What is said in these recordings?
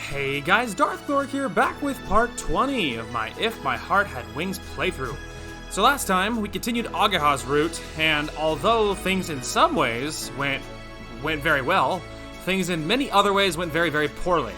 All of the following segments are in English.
Hey guys, Darth Thor here, back with part 20 of my If My Heart Had Wings playthrough. So last time, we continued Ageha's route, and although things in some ways went very well, things in many other ways went very, very poorly.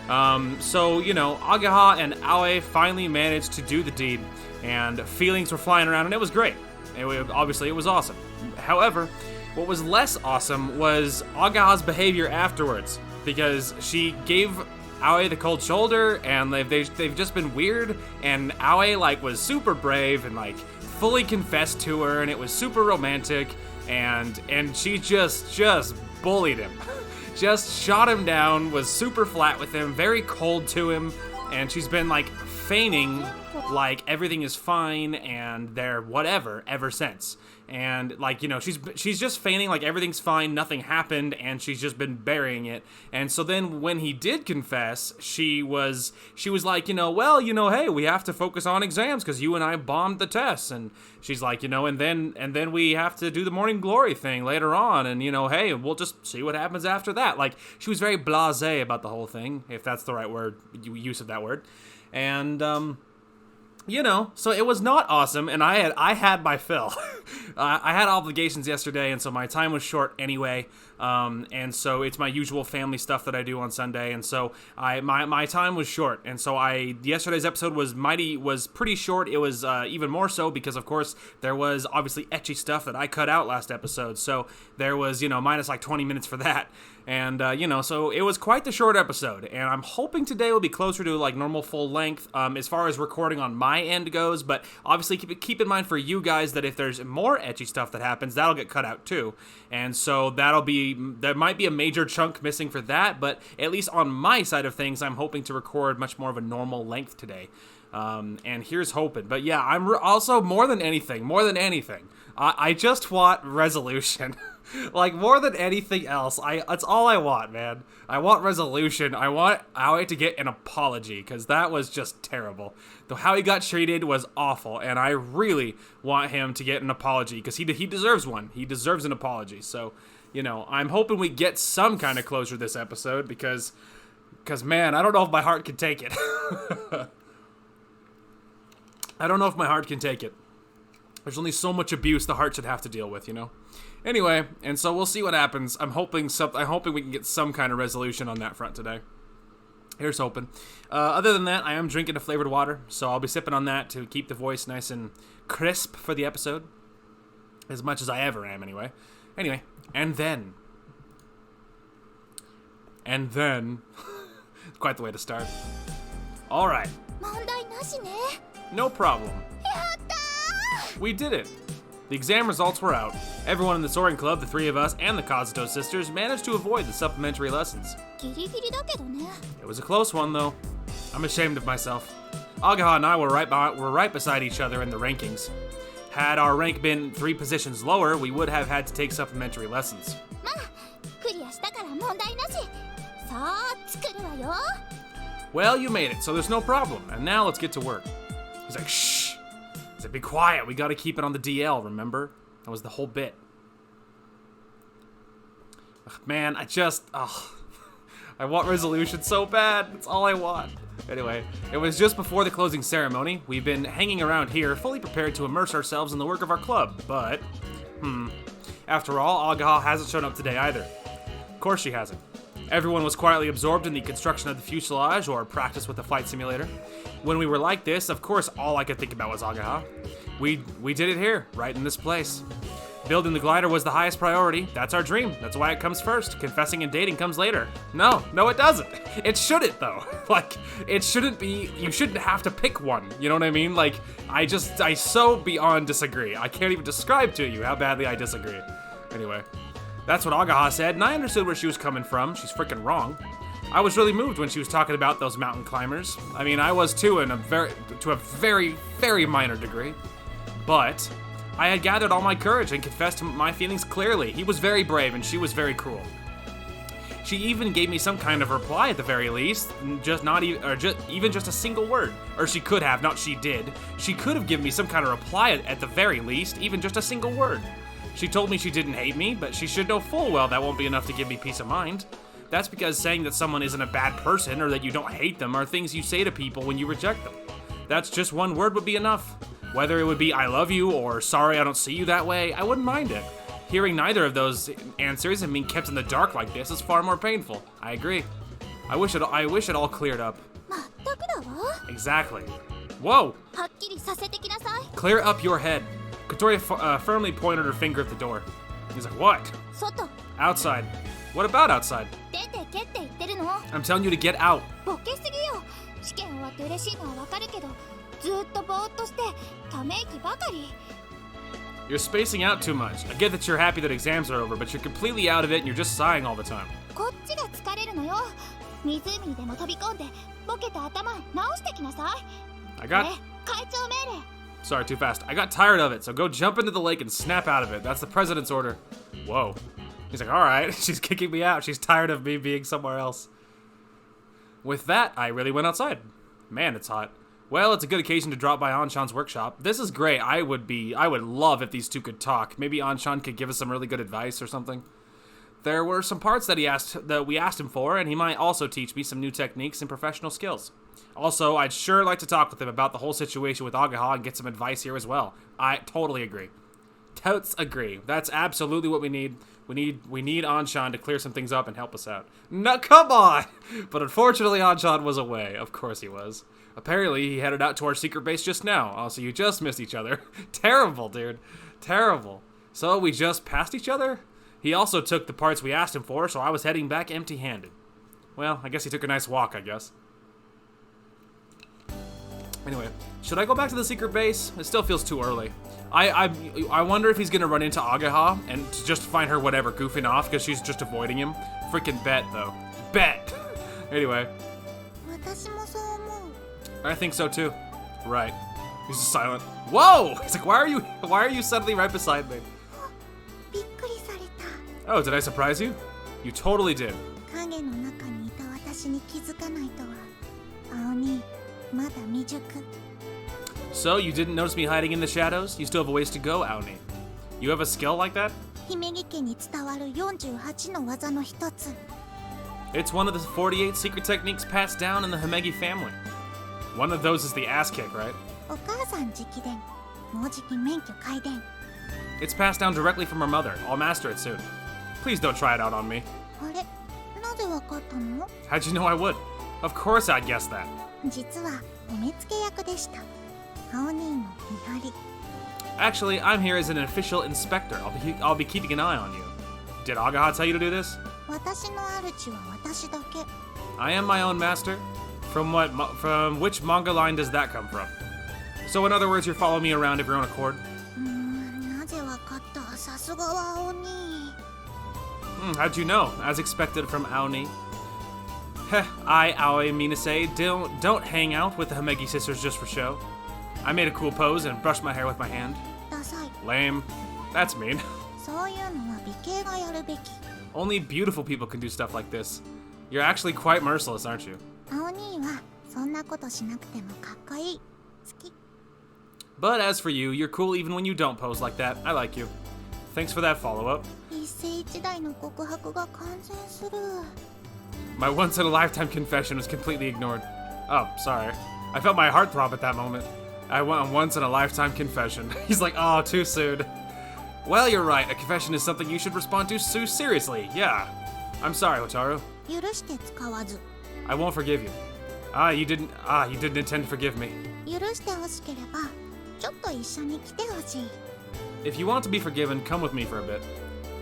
Ageha and Aoi finally managed to do the deed, and feelings were flying around, and it was great. Obviously, it was awesome. However, what was less awesome was Ageha's behavior afterwards, because she gave Aoi the cold shoulder, and they've just been weird, and Aoi was super brave and fully confessed to her, and it was super romantic, and she just bullied him. Just shot him down, was super flat with him, very cold to him, and she's been feigning everything is fine and they're whatever ever since. And she's just feigning everything's fine, nothing happened, and she's just been burying it. And so then when he did confess, she was like, hey, we have to focus on exams because you and I bombed the tests. And she's like, and then we have to do the morning glory thing later on, and hey, we'll just see what happens after that. She was very blasé about the whole thing, if that's the right word, use of that word. And so it was not awesome, and I had my fill. I had obligations yesterday, and so my time was short anyway. And so it's my usual family stuff that I do on Sunday, and so my time was short, and so yesterday's episode was pretty short. It was even more so because, of course, there was obviously ecchi stuff that I cut out last episode, so there was minus 20 minutes for that. And, so it was quite the short episode, and I'm hoping today will be closer to, normal full length, as far as recording on my end goes, but obviously keep in mind for you guys that if there's more ecchi stuff that happens, that'll get cut out too, and so there might be a major chunk missing for that, but at least on my side of things, I'm hoping to record much more of a normal length today. And here's hoping. But yeah, I'm also more than anything, I just want resolution. More than anything else, that's all I want, man. I want resolution. I want Aoi to get an apology, because that was just terrible. How he got treated was awful, and I really want him to get an apology, because he deserves one. He deserves an apology. So, I'm hoping we get some kind of closure this episode, because man, I don't know if my heart can take it. I don't know if my heart can take it. There's only so much abuse the heart should have to deal with, Anyway, and so we'll see what happens. I'm hoping we can get some kind of resolution on that front today. Here's hoping. Other than that, I am drinking a flavored water, so I'll be sipping on that to keep the voice nice and crisp for the episode. As much as I ever am, anyway. Anyway, and then... It's quite the way to start. Alright. No problem. We did it. The exam results were out. Everyone in the Soaring Club, the three of us, and the Kazuto sisters managed to avoid the supplementary lessons. It was a close one, though. I'm ashamed of myself. Ageha and I were right beside each other in the rankings. Had our rank been 3 positions lower, we would have had to take supplementary lessons. Well, you made it, so there's no problem. And now let's get to work. He's like, shh. He's like, be quiet. We gotta keep it on the DL, remember? That was the whole bit. Ugh, man, I want resolution so bad. That's all I want. Anyway, it was just before the closing ceremony. We've been hanging around here, fully prepared to immerse ourselves in the work of our club, but... After all, Ageha hasn't shown up today either. Of course she hasn't. Everyone was quietly absorbed in the construction of the fuselage or practice with the flight simulator. When we were like this, of course, all I could think about was Ageha. We did it here, right in this place. Building the glider was the highest priority. That's our dream. That's why it comes first. Confessing and dating comes later. No, it doesn't. It shouldn't, though. It shouldn't be, you shouldn't have to pick one. You know what I mean? I so beyond disagree. I can't even describe to you how badly I disagree. Anyway. That's what Ageha said, and I understood where she was coming from. She's freaking wrong. I was really moved when she was talking about those mountain climbers. I mean, I was too, to a very, very minor degree. But I had gathered all my courage and confessed my feelings clearly. He was very brave, and she was very cruel. She even gave me some kind of reply at the very least, even just a single word. Or she could have, not she did. She could have given me some kind of reply at the very least, even just a single word. She told me she didn't hate me, but she should know full well that won't be enough to give me peace of mind. That's because saying that someone isn't a bad person or that you don't hate them are things you say to people when you reject them. That's just one word would be enough. Whether it would be I love you or sorry I don't see you that way, I wouldn't mind it. Hearing neither of those answers and being kept in the dark like this is far more painful. I agree. I wish it all cleared up. Exactly. Whoa! Clear up your head. Katori firmly pointed her finger at the door. He's like, what? Outside. What about outside? I'm telling you to get out. You're spacing out too much. I get that you're happy that exams are over, but you're completely out of it and you're just sighing all the time. Sorry, too fast. I got tired of it, so go jump into the lake and snap out of it. That's the president's order. Whoa. He's like, alright, she's kicking me out. She's tired of me being somewhere else. With that, I really went outside. Man, it's hot. Well, it's a good occasion to drop by Anshan's workshop. This is great. I would love if these two could talk. Maybe Anshan could give us some really good advice or something. There were some parts that we asked him for, and he might also teach me some new techniques and professional skills. Also, I'd sure like to talk with him about the whole situation with Ageha and get some advice here as well. I totally agree. Totes agree. That's absolutely what we need. We need Anshan to clear some things up and help us out. No, come on! But unfortunately, Anshan was away. Of course he was. Apparently, he headed out to our secret base just now. Oh, so you just missed each other. Terrible, dude. Terrible. So we just passed each other? He also took the parts we asked him for, so I was heading back empty-handed. Well, I guess he took a nice walk, I guess. Anyway, should I go back to the secret base? It still feels too early. I wonder if he's gonna run into Ageha and just find her whatever goofing off because she's just avoiding him. Freaking bet though. Bet. Anyway. I think so too. Right. He's just silent. Whoa! He's like, why are you suddenly right beside me? Oh, did I surprise you? You totally did. So, you didn't notice me hiding in the shadows? You still have a ways to go, Aoni. You have a skill like that? It's one of the 48 secret techniques passed down in the Himegi family. One of those is the ass kick, right? It's passed down directly from her mother. I'll master it soon. Please don't try it out on me. How'd you know I would? Of course I'd guess that. Actually, I'm here as an official inspector. I'll be keeping an eye on you. Did Ageha tell you to do this? I am my own master. From which manga line does that come from? So in other words, you're following me around of your own accord? How'd you know? As expected from Aoni. Heh, Aoi Minase, don't hang out with the Himegi sisters just for show. I made a cool pose and brushed my hair with my hand. Lame. That's mean. Only beautiful people can do stuff like this. You're actually quite merciless, aren't you? But as for you, you're cool even when you don't pose like that. I like you. Thanks for that follow-up. My once-in-a-lifetime confession was completely ignored. Oh, sorry. I felt my heart throb at that moment. I went on once-in-a-lifetime confession. He's like, oh, too soon. Well, you're right. A confession is something you should respond to so seriously. Yeah. I'm sorry, Hotaru. I won't forgive you. You didn't intend to forgive me. If you want to be forgiven, come with me for a bit.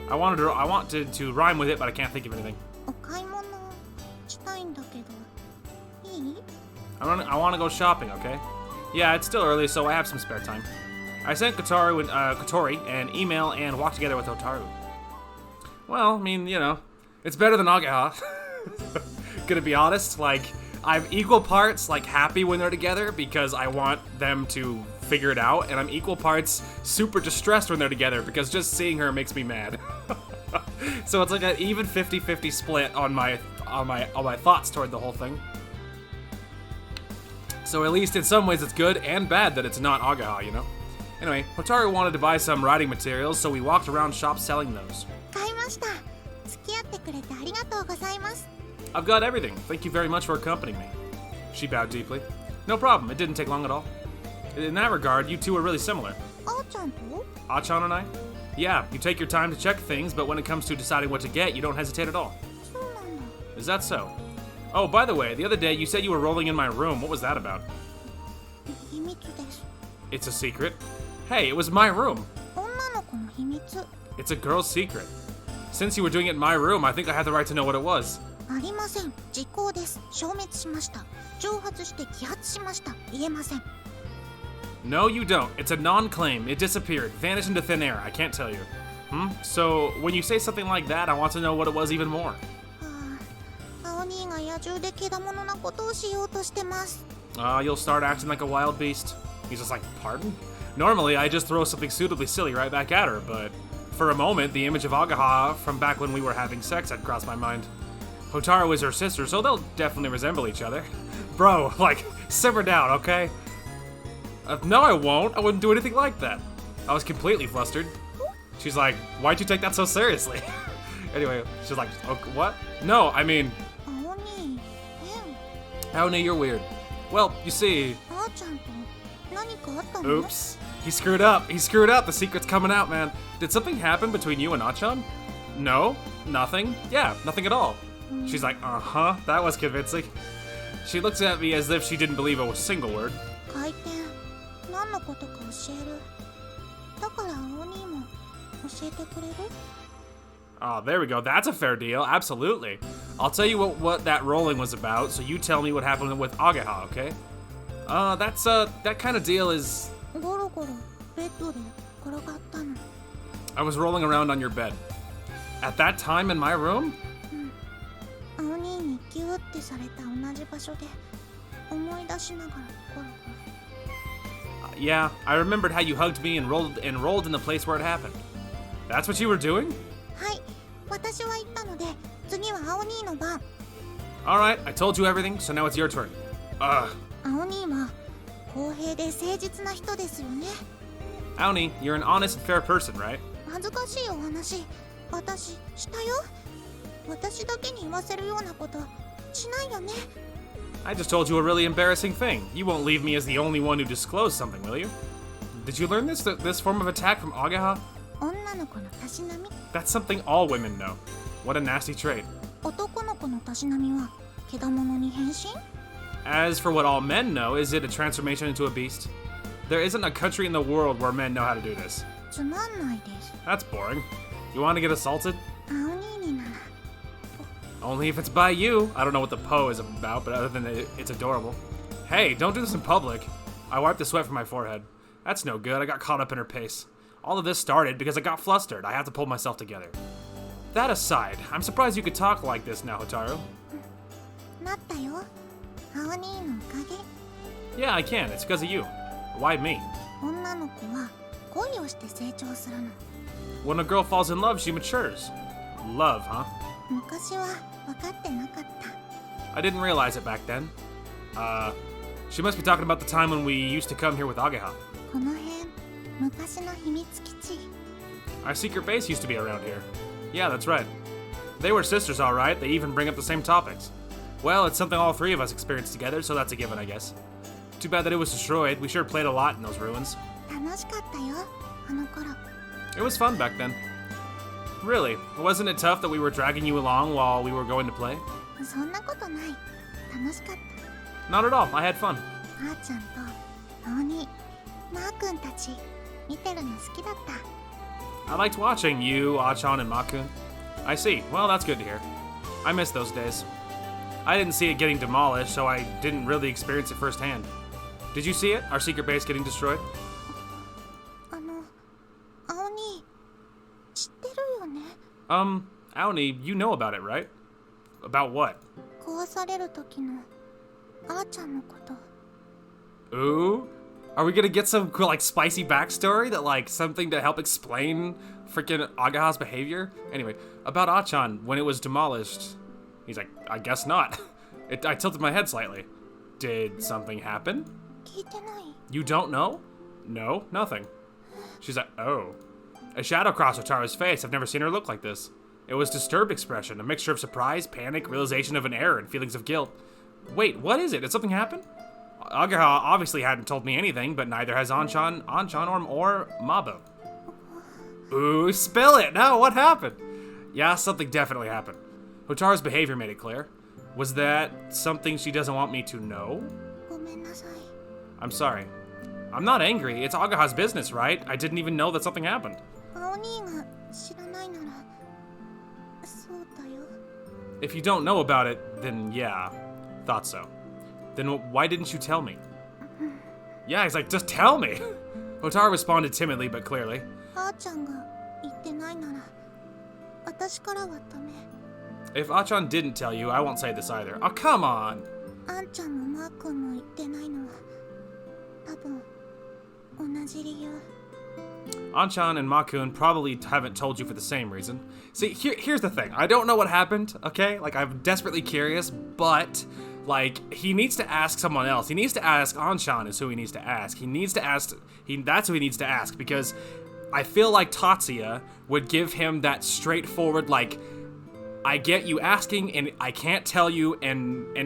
I wanted to rhyme with it, but I can't think of anything. I want to go shopping, okay? Yeah, it's still early, so I have some spare time. I sent Katori an email and walked together with Hotaru. Well, I mean, you know, it's better than Ageha. Gonna be honest, like, I'm equal parts, like, happy when they're together because I want them to figure it out, and I'm equal parts super distressed when they're together because just seeing her makes me mad. So it's like an even 50-50 split on my thoughts toward the whole thing. So at least in some ways it's good and bad that it's not Ageha, you know? Anyway, Hotaru wanted to buy some writing materials, so we walked around shops selling those. うございます。 I've got everything. Thank you very much for accompanying me. She bowed deeply. No problem, it didn't take long at all. In that regard, you two are really similar. あーちゃんと Achan and I? Yeah, you take your time to check things, but when it comes to deciding what to get, you don't hesitate at all. そうなんだ。 Is that so? Oh, by the way, the other day you said you were rolling in my room. What was that about? 秘密です。 It's a secret? Hey, it was my room. 女の子の秘密。 It's a girl's secret. Since you were doing it in my room, I think I have the right to know what it was. ありません。時効です。消滅しました。蒸発して揮発しました。言えません。 No, you don't. It's a non-claim. It disappeared, vanished into thin air. I can't tell you. So, when you say something like that, I want to know what it was even more. はあ、青兄が野獣でけだものなことをしようとしてます。 You'll start acting like a wild beast. He's just like, pardon? Normally, I just throw something suitably silly right back at her, but for a moment, the image of Ageha from back when we were having sex had crossed my mind. Hotaru is her sister, so they'll definitely resemble each other. Bro, like, simmer down, okay? No, I won't. I wouldn't do anything like that. I was completely flustered. She's like, why'd you take that so seriously? Anyway, she's like, okay, what? No, I mean, 青兄、Aone, you're weird. Well, you see, あーちゃんと何かあったの？ oops. He screwed up. He screwed up. The secret's coming out, man. Did something happen between you and Achan? No, nothing. Yeah, nothing at all. She's like, uh-huh, that was convincing. She looks at me as if she didn't believe a single word. 回転、何のことか教える。だから青兄も教えてくれる？ Oh, there we go. That's a fair deal. Absolutely. I'll tell you what that rolling was about, so you tell me what happened with Ageha, okay? That kind of deal is... ゴロゴロベッドで転がったの。 I was rolling around on your bed. At that time in my room? 青兄にギューってされた同じ場所で思い出しながらゴロゴロ。 Yeah, I remembered how you hugged me and rolled in the place where it happened. That's what you were doing? はい、私は言ったので次は青兄の番。 Alright, I told you everything, so now it's your turn. 青兄は公平で誠実な人ですよね。 Aoni, you're an honest and fair person, right? 恥ずかしいお話、私したよ。私だけに言わせるようなことしないよね。 I just told you a really embarrassing thing. You won't leave me as the only one who disclosed something, will you? Did you learn this form of attack from Ageha? 女の子のたしなみ。 That's something all women know. What a nasty trait. 男の子のたしなみはけだものに変身？ As for what all men know, is it a transformation into a beast? There isn't a country in the world where men know how to do this. つまんないです。 That's boring. You want to get assaulted? 青兄になら。 Only if it's by you. I don't know what the Poe is about, but other than it's adorable. Hey, don't do this in public. I wiped the sweat from my forehead. That's no good. I got caught up in her pace. All of this started because I got flustered. I have to pull myself together. That aside, I'm surprised you could talk like this now, Hotaru. なったよ。青兄のおかげ。 Yeah, I can. It's because of you. Why me? 女の子は恋をして成長するの。 When a girl falls in love, she matures. Love, huh? 昔は分かってなかった。 I didn't realize it back then. She must be talking about the time when we used to come here with Ageha. この辺、昔の秘密基地。 Our secret base used to be around here. Yeah, that's right. They were sisters, all right. They even bring up the same topics. Well, it's something all three of us experienced together, so that's a given, I guess. Too bad that it was destroyed. We sure played a lot in those ruins. 楽しかったよ、あの頃。 It was fun back then. Really? Wasn't it tough that we were dragging you along while we were going to play? そんなことない。楽しかった。 Not at all. I had fun. あーちゃんと青兄、マー君たち見てるの好きだった。 I liked watching you, Achan, and Makun. I see. Well, that's good to hear. I miss those days. I didn't see it getting demolished, so I didn't really experience it firsthand. Did you see it? Our secret base getting destroyed? 青兄、知ってるよね。 Aoni, you know about it, right? About what? 壊される時のあーちゃんのこと。 Ooh? Are we gonna get some cool, like, spicy backstory that, like, something to help explain freaking Ageha's behavior? Anyway, about Achan, when it was demolished, he's like, I guess not. I tilted my head slightly. Did something happen? 聞いてない。 You don't know? No, nothing. She's like, oh. A shadow crossed Hotaru's face. I've never seen her look like this. It was disturbed expression, a mixture of surprise, panic, realization of an error, and feelings of guilt. Wait, what is it? Did something happen? Ageha obviously hadn't told me anything, but neither has Anchan or Mabo. Ooh, spill it! No, what happened? Yeah, something definitely happened. Hotaru's behavior made it clear. Was that something she doesn't want me to know? ごめんなさい。 I'm sorry. I'm not angry. It's Ageha's business, right? I didn't even know that something happened. 青兄が知らないならそうだよ。 If you don't know about it, then yeah. Thought so. Then why didn't you tell me? Yeah, he's like, just tell me! Hotaru responded timidly but clearly. あーちゃんが言ってないなら私からはダメ。 If Achan didn't tell you, I won't say this either. Oh, come on! あんちゃんもマー君も言ってないのは多分同じ理由。 Anchan and Makun probably haven't told you for the same reason. See, here's the thing. I don't know what happened, okay? Like, I'm desperately curious, but, like, he needs to ask someone else. He needs to ask Anchan is who he needs to ask. He needs to ask, that's who he needs to ask, because I feel like Tatsuya would give him that straightforward, like, I get you asking, and I can't tell you, and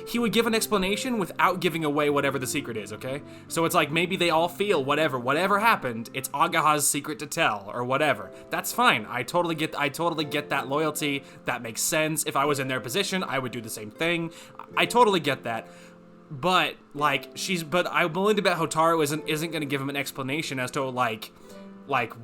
he would give an explanation without giving away whatever the secret is, okay? So it's like, maybe they all feel whatever happened, it's Ageha's secret to tell, or whatever. That's fine. I totally get that loyalty. That makes sense. If I was in their position, I would do the same thing. I totally get that. But, like, I'm willing to bet Hotaru isn't gonna give him an explanation as to, like,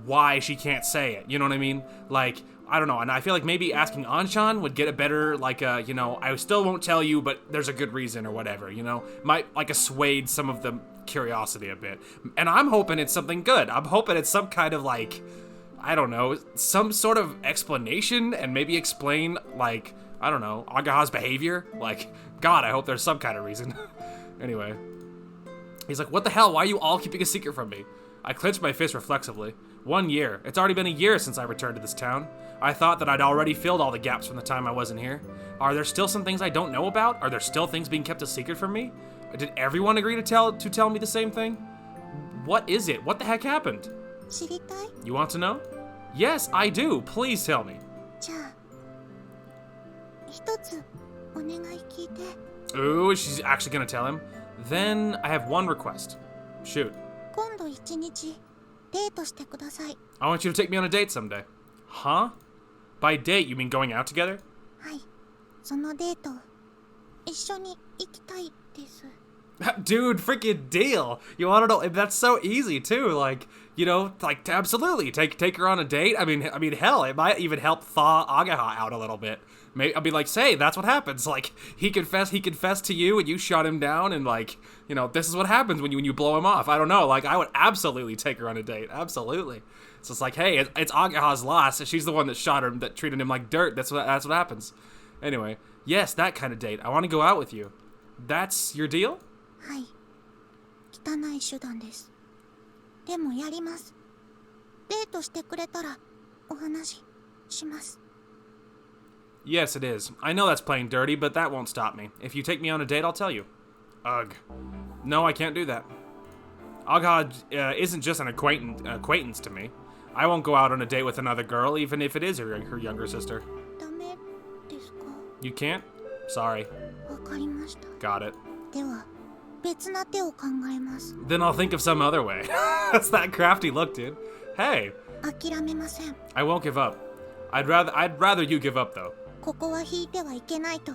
why she can't say it, you know what I mean? Like, I don't know, and I feel like maybe asking Anchan would get a better, like, you know, I still won't tell you, but there's a good reason or whatever, you know? Might, like, assuage some of the curiosity a bit. And I'm hoping it's something good. I'm hoping it's some kind of, like, I don't know, some sort of explanation, and maybe explain, like, I don't know, Ageha's behavior? Like, God, I hope there's some kind of reason. Anyway. He's like, what the hell? Why are you all keeping a secret from me? I clenched my fist reflexively. 1 year. It's already been a year since I returned to this town. I thought that I'd already filled all the gaps from the time I wasn't here. Are there still some things I don't know about? Are there still things being kept a secret from me? Did everyone agree to tell me the same thing? What is it? What the heck happened? 知りたい？ You want to know? Yes, I do. Please tell me. じゃあ一つお願い聞いて。 Ooh, she's actually gonna tell him. Then I have one request. Shoot. 今度一日デートしてください。 I want you to take me on a date someday. Huh? By date, you mean going out together? はい、そのデート一緒に行きたいです。 Dude, freaking deal. You want to know? That's so easy too. Like, you know, like absolutely take her on a date. I mean, hell, it might even help thaw Ageha out a little bit. Maybe I'll be like, say, that's what happens. Like, he confessed to you, and you shot him down, and like, you know, this is what happens when you blow him off. I don't know. Like, I would absolutely take her on a date. Absolutely. So it's like, hey, it's Ageha's loss. She's the one that shot him, that treated him like dirt. That's what happens. Anyway, yes, that kind of date. I want to go out with you. That's your deal? はい、汚い手段です。でもやります。デートしてくれたらお話します。 Yes, it is. I know that's playing dirty, but that won't stop me. If you take me on a date, I'll tell you. Ugh. No, I can't do that. Ageha isn't just an acquaintance to me. I won't go out on a date with another girl, even if it is her younger sister. ダメですか？ You can't? Sorry. わかりました。 Got it. では別な手を考えます。 Then I'll think of some other way. That's that crafty look, dude. Hey. 諦めません。 I won't give up. I'd rather you give up, though. ここは引いてはいけないと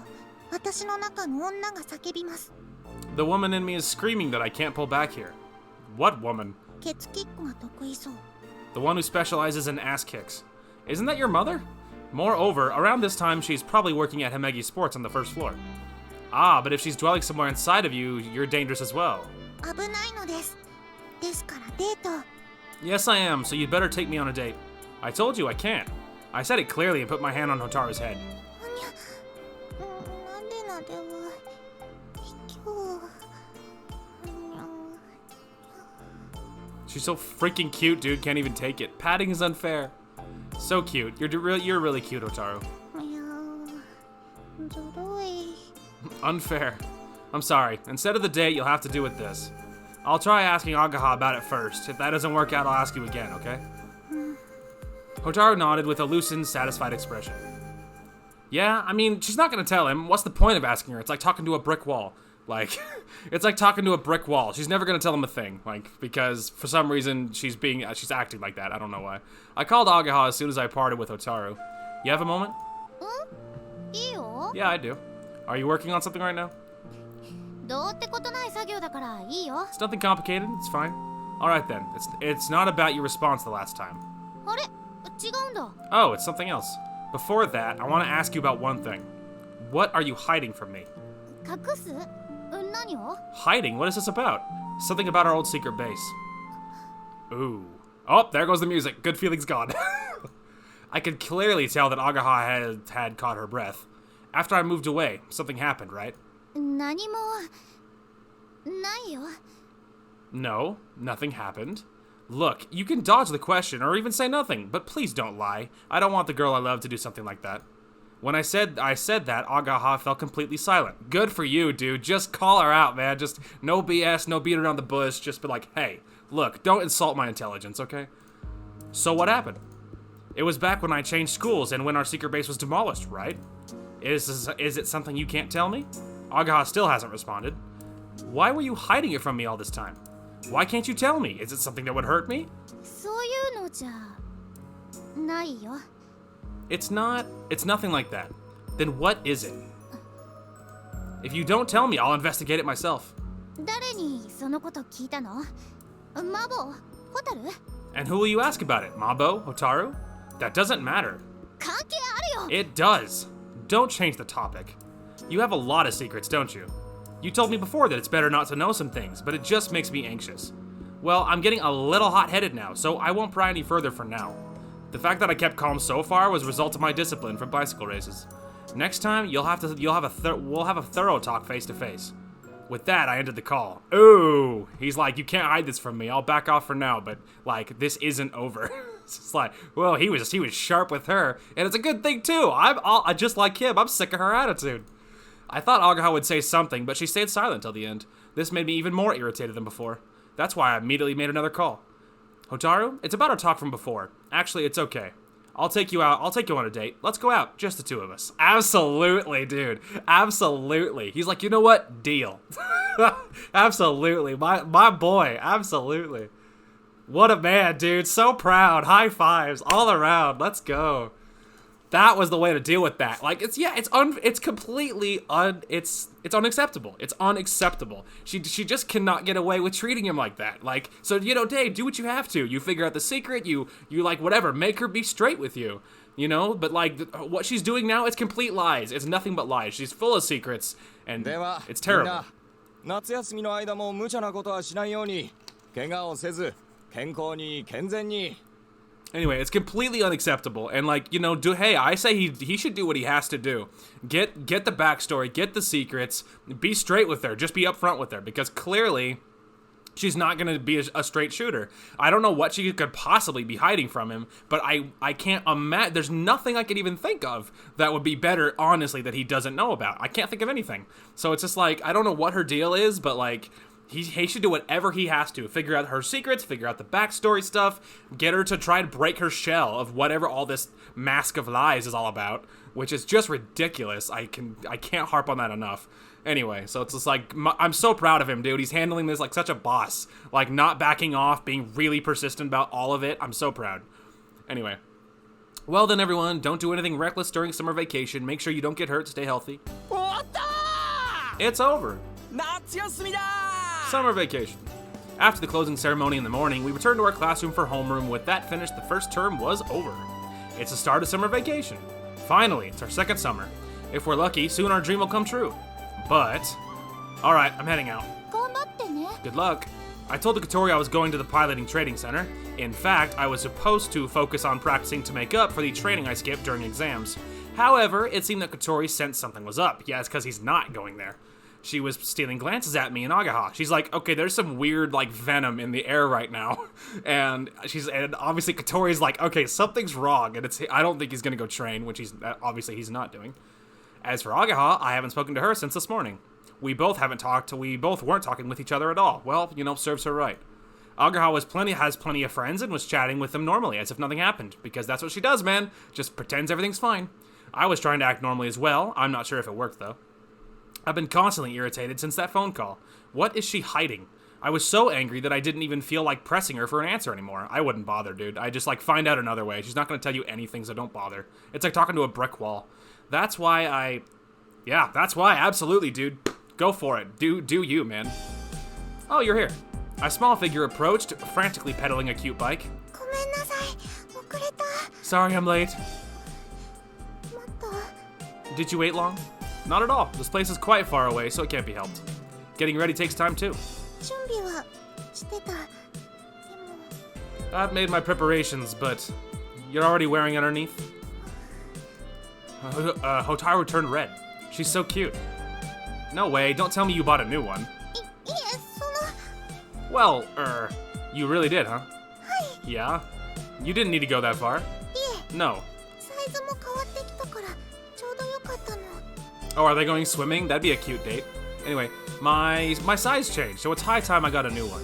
私の中の女が叫びます。 The woman in me is screaming that I can't pull back here. What woman? ケツキックが得意そう。 The one who specializes in ass kicks. Isn't that your mother? Moreover, around this time, she's probably working at Himegi Sports on the first floor. Ah, but if she's dwelling somewhere inside of you, you're dangerous as well. 危ないのです。ですからデート。 Yes, I am, so you'd better take me on a date. I told you I can't. I said it clearly and put my hand on Hotaru's head. なんでなでは今日 She's so freaking cute, dude. Can't even take it. Patting is unfair. So cute. You're really cute, Hotaru. いやずるい。 Unfair. I'm sorry. Instead of the date, you'll have to do with this. I'll try asking Ageha about it first. If that doesn't work out, I'll ask you again, okay? で Hotaru nodded with a loosened, satisfied expression. Yeah, I mean, she's not gonna tell him. What's the point of asking her? It's like talking to a brick wall. Like, it's like talking to a brick wall. She's never gonna tell him a thing, like, because for some reason she's acting like that. I don't know why. I called Ageha as soon as I parted with Hotaru. You have a moment? Yeah, I do. Are you working on something right now? It's nothing complicated. It's fine. All right then. It's not about your response the last time. Oh, it's something else. Before that, I want to ask you about one thing. What are you hiding from me? Hiding? What is this about? Something about our old secret base. Ooh. Oh, there goes the music. Good feelings gone. I could clearly tell that Ageha had caught her breath. After I moved away, something happened, right? No, nothing happened. Look, you can dodge the question or even say nothing, but please don't lie. I don't want the girl I love to do something like that. When I said that, Ageha fell completely silent. Good for you, dude. Just call her out, man. Just no BS, no beat around the bush. Just be like, hey, look, don't insult my intelligence, okay? So what happened? It was back when I changed schools and when our secret base was demolished, right? Is it something you can't tell me? Ageha still hasn't responded. Why were you hiding it from me all this time? Why can't you tell me? Is it something that would hurt me? It's nothing like that. Then what is it? If you don't tell me, I'll investigate it myself. And who will you ask about it? Mabo? Hotaru? That doesn't matter. It does. Don't change the topic. You have a lot of secrets, don't you? You told me before that it's better not to know some things, but it just makes me anxious. Well, I'm getting a little hot-headed now, so I won't pry any further for now. The fact that I kept calm so far was a result of my discipline from bicycle races. Next time, we'll have a thorough talk face to face. With that, I ended the call. Ooh, he's like, you can't hide this from me. I'll back off for now, but like, this isn't over. It's just like, well, he was sharp with her, and it's a good thing too. I just like him. I'm sick of her attitude. I thought Ageha would say something, but she stayed silent till the end. This made me even more irritated than before. That's why I immediately made another call. Hotaru, it's about our talk from before. Actually, it's okay. I'll take you out. I'll take you on a date. Let's go out. Just the two of us. Absolutely, dude. Absolutely. He's like, you know what? Deal. Absolutely. My boy. Absolutely. What a man, dude. So proud. High fives all around. Let's go. That was the way to deal with that. Like, it's completely it's unacceptable. It's unacceptable. She just cannot get away with treating him like that. Like, so, you know, Dave, do what you have to. You figure out the secret, you like, whatever, make her be straight with you, you know? But, like, what she's doing now, it's complete lies. It's nothing but lies. She's full of secrets, and it's terrible. 夏休みの間も無茶なことはしないように、怪我をせず、健康に健全に。 Anyway, it's completely unacceptable, and like, you know, hey, I say he should do what he has to do. Get the backstory, get the secrets, be straight with her, just be upfront with her, because clearly she's not gonna be a straight shooter. I don't know what she could possibly be hiding from him, but I can't imagine. There's nothing I could even think of that would be better, honestly, that he doesn't know about. I can't think of anything. So it's just like, I don't know what her deal is, but like, he should do whatever he has to. Figure out her secrets, figure out the backstory stuff, get her to try and break her shell of whatever all this mask of lies is all about, which is just ridiculous. I can't harp on that enough. Anyway, so it's just like, I'm so proud of him, dude. He's handling this like such a boss. Like, not backing off, being really persistent about all of it. I'm so proud. Anyway. Well then, everyone, don't do anything reckless during summer vacation. Make sure you don't get hurt. Stay healthy. It's over. Summer vacation. After the closing ceremony in the morning, we returned to our classroom for homeroom. With that finished, the first term was over. It's the start of summer vacation. Finally, it's our second summer. If we're lucky, soon our dream will come true. But, alright, I'm heading out. Good luck. I told the Katori I was going to the piloting training center. In fact, I was supposed to focus on practicing to make up for the training I skipped during exams. However, it seemed that Katori sensed something was up. Yeah, it's because he's not going there. She was stealing glances at me and Ageha. She's like, okay, there's some weird, like, venom in the air right now. And obviously Katori's like, okay, something's wrong, and I don't think he's gonna go train, which he's not doing. As for Ageha, I haven't spoken to her since this morning. We both weren't talking with each other at all. Well, you know, serves her right. Ageha has plenty of friends and was chatting with them normally as if nothing happened, because that's what she does, man. Just pretends everything's fine. I was trying to act normally as well. I'm not sure if it worked, though. I've been constantly irritated since that phone call. What is she hiding? I was so angry that I didn't even feel like pressing her for an answer anymore. I wouldn't bother, dude. I just, find out another way. She's not going to tell you anything, so don't bother. It's like talking to a brick wall. That's why absolutely, dude. Go for it. Do you, man. Oh, you're here. A small figure approached, frantically pedaling a cute bike. ごめんなさい。遅れた。 Sorry I'm late. もっと。 Did you wait long? Not at all. This place is quite far away, so it can't be helped. Getting ready takes time, too. 準備はしてた。でも。 I've made my preparations, but you're already wearing underneath? Hotaru turned red. She's so cute. No way, don't tell me you bought a new one. いえ、その。 Well, you really did, huh? はい。 Yeah? You didn't need to go that far. いえ。 No. サイズも変わってきたからちょうどよかったの。 Oh, are they going swimming? That'd be a cute date. Anyway, my size changed, so it's high time I got a new one.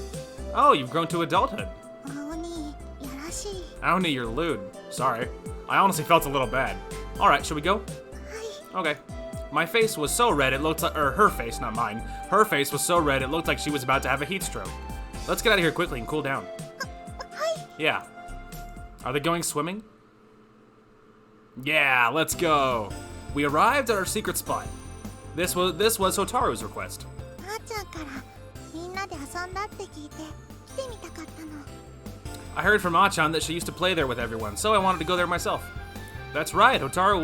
Oh, you've grown to adulthood. 青にやらしい。 Aoni, you're lewd. Sorry. I honestly felt a little bad. Alright, should we go? はい。 Okay. My face was so red it looked like, her face, not mine. Her face was so red it looked like she was about to have a heat stroke. Let's get out of here quickly and cool down. はい。 Yeah. Are they going swimming? Yeah, let's go. We arrived at our secret spot. This was Hotaru's request. あーちゃんからみんなで遊んだって聞いて来てみたかったの。 I heard from Achan that she used to play there with everyone, so I wanted to go there myself. That's right, Hotaru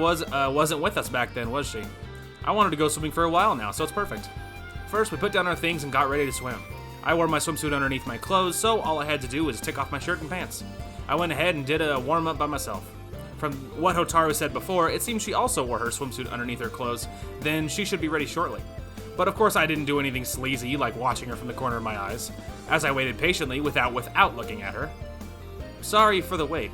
wasn't with us back then, was she? I wanted to go swimming for a while now, so it's perfect. First, we put down our things and got ready to swim. I wore my swimsuit underneath my clothes, so all I had to do was take off my shirt and pants. I went ahead and did a warm-up by myself. From what Hotaru said before, it seems she also wore her swimsuit underneath her clothes, then she should be ready shortly. But of course I didn't do anything sleazy like watching her from the corner of my eyes, as I waited patiently without looking at her. Sorry for the wait.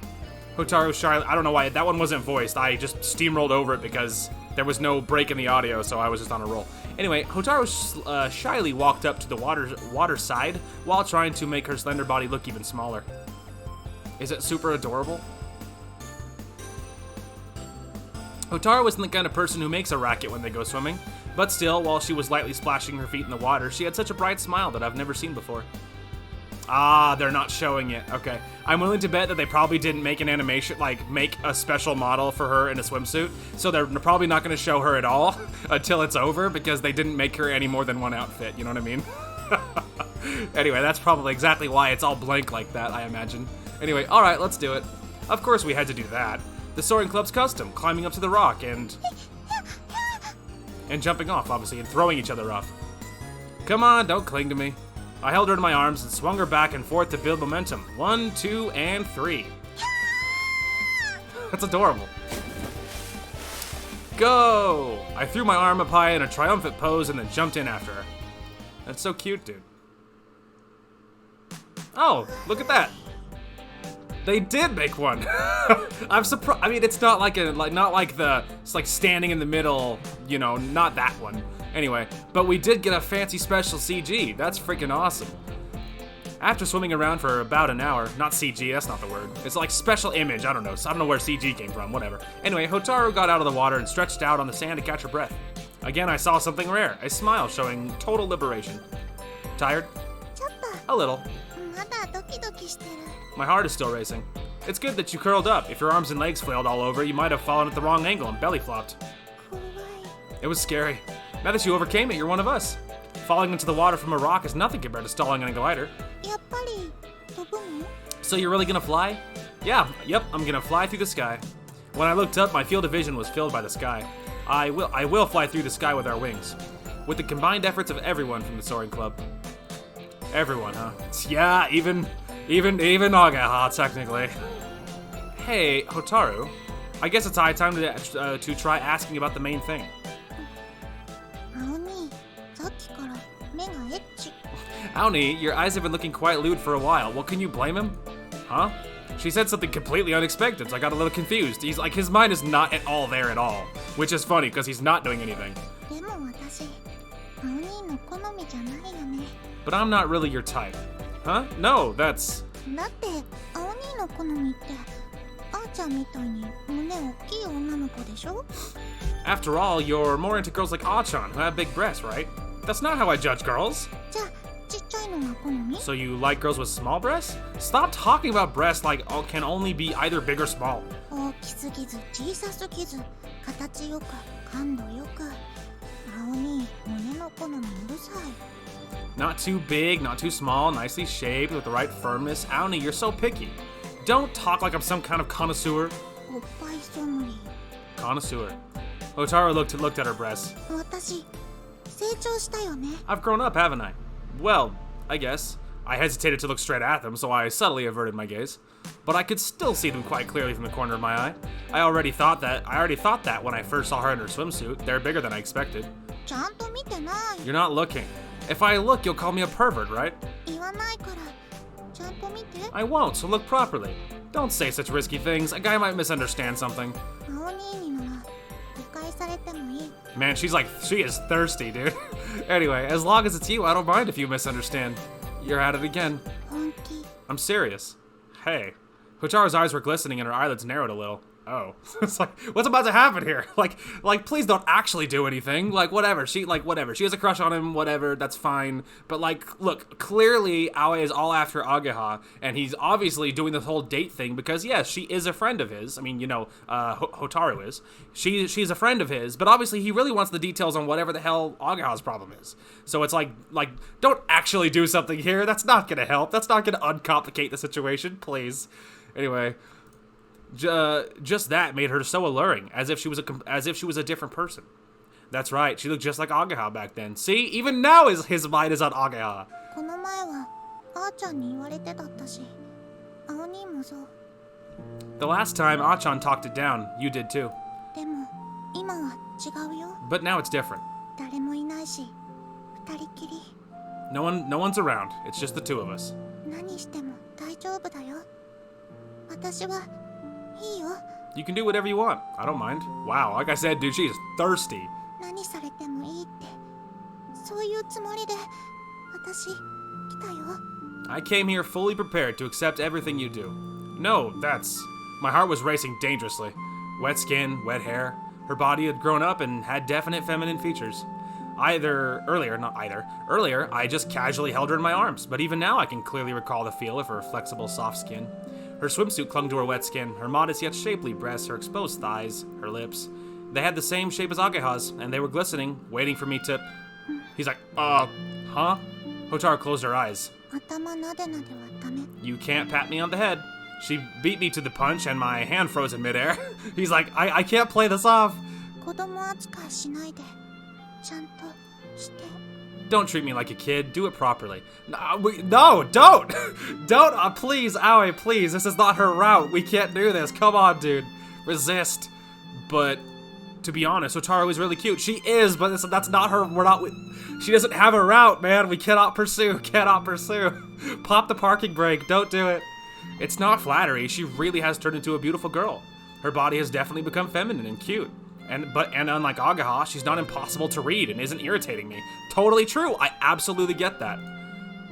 Hotaru shyly, I don't know why, that one wasn't voiced, I just steamrolled over it because there was no break in the audio, so I was just on a roll. Anyway, Hotaru shyly walked up to the water side while trying to make her slender body look even smaller. Is it super adorable? Hotaru wasn't the kind of person who makes a racket when they go swimming, but still, while she was lightly splashing her feet in the water, she had such a bright smile that I've never seen before. Ah, they're not showing it. Okay. I'm willing to bet that they probably didn't make an animation, make a special model for her in a swimsuit, so they're probably not going to show her at all until it's over, because they didn't make her any more than one outfit, you know what I mean? Anyway, that's probably exactly why it's all blank like that, I imagine. Anyway, alright, let's do it. Of course we had to do that. The Soaring Club's custom, climbing up to the rock and jumping off, obviously, and throwing each other off. Come on, don't cling to me. I held her in my arms and swung her back and forth to build momentum. 1, 2, and 3. That's adorable. Go! I threw my arm up high in a triumphant pose and then jumped in after her. That's so cute, dude. Oh, look at that. They did make one. I'm surprised. I mean, it's not it's like standing in the middle, you know, not that one. Anyway, but we did get a fancy special CG. That's freaking awesome. After swimming around for about an hour, not CG, that's not the word. It's like special image, I don't know. So I don't know where CG came from, whatever. Anyway, Hotaru got out of the water and stretched out on the sand to catch her breath. Again, I saw something rare, a smile showing total liberation. Tired? ちょっ A little. とまだドキドキしてる。 My heart is still racing. It's good that you curled up. If your arms and legs flailed all over, you might have fallen at the wrong angle and belly flopped. 怖い。 It was scary. Now that you overcame it, you're one of us. Falling into the water from a rock is nothing compared to stalling on a glider. やっぱり飛ぶの？ So you're really gonna fly? Yeah, yep, I'm gonna fly through the sky. When I looked up, my field of vision was filled by the sky. I will fly through the sky with our wings. With the combined efforts of everyone from the Soaring Club. Everyone, huh? Yeah, even Ageha, technically. Hey, Hotaru. I guess it's high time to try asking about the main thing. 青にさっきから目がエッチ。 Aoni, your eyes have been looking quite lewd for a while. Well, can you blame him? Huh? She said something completely unexpected, so I got a little confused. His mind is not at all there at all. Which is funny, because he's not doing anything. でも私、青にの好みじゃないよね。 But I'm not really your type. Huh? No, that's... だって青兄の好みってあーちゃんみたいに胸大きい女の子でしょ After all, you're more into girls like Achan, who have big breasts, right? That's not how I judge girls. じゃあちっちゃいのが好み So you like girls with small breasts? Stop talking about breasts like can only be either big or small. 大きすぎず小さすぎず形よく感度よく青兄胸の好みうるさい Not too big, not too small, nicely shaped, with the right firmness. Aoni, you're so picky. Don't talk like I'm some kind of connoisseur. おっぱいソムリ Connoisseur. Hotaru looked at her breasts. 私成長したよね I've grown up, haven't I? Well, I guess. I hesitated to look straight at them, so I subtly averted my gaze. But I could still see them quite clearly from the corner of my eye. I already thought that when I first saw her in her swimsuit. They're bigger than I expected. ちゃんと見てない You're not looking. If I look, you'll call me a pervert, right? 言わないからちゃんと見て I won't, so look properly. Don't say such risky things. A guy might misunderstand something. 青兄になら理解されてもいい Man, she is thirsty, dude. Anyway, as long as it's you, I don't mind if you misunderstand. You're at it again. 本気 I'm serious. Hey. Hotaru's eyes were glistening and her eyelids narrowed a little. Oh. It's like, what's about to happen here? Like, please don't actually do anything. whatever. She has a crush on him, whatever, that's fine. But, look, clearly Aoi is all after Ageha, and he's obviously doing this whole date thing because, yes, she is a friend of his. I mean, Hotaru is. She's a friend of his, but obviously he really wants the details on whatever the hell Ageha's problem is. So it's like, don't actually do something here. That's not gonna help. That's not gonna uncomplicate the situation, please. Anyway... just that made her so alluring, as if she was a different person. That's right, she looked just like Ageha back then. See, even now his mind is on Ageha. この前はあーちゃんに言われてだったし青兄もそう The last time Achan talked it down, you did too. でも今は違うよ But now it's different. 誰もいないし二人きり No one's around. It's just the two of us. 何しても大丈夫だよ私はいいよ You can do whatever you want. I don't mind. Wow, like I said, dude, she's thirsty. 何されてもいいってそういうつもりで私来たよ I came here fully prepared to accept everything you do. No, my heart was racing dangerously. Wet skin, wet hair. Her body had grown up and had definite feminine features. Earlier, I just casually held her in my arms, but even now I can clearly recall the feel of her flexible, soft skin. Her swimsuit clung to her wet skin, her modest yet shapely breasts, her exposed thighs, her lips. They had the same shape as Ageha's, and they were glistening, waiting for me to... He's like, huh? Hotaru closed her eyes. 頭なでなではダメ You can't pat me on the head. She beat me to the punch, and my hand froze in midair. He's like, I can't play this off. 子供扱いしないでちゃんとして Don't treat me like a kid. Do it properly. No, don't! Don't! Please, Aoi, please. This is not her route. We can't do this. Come on, dude. Resist. But, to be honest, Hotaru is really cute. She is, but that's not her. She doesn't have a route, man. We cannot pursue. Pop the parking brake. Don't do it. It's not flattery. She really has turned into a beautiful girl. Her body has definitely become feminine and cute. And unlike Ageha, she's not impossible to read and isn't irritating me. Totally true, I absolutely get that.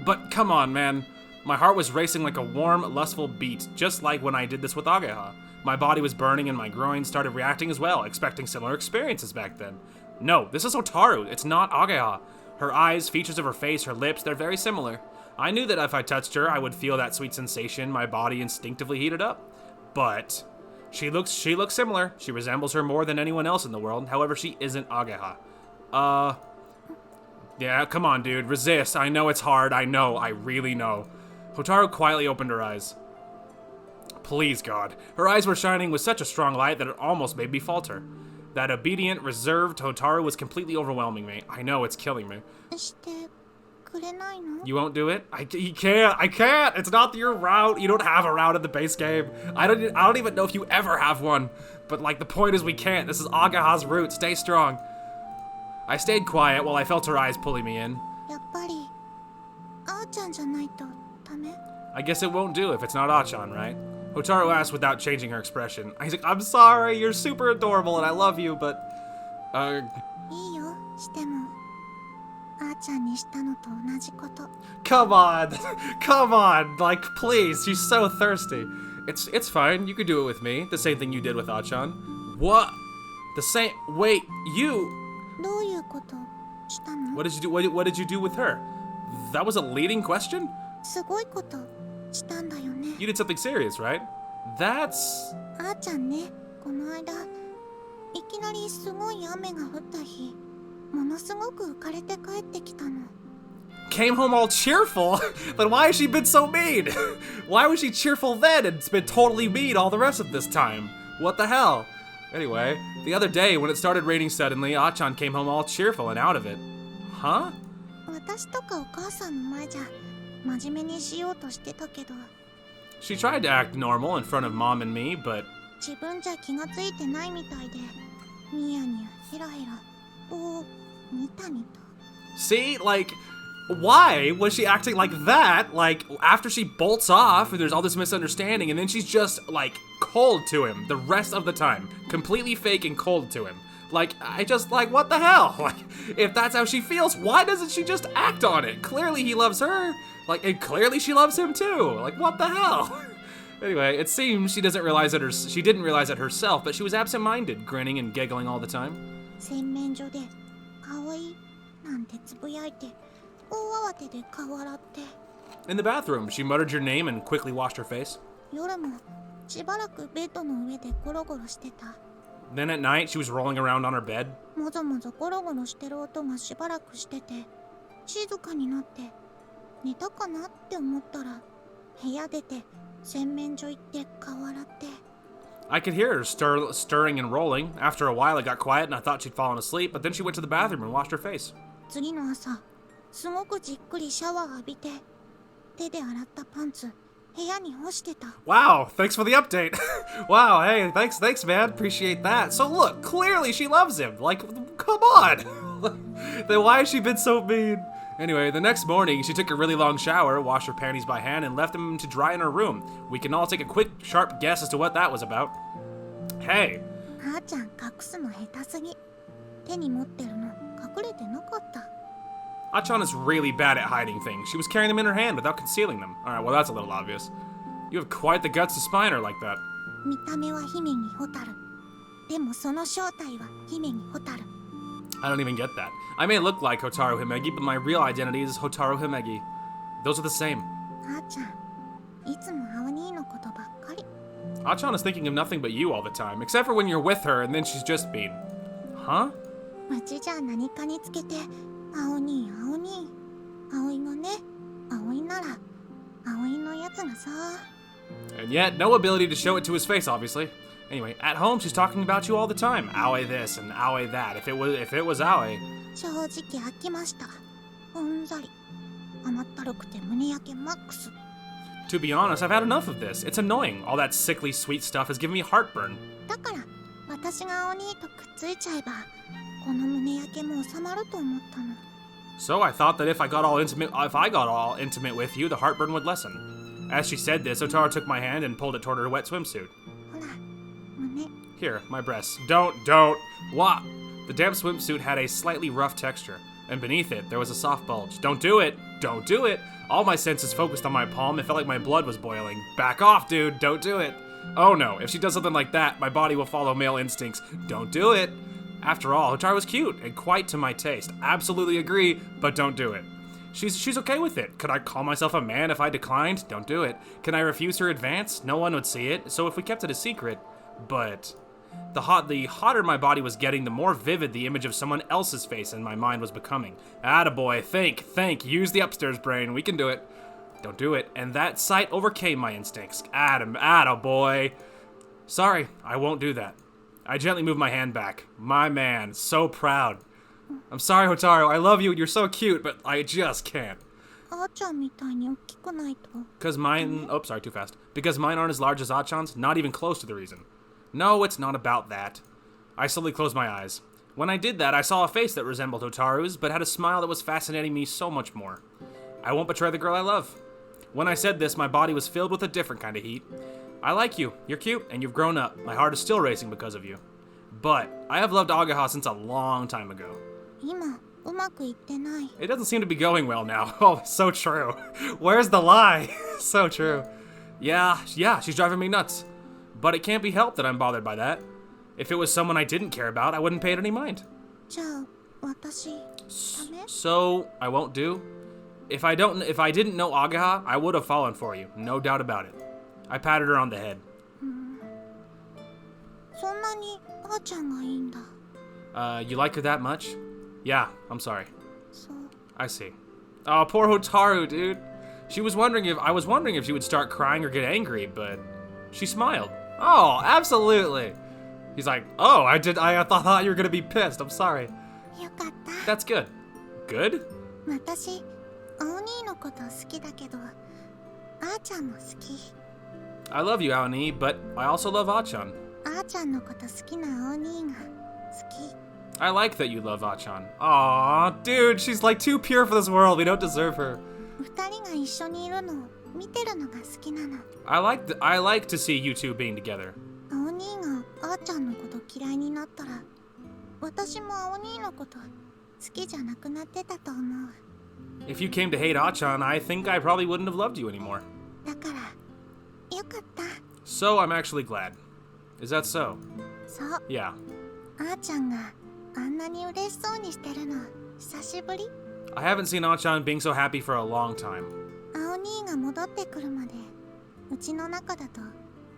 But come on, man. My heart was racing like a warm, lustful beat, just like when I did this with Ageha. My body was burning and my groin started reacting as well, expecting similar experiences back then. No, this is Hotaru, it's not Ageha. Her eyes, features of her face, her lips, they're very similar. I knew that if I touched her, I would feel that sweet sensation, my body instinctively heated up. But... She looks similar. She resembles her more than anyone else in the world. However, she isn't Ageha. Yeah, come on, dude. Resist. I know it's hard. I know. I really know. Hotaru quietly opened her eyes. Please, God. Her eyes were shining with such a strong light that it almost made me falter. That obedient, reserved Hotaru was completely overwhelming me. I know it's killing me. してくれないの You won't do it? I can't. It's not your route. You don't have a route in the base game. I don't even know if you ever have one. But the point is we can't. This is Ageha's route. Stay strong. I stayed quiet while I felt her eyes pulling me in. やっぱりあーちゃんじゃないとダメ I guess it won't do if it's not Achan, right? Hotaru asked without changing her expression. He's like, I'm sorry, you're super adorable and I love you, but... いいよしてもあーちゃんにしたのと同じこと。 Come on, come on, like please, she's so thirsty. It's fine, you could do it with me, the same thing you did with Achan. What? The same, wait, you? どういうことしたの？ What did you do, what did you do with her? That was a leading question? すごいことしたんだよね。 You did something serious, right? That's... あーちゃんね、この間いきなりすごい雨が降った日、ものすごく浮かれて帰ってきたの。 Came home all cheerful? Then why has she been so mean? Why was she cheerful then and been totally mean all the rest of this time? What the hell? Anyway, the other day when it started raining suddenly, Achan came home all cheerful and out of it. Huh? 私とかお母さんの前じゃ真面目にしようとしてたけど、 She tried to act normal in front of Mom and me, but... 自分じゃ気がついてないみたいで、ニヤニヤヘラヘラとニタニタ。 See, like, why was she acting like that? Like, after she bolts off, and there's all this misunderstanding, and then she's just, like, cold to him the rest of the time. Completely fake and cold to him. Like, I just, like, what the hell? Like, if that's how she feels, why doesn't she just act on it? Clearly he loves her. Like, and clearly she loves him too. Like, what the hell? Anyway, it seems she didn't realize it herself, but she was absent-minded, grinning and giggling all the time. 洗面所で可愛いなんてつぶやいて、大慌てで顔洗って、 In the bathroom, she muttered your name and quickly washed her face. 夜もしばらくベッドの上でゴロゴロしてた。 Then at night, she was rolling around on her bed. もぞもぞゴロゴロしてる音がしばらくしてて、静かになって寝たかなって思ったら、部屋出て洗面所行って顔洗って。 I could hear her stirring and rolling. After a while, it got quiet and I thought she'd fallen asleep, but then she went to the bathroom and washed her face. 次の朝、すごくじっくりシャワー浴びて、手で洗ったパンツ部屋に干してた。 Wow, thanks for the update. Wow, hey, thanks, man. Appreciate that. So look, clearly she loves him. Like, come on. Then why has she been so mean? Anyway, the next morning, she took a really long shower, washed her panties by hand, and left them to dry in her room. We can all take a quick, sharp guess as to what that was about. Hey. あーちゃん隠すの下手すぎ。手に持ってるの隠れてなかった。 Achan is really bad at hiding things. She was carrying them in her hand without concealing them. Alright, well that's a little obvious. You have quite the guts to spine her like that. 見た目は姫にホタル。でもその正体は姫にホタル。 I don't even get that. I may look like Hotaru Himegi, but my real identity is Hotaru Himegi. Those are the same. あーちゃん、いつも青兄のことばっかり。 Achan is thinking of nothing but you all the time, except for when you're with her and then she's just being... Huh? 街じゃ何かにつけて、青兄、青兄。葵がね、葵なら、葵のやつがさ。 And yet, no ability to show it to his face, obviously. Anyway, at home she's talking about you all the time. Aoi this and Aoi that. If it was Aoi. 正直飽きました。うんざり。甘ったるくて胸焼けマックス。 To be honest, I've had enough of this. It's annoying. All that sickly sweet stuff has given me heartburn. だから、私が青兄とくっついちゃえば、この胸焼けも収まると思ったの。 So I thought that if I got all intimate with you, the heartburn would lessen. As she said this, Otaru took my hand and pulled it toward her wet swimsuit. ほら、胸。 Here, my breasts. Don't. What? The damp swimsuit had a slightly rough texture, and beneath it, there was a soft bulge. Don't do it! All my senses focused on my palm. It felt like my blood was boiling. Back off, dude! Don't do it! Oh no, if she does something like that, my body will follow male instincts. Don't do it! After all, Hotaru was cute, and quite to my taste. Absolutely agree, but don't do it. She's okay with it. Could I call myself a man if I declined? Don't do it. Can I refuse her advance? No one would see it, so if we kept it a secret... But... The hotter my body was getting, the more vivid the image of someone else's face in my mind was becoming. Attaboy, think, use the upstairs brain, we can do it. Don't do it, and that sight overcame my instincts. Attaboy. Sorry, I won't do that. I gently moved my hand back. My man, so proud. I'm sorry, Hotaru, I love you, you're so cute, but I just can't. あーちゃんみたいに大きくないと。 Because mine... Oh, sorry, too fast. Because mine aren't as large as Achan's, not even close to the reason. No, it's not about that. I slowly closed my eyes. When I did that, I saw a face that resembled Hotaru's, but had a smile that was fascinating me so much more. I won't betray the girl I love. When I said this, my body was filled with a different kind of heat. I like you, you're cute, and you've grown up. My heart is still racing because of you. But I have loved Ageha since a long time ago. 今、うまくいってない。 It doesn't seem to be going well now. Oh, so true. Where's the lie? So true. Yeah, she's driving me nuts. But it can't be helped that I'm bothered by that. If it was someone I didn't care about, I wouldn't pay it any mind. じゃあ私ダメ？ So, I won't do? If I didn't know Ageha, I would have fallen for you. No doubt about it. I patted her on the head. そんなにあーちゃんがいいんだ。 You like her that much? Yeah, I'm sorry. そう。 I see. Oh, poor Hotaru, dude. I was wondering if she would start crying or get angry, but she smiled. Oh, absolutely. He's like, oh, I thought you were gonna be pissed. I'm sorry. よかった。 That's good. Good? 私青兄のこと好きだけどあーちゃんも好き。 I love you, Aoni, but I also love Achan. あーちゃんのこと好きな青兄が好き。 I like that you love Achan. Aw, dude, she's like too pure for this world. We don't deserve her. 二人が一緒にいるのを見てるのが好きなの。 I like to see you two being together. 青兄があーちゃんのこと嫌いになったら私も青兄のこと好きじゃなくなってたと思う。 If you came to hate Achan, I think I probably wouldn't have loved you anymore. だからよかった。 So I'm actually glad. Is that so? そう。 Yeah. あーちゃんがあんなに嬉しそうにしてるの久しぶり。 I haven't seen Achan being so happy for a long time. 青兄が戻ってくるまでうちの中だと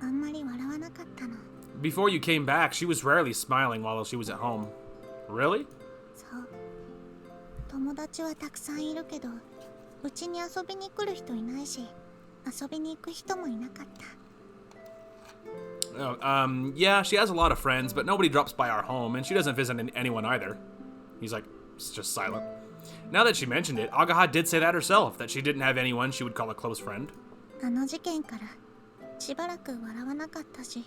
あんまり笑わなかったの。 Before you came back, she was rarely smiling while she was at home. Really? そう。友達はたくさんいるけどうちに遊びに来る人いないし遊びに行く人もいなかった。 Yeah, she has a lot of friends, but nobody drops by our home, and she doesn't visit anyone either. He's like, just silent. Now that she mentioned it, Ageha did say that herself, that she didn't have anyone she would call a close friend. あの事件からしばらく笑わなかったし。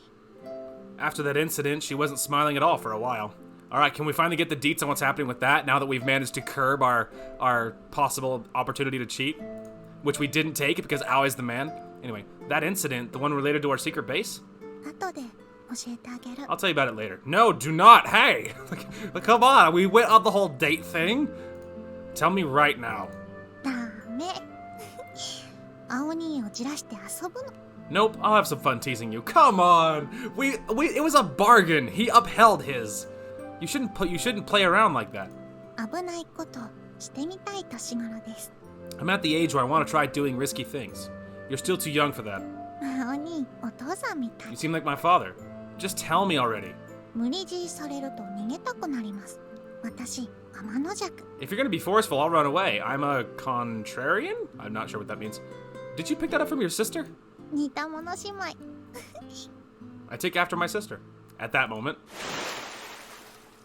After that incident, she wasn't smiling at all for a while. Alright, can we finally get the deets on what's happening with that, now that we've managed to curb our possible opportunity to cheat? Which we didn't take because Aoi's the man. Anyway, that incident, the one related to our secret base? 後で教えてあげる。 I'll tell you about it later. No, do not! Hey! Come on, we went on the whole date thing? Tell me right now. ダメ。青兄をじらして遊ぶの。 Nope, I'll have some fun teasing you. Come on! It was a bargain! He upheld his. You shouldn't play around like that. 危ないことしてみたい年頃です。 I'm at the age where I want to try doing risky things. You're still too young for that. 青兄、お父さんみたい。 You seem like my father. Just tell me already. 無理強いされると逃げたくなります。私、天の弱。 If you're gonna be forceful, I'll run away. I'm a contrarian? I'm not sure what that means. Did you pick that up from your sister? 似た者姉妹。 I take after my sister. At that moment,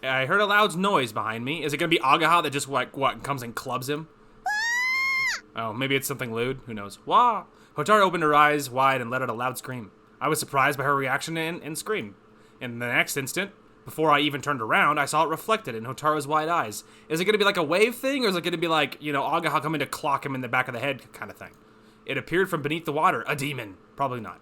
I heard a loud noise behind me. Is it gonna be Ageha that just what comes and clubs him? Oh, maybe it's something lewd. Who knows? Wah! Hotaru opened her eyes wide and let out a loud scream. I was surprised by her reaction and scream. In the next instant, before I even turned around, I saw it reflected in Hotaru's wide eyes. Is it gonna be like a wave thing, or is it gonna be like, Ageha coming to clock him in the back of the head kind of thing? It appeared from beneath the water. A demon. Probably not.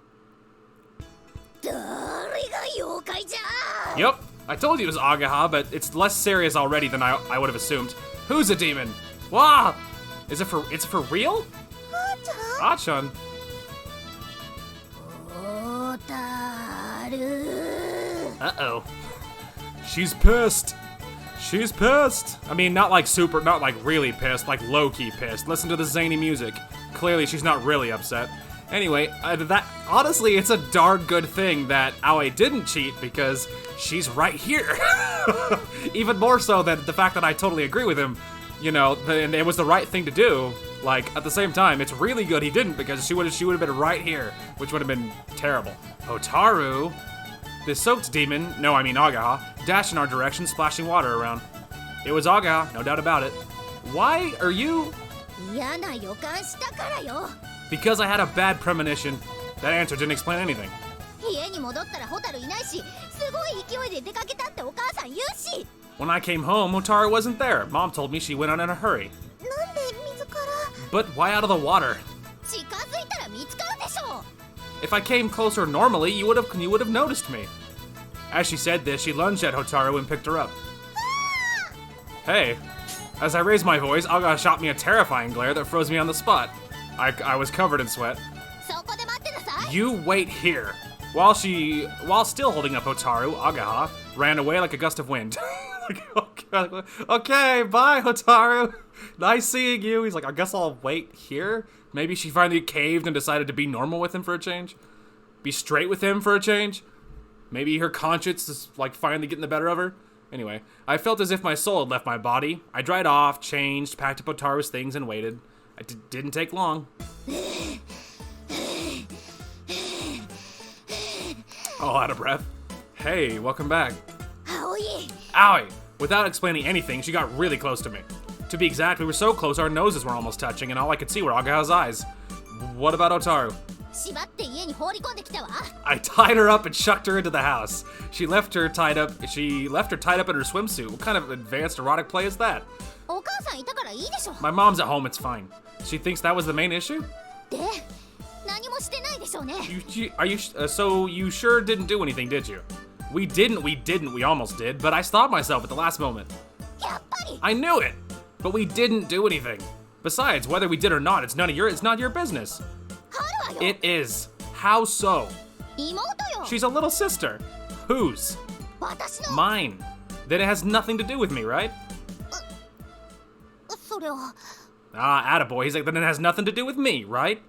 Yep. I told you it was Ageha, but it's less serious already than I would have assumed. Who's a demon? Wah! It's for real? Achan. Uh-oh. She's pissed. She's pissed. I mean, not like really pissed, like low-key pissed. Listen to the zany music. Clearly, she's not really upset. Anyway, honestly, it's a darn good thing that Aoi didn't cheat because she's right here. Even more so than the fact that I totally agree with him. And it was the right thing to do. Like, at the same time, it's really good he didn't because she would have been right here, which would have been terrible. Hotaru, the soaked demon, no, I mean Ageha, dashed in our direction, splashing water around. It was Ageha, no doubt about it. Why are you? Because I had a bad premonition. That answer didn't explain anything. When I came home, Hotaru wasn't there. Mom told me she went out in a hurry. But why out of the water? If I came closer normally, you would have noticed me. As she said this, she lunged at Hotaru and picked her up. Hey, As I raised my voice, Aga shot me a terrifying glare that froze me on the spot. I was covered in sweat. そこで待ってなさい You wait here. While still holding up Hotaru, Ageha ran away like a gust of wind. Okay, bye, Hotaru. Nice seeing you. He's like, I guess I'll wait here. Maybe she finally caved and decided to be normal with him for a change. Be straight with him for a change. Maybe her conscience is like finally getting the better of her. Anyway, I felt as if my soul had left my body. I dried off, changed, packed up Hotaru's things, and waited. It didn't take long. Oh, out of breath. Hey, welcome back. 葵 Owie! Without explaining anything, she got really close to me. To be exact, we were so close our noses were almost touching, and all I could see were Ageha's eyes. What about Hotaru? 縛って家に放り込んできたわ I tied her up and chucked her into the house. She left her tied up in her swimsuit. What kind of advanced erotic play is that? お母さんいたからいいでしょ My mom's at home, it's fine. She thinks that was the main issue? で何もしてないでしょうね So you sure didn't do anything, did you? We didn't, we almost did, but I stopped myself at the last moment. やっぱり I knew it, but we didn't do anything. Besides, whether we did or not, it's not your business. あるわよ It is. How so? 妹よ She's a little sister. Whose? 私の Mine. Then it has nothing to do with me, right? それは Attaboy. He's like, then it has nothing to do with me, right?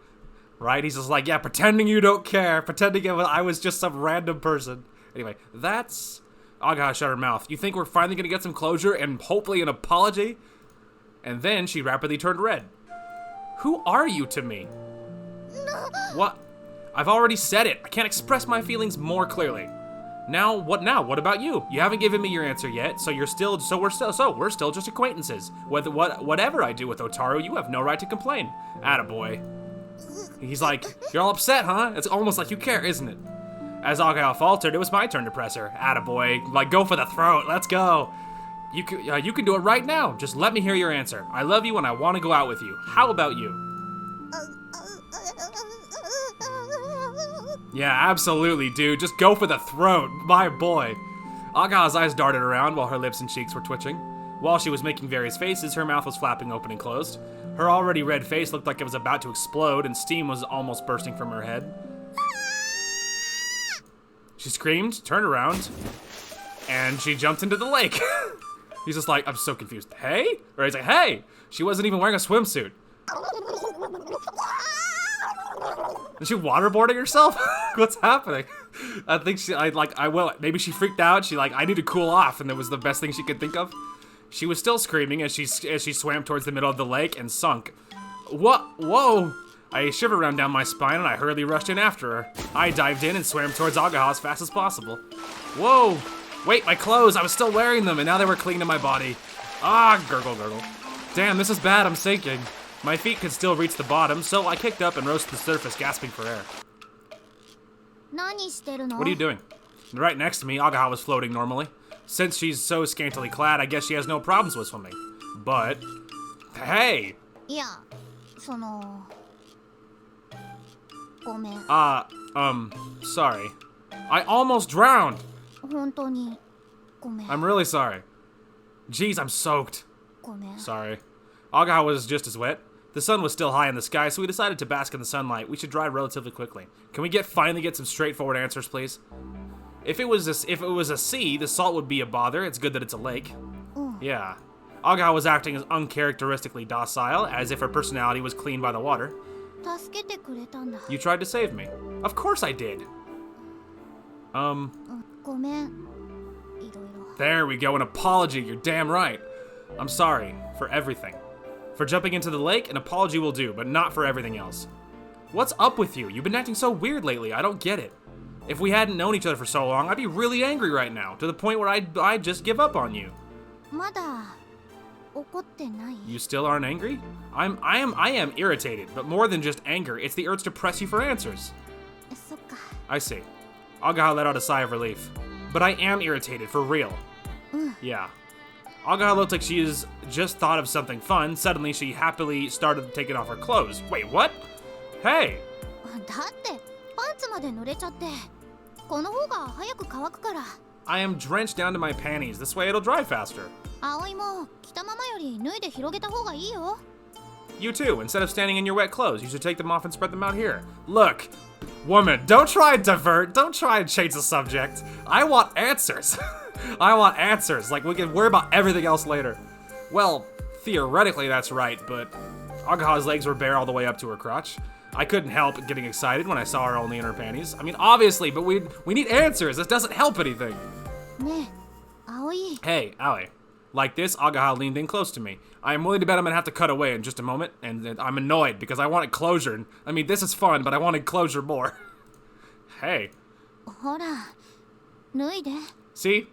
Right? He's just like, yeah, pretending you don't care. Pretending I was just some random person. Anyway, that's... Ageha shut her mouth. You think we're finally gonna get some closure and hopefully an apology? And then she rapidly turned red. Who are you to me? What? I've already said it. I can't express my feelings more clearly. What now? What about you? You haven't given me your answer yet, so we're still just acquaintances. Whatever I do with Hotaru, you have no right to complain. Attaboy. He's like, you're all upset, huh? It's almost like you care, isn't it? As Ageha faltered, it was my turn to press her. Attaboy. Like, go for the throat. Let's go. You can do it right now. Just let me hear your answer. I love you and I want to go out with you. How about you? Yeah, absolutely, dude. Just go for the throat. My boy. Ageha's eyes darted around while her lips and cheeks were twitching. While she was making various faces, her mouth was flapping open and closed. Her already red face looked like it was about to explode, and steam was almost bursting from her head. She screamed, turned around, and she jumped into the lake. He's just like, I'm so confused. Hey? Or he's like, hey! She wasn't even wearing a swimsuit. Is she waterboarding herself? What's happening? I think maybe she freaked out. I need to cool off, and that was the best thing she could think of. She was still screaming as she swam towards the middle of the lake and sunk. What? Whoa! A shiver ran down my spine, and I hurriedly rushed in after her. I dived in and swam towards Ageha as fast as possible. Whoa! Wait, my clothes! I was still wearing them, and now they were clinging to my body. Ah, gurgle, gurgle. Damn, this is bad. I'm sinking. My feet could still reach the bottom, so I kicked up and rose to the surface, gasping for air. 何してるの What are you doing? Right next to me, Ageha was floating normally. Since she's so scantily clad, I guess she has no problems with swimming. But, hey! いやそのごめん sorry. I almost drowned! 本当にごめん I'm really sorry. Jeez, I'm soaked. ごめん Sorry. Ageha was just as wet. The sun was still high in the sky, so we decided to bask in the sunlight. We should dry relatively quickly. Can we finally get some straightforward answers, please? If it was a sea, the salt would be a bother. It's good that it's a lake. Yeah. Ageha was acting as uncharacteristically docile, as if her personality was cleaned by the water. 助けてくれたんだ You tried to save me. Of course I did. ごめんいろいろ There we go, an apology. You're damn right. I'm sorry for everything. For jumping into the lake, an apology will do, but not for everything else. What's up with you? You've been acting so weird lately. I don't get it. If we hadn't known each other for so long, I'd be really angry right now, to the point where I'd just give up on you. まだ怒ってない You still aren't angry? I am irritated, but more than just anger, it's the urge to press you for answers. そっか I see. Ageha let out a sigh of relief. But I am irritated, for real. Yeah. Ageha looked like she has just thought of something fun. Suddenly, she happily started taking off her clothes. Wait, what? Hey! だってパンツまで濡れちゃってこの方が早く乾くから I am drenched down to my panties. This way it'll dry faster. 葵も着たままより脱いで広げた方がいいよ。 You too. Instead of standing in your wet clothes, you should take them off and spread them out here. Look, woman, don't try and divert. Don't try and change the subject. I want answers. I want answers. Like, we can worry about everything else later. Well, theoretically that's right, but Ageha's legs were bare all the way up to her crotch. I couldn't help getting excited when I saw her only in her panties. I mean, obviously, but we need answers. This doesn't help anything. ねえ、葵。 Hey, Allie. Like this, Ageha leaned in close to me. I am willing to bet I'm gonna have to cut away in just a moment, and I'm annoyed because I wanted closure. I mean, this is fun, but I wanted closure more. Hey. ほら、脱いで。 See?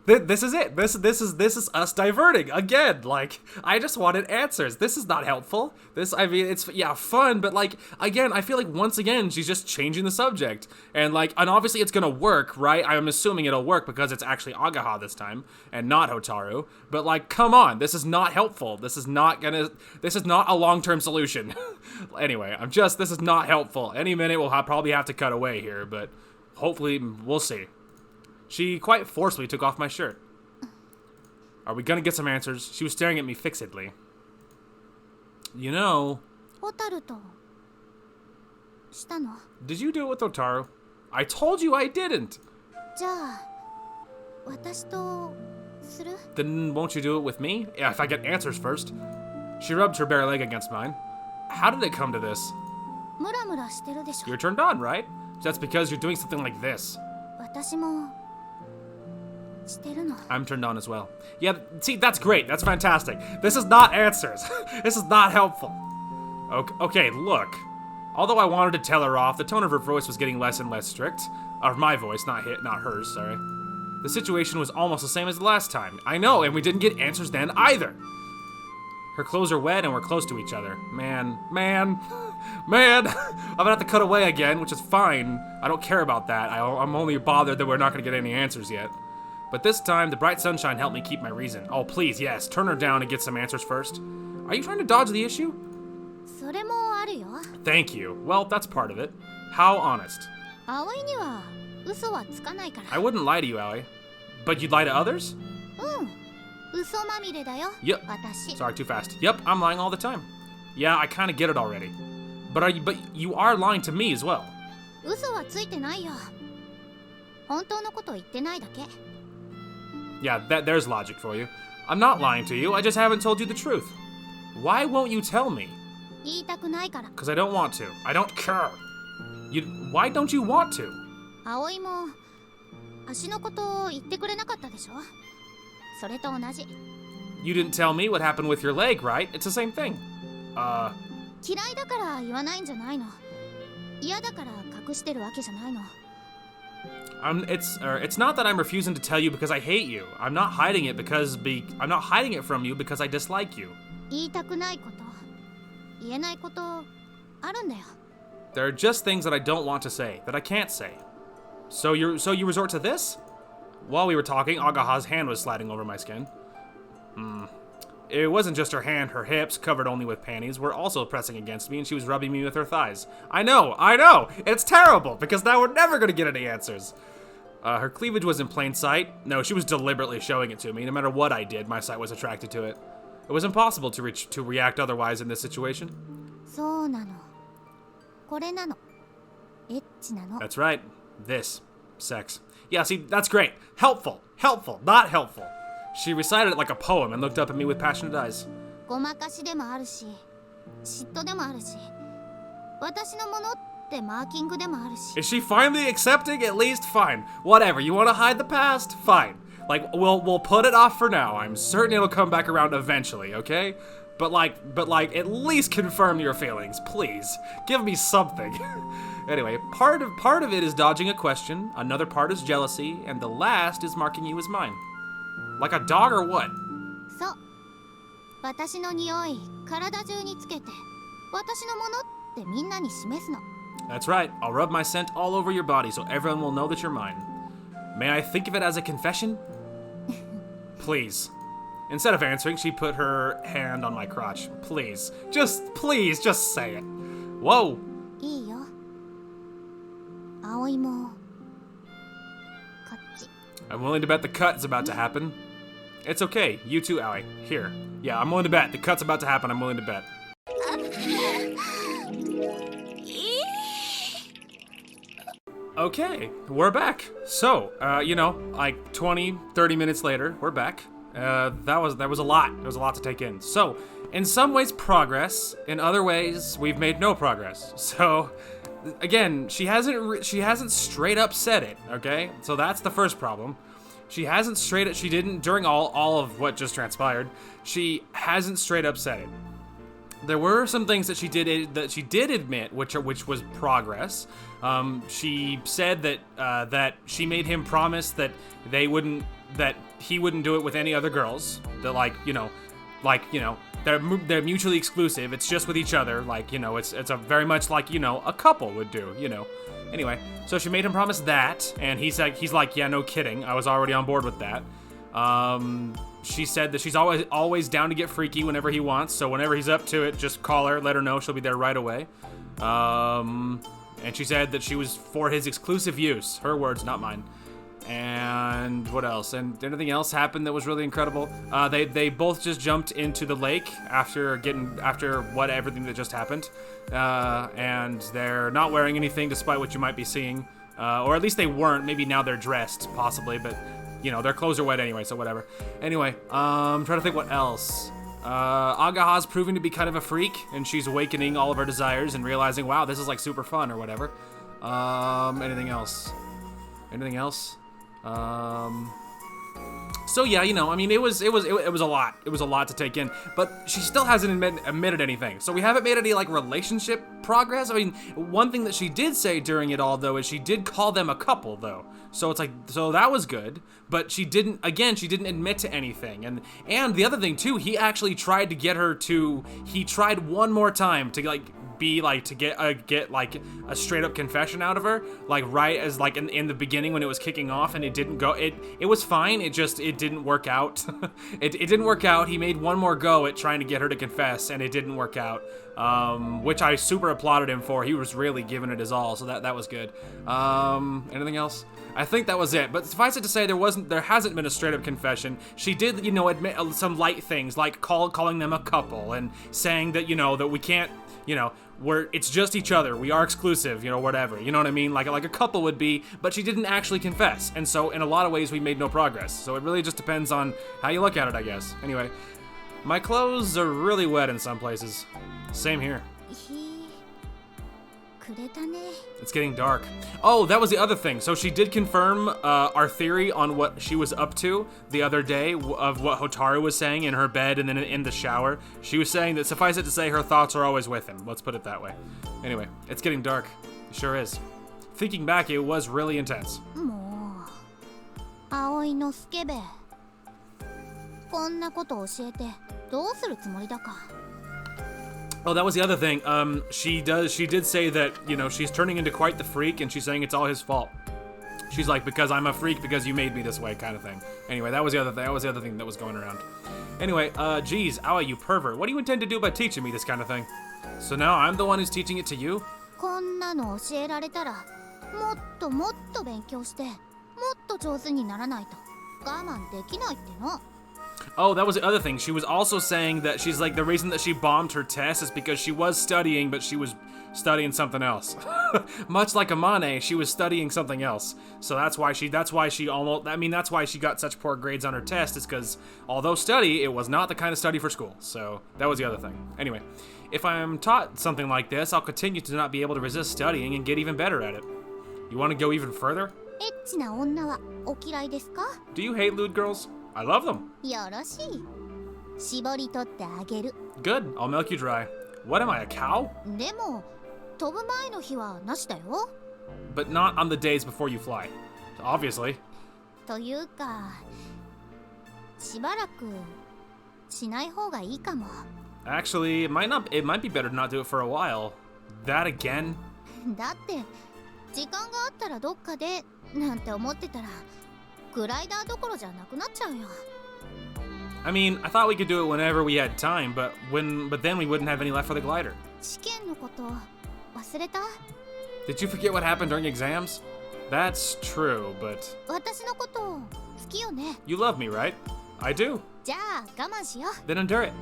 This is it. This is us diverting again. Like, I just wanted answers. This is not helpful. I mean, it's fun, but like again, I feel like once again she's just changing the subject, and obviously it's gonna work, right? I'm assuming it'll work because it's actually Ageha this time and not Hotaru. But like, come on, this is not helpful. This is not a long-term solution. Anyway, this is not helpful. Any minute we'll probably have to cut away here, but hopefully we'll see. She quite forcefully took off my shirt. Are we gonna get some answers? She was staring at me fixedly. You know... ホタルとしたの？ Did you do it with Hotaru? I told you I didn't! じゃあ、私とする？ Then won't you do it with me? Yeah, if I get answers first. She rubbed her bare leg against mine. How did it come to this? ムラムラしてるでしょ。 You're turned on, right? That's because you're doing something like this. 私もしてるの。 I'm turned on as well. Yeah, see, that's great. That's fantastic. This is not answers. This is not helpful. Okay, look. Although I wanted to tell her off, the tone of her voice was getting less and less strict. Or my voice, not hers, sorry. The situation was almost the same as the last time. I know, and we didn't get answers then either. Her clothes are wet and we're close to each other. Man. I'm gonna have to cut away again, which is fine. I don't care about that. I'm only bothered that we're not gonna get any answers yet. But this time, the bright sunshine helped me keep my reason. Oh, please, yes, turn her down and get some answers first. Are you trying to dodge the issue? それもあるよ。 Thank you. Well, that's part of it. How honest. 葵には嘘はつかないから。 I wouldn't lie to you, Allie. But you'd lie to others? うん。嘘まみれだよ。 Yep. 私。 Sorry, too fast. Yep, I'm lying all the time. Yeah, I kind of get it already. But you are lying to me as well. 嘘はついてないよ。本当のこと言ってないだけ。 Yeah, there's logic for you. I'm not lying to you, I just haven't told you the truth. Why won't you tell me? 言いたくないから。 Because I don't want to. I don't care. Why don't you want to? 葵も足のことを言ってくれなかったでしょ。それと同じ。 You didn't tell me what happened with your leg, right? It's the same thing. 嫌いだから言わないんじゃないの。嫌だから隠してるわけじゃないの。 It's not that I'm refusing to tell you because I hate you. I'm not hiding it from you because I dislike you. 言いたくないこと、言えないことあるんだよ。 There are just things that I don't want to say, that I can't say. So you resort to this? While we were talking, Ageha's hand was sliding over my skin. It wasn't just her hand, her hips, covered only with panties, were also pressing against me, and she was rubbing me with her thighs. I know! It's terrible, because now we're never gonna get any answers. Her cleavage was in plain sight. No, she was deliberately showing it to me. No matter what I did, my sight was attracted to it. It was impossible to react otherwise in this situation. そうなの。これなの。エッチなの。 That's right. This. Sex. Yeah, see, that's great. Helpful, not helpful. She recited it like a poem and looked up at me with passionate eyes. ごまかしでもあるし、嫉妬でもあるし、私のものってマーキングでもあるし。 Is she finally accepting? At least fine. Whatever, you want to hide the past? Fine. Like, we'll put it off for now. I'm certain it'll come back around eventually, okay? But at least confirm your feelings, please. Give me something. Anyway, part of it is dodging a question, another part is jealousy, and the last is marking you as mine. Like a dog or what? そう。私の匂い、体中につけて、私のものってみんなに示すの。 That's right. I'll rub my scent all over your body so everyone will know that you're mine. May I think of it as a confession? Please. Instead of answering, she put her hand on my crotch. Please, just say it. Whoa. いいよ。葵もこっち。 I'm willing to bet the cut is about to happen. It's okay. You too, Aoi. Here. Yeah, I'm willing to bet. The cut's about to happen. I'm willing to bet. Okay, we're back. So, like 20, 30 minutes later, we're back. That was a lot. There was a lot to take in. So, in some ways, progress. In other ways, we've made no progress. So, again, she hasn't straight up said it. Okay, so that's the first problem. She didn't during all of what just transpired. She hasn't straight up said it. There were some things that she did admit, which was progress. She said that she made him promise that he wouldn't do it with any other girls. That they're mutually exclusive. It's just with each other. It's a very much like a couple would do. Anyway, so she made him promise that, and he's like, yeah, no kidding. I was already on board with that. She said that she's always down to get freaky whenever he wants. So whenever he's up to it, just call her, let her know, she'll be there right away. And she said that she was for his exclusive use. Her words, not mine. And what else? And anything else happened that was really incredible? They both just jumped into the lake after everything that just happened. And they're not wearing anything despite what you might be seeing. Or at least they weren't. Maybe now they're dressed, possibly, but their clothes are wet anyway, so whatever. Anyway, trying to think what else. Ageha's proving to be kind of a freak, and she's awakening all of her desires and realizing, wow, this is like super fun or whatever. Anything else? So yeah, it was a lot. It was a lot to take in, but she still hasn't admitted anything. So we haven't made any like relationship progress. I mean, one thing that she did say during it all though is she did call them a couple though. So it's like, so that was good, but she didn't admit to anything. And the other thing too, he actually tried to get her to, he tried one more time to get a straight up confession out of her, like right as like in the beginning when it was kicking off, and it didn't go. It was fine. It didn't work out. it didn't work out. He made one more go at trying to get her to confess, and it didn't work out. Which I super applauded him for. He was really giving it his all, so that was good. Anything else? I think that was it. But suffice it to say, there hasn't been a straight up confession. She did, admit some light things like calling them a couple and saying that that we can't, it's just each other. We are exclusive, whatever. You know what I mean? Like a couple would be, but she didn't actually confess. And so in a lot of ways we made no progress. So it really just depends on how you look at it, I guess. Anyway, my clothes are really wet in some places. Same here. It's getting dark. Oh, that was the other thing. So she did confirm our theory on what she was up to the other day of what Hotaru was saying in her bed and then in the shower. She was saying that, suffice it to say, her thoughts are always with him. Let's put it that way. Anyway, it's getting dark. It sure is. Thinking back, it was really intense. Oh, that was the other thing. She did say that, she's turning into quite the freak, and she's saying it's all his fault. She's like, because I'm a freak, because you made me this way, kind of thing. Anyway, that was the other thing. That was the other thing that was going around. Anyway, geez, Aoi, you pervert. What do you intend to do by teaching me this kind of thing? So now I'm the one who's teaching it to you? Oh, that was the other thing. She was also saying that she's like, the reason that she bombed her test is because she was studying, but she was studying something else. Much like Amane, she was studying something else. So that's why she got such poor grades on her test, is because although study, it was not the kind of study for school. So that was the other thing. Anyway, if I'm taught something like this, I'll continue to not be able to resist studying and get even better at it. You want to go even further? Do you hate lewd girls? I love them. Good, I'll milk you dry. What am I, a cow? But not on the days before you fly. Obviously. Actually, it might be better to not do it for a while. That again? I mean, I thought we could do it whenever we had time, but then we wouldn't have any left for the glider. Did you forget what happened during exams? That's true, but... You love me, right? I do. じゃあ我慢しよう。 Then endure it.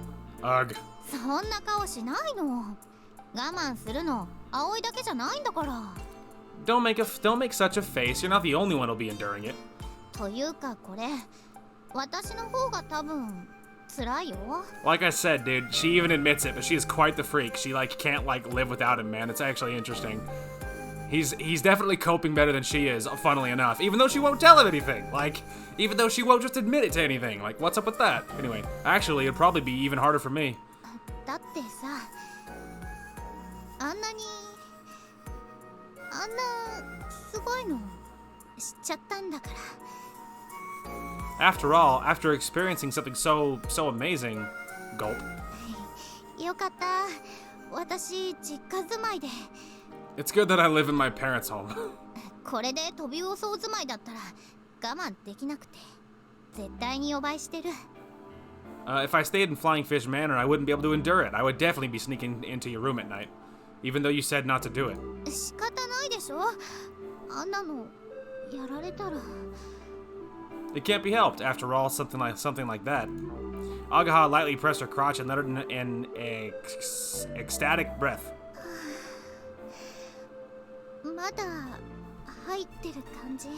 Ugh. そんな顔しないの。我慢するの葵だけじゃないんだから。 Don't make such a face. You're not the only one who'll be enduring it. というかこれ私の方が多分辛いよ。 Like I said, dude, she even admits it, but she is quite the freak. She can't live without him, man. It's actually interesting. He's definitely coping better than she is, funnily enough. Even though she won't tell him anything. Even though she won't just admit it to anything. What's up with that? Anyway, actually, it'd probably be even harder for me. だってさ、あんなすごいの知っちゃったんだから。 After all, after experiencing something so amazing, gulp. よかった。私実家住まいで。 It's good that I live in my parents' home. これで飛び降そう住まいだったら我慢できなくて絶対に予売してる。 If I stayed in Flying Fish Manor, I wouldn't be able to endure it. I would definitely be sneaking into your room at night, even though you said not to do it. 仕方ないでしょ。あんなのやられたら。 It can't be helped. After all, something like that. Ageha lightly pressed her crotch and let her in ecstatic breath. まだ入ってる感じ。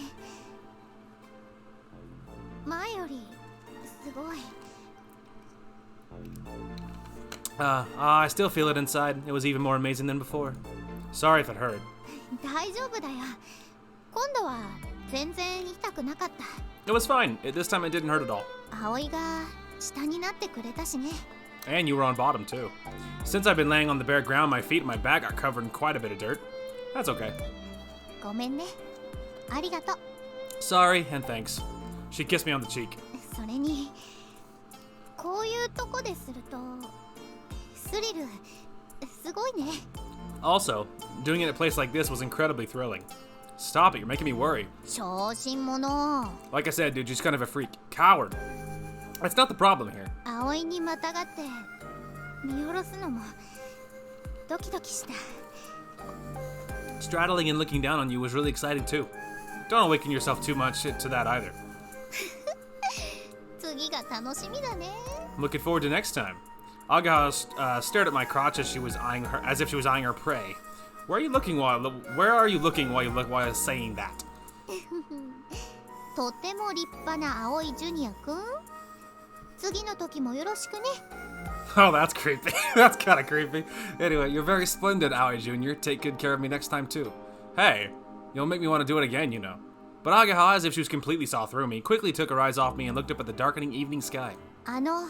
前よりすごい。 I still feel it inside. It was even more amazing than before. Sorry if it hurt. 大丈夫だよ。今度は全然痛くなかった。 It was fine. This time it didn't hurt at all. 葵が下になってくれたしね。 And you were on bottom, too. Since I've been laying on the bare ground, my feet and my back got covered in quite a bit of dirt. That's okay. ごめんね。ありがとう。 Sorry, and thanks. She kissed me on the cheek. それにこういうとこでするとスリルすごいね。 Also, doing it at a place like this was incredibly thrilling. Stop it, you're making me worry. 小心者。 Like I said, dude, she's kind of a freak. Coward. That's not the problem here. 葵にまたがって見下ろすのもドキドキした。 Straddling and looking down on you was really exciting too. Don't awaken yourself too much to that either. 次が楽しみだね。 I'm looking forward to next time. Ageha stared at my crotch as if she was eyeing her prey. Where are you looking while you're saying that? とても立派な葵ジュニアくん。次の時もよろしくね。 Oh, that's creepy. That's kind of creepy. Anyway, you're very splendid, Aoi Jr. Take good care of me next time, too. Hey, you'll make me want to do it again, you know. But Ageha, as if she was completely saw through me, quickly took her eyes off me and looked up at the darkening evening sky. 向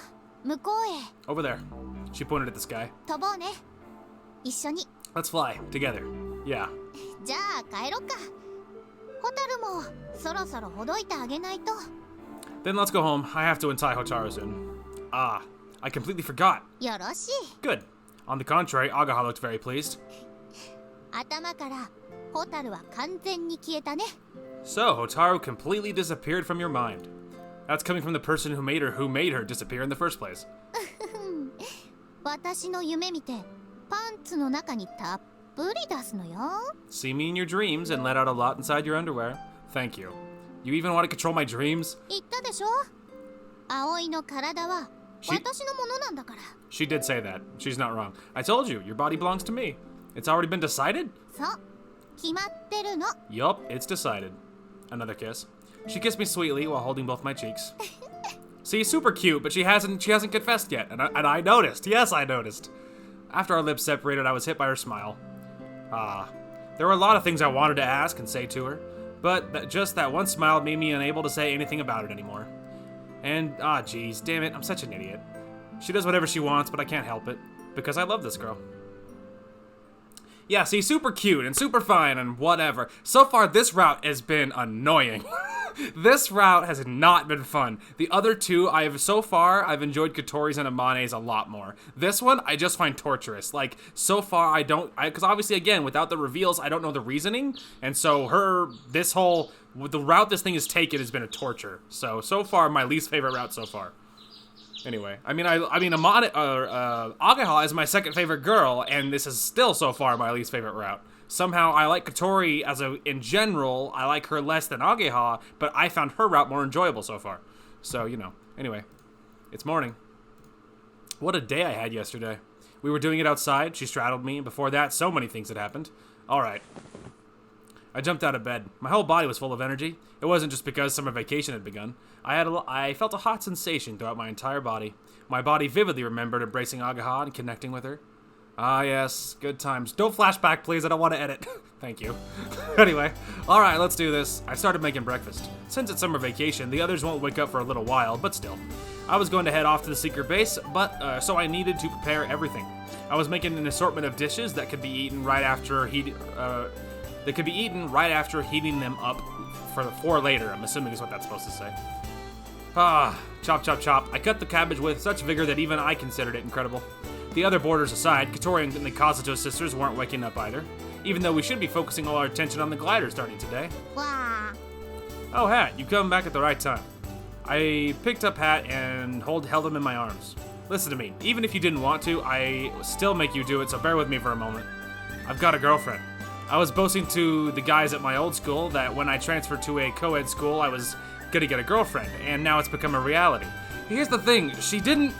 こうへ Over there. She pointed at the sky. 飛ぼうね。一緒に。 Let's fly, together. Yeah. じゃあ帰ろっか。ホタルもそろそろほどいてあげないと。 Then let's go home. I have to untie Hotaru soon. Ah, I completely forgot. よろしい。 Good. On the contrary, Ageha looked very pleased. 頭からホタルは完全に消えたね。 So, Hotaru completely disappeared from your mind. That's coming from the person who made her disappear in the first place. 私の夢見てパンツの中にたっぷり出すのよ。 See me in your dreams and let out a lot inside your underwear. Thank you. You even want to control my dreams? 言ったでしょ。葵の体は私のものなんだから。 She did say that. She's not wrong. I told you, your body belongs to me. It's already been decided? そう、決まってるの。 Yup, it's decided. Another kiss. She kissed me sweetly while holding both my cheeks. See, super cute, but she hasn't confessed yet, and I noticed. Yes, I noticed. After our lips separated, I was hit by her smile. There were a lot of things I wanted to ask and say to her, but just that one smile made me unable to say anything about it anymore. And, geez, damn it, I'm such an idiot. She does whatever she wants, but I can't help it, because I love this girl. Yeah, see, super cute and super fine and whatever. So far, this route has been annoying. This route has not been fun. The other two, I've enjoyed Kotori's and Amane's a lot more. This one, I just find torturous. Like, so far, because obviously, again, without the reveals, I don't know the reasoning. And so the route this thing has taken has been a torture. So far, my least favorite route so far. Anyway, Ageha is my second favorite girl, and this is still so far my least favorite route. Somehow, I like Kotori in general, I like her less than Ageha, but I found her route more enjoyable so far. So, Anyway, it's morning. What a day I had yesterday. We were doing it outside, she straddled me, and before that, so many things had happened. Alright. I jumped out of bed. My whole body was full of energy. It wasn't just because summer vacation had begun. I felt a hot sensation throughout my entire body. My body vividly remembered embracing Ageha and connecting with her. Ah, yes, good times. Don't flashback, please. I don't want to edit. Thank you. Anyway, alright, let's do this. I started making breakfast. Since it's summer vacation, the others won't wake up for a little while, but still. I was going to head off to the secret base, so I needed to prepare everything. I was making an assortment of dishes that could be eaten right after heating them up for later. I'm assuming is what that's supposed to say. Ah, chop, chop, chop. I cut the cabbage with such vigor that even I considered it incredible. The other boarders aside, Katori and the Kazuto sisters weren't waking up either, even though we should be focusing all our attention on the glider starting today. Wow. Oh, Hat, you come back at the right time. I picked up Hat and held him in my arms. Listen to me, even if you didn't want to, I still make you do it, so bear with me for a moment. I've got a girlfriend. I was boasting to the guys at my old school that when I transferred to a co-ed school, I was gonna get a girlfriend, and now it's become a reality. Here's the thing, she didn't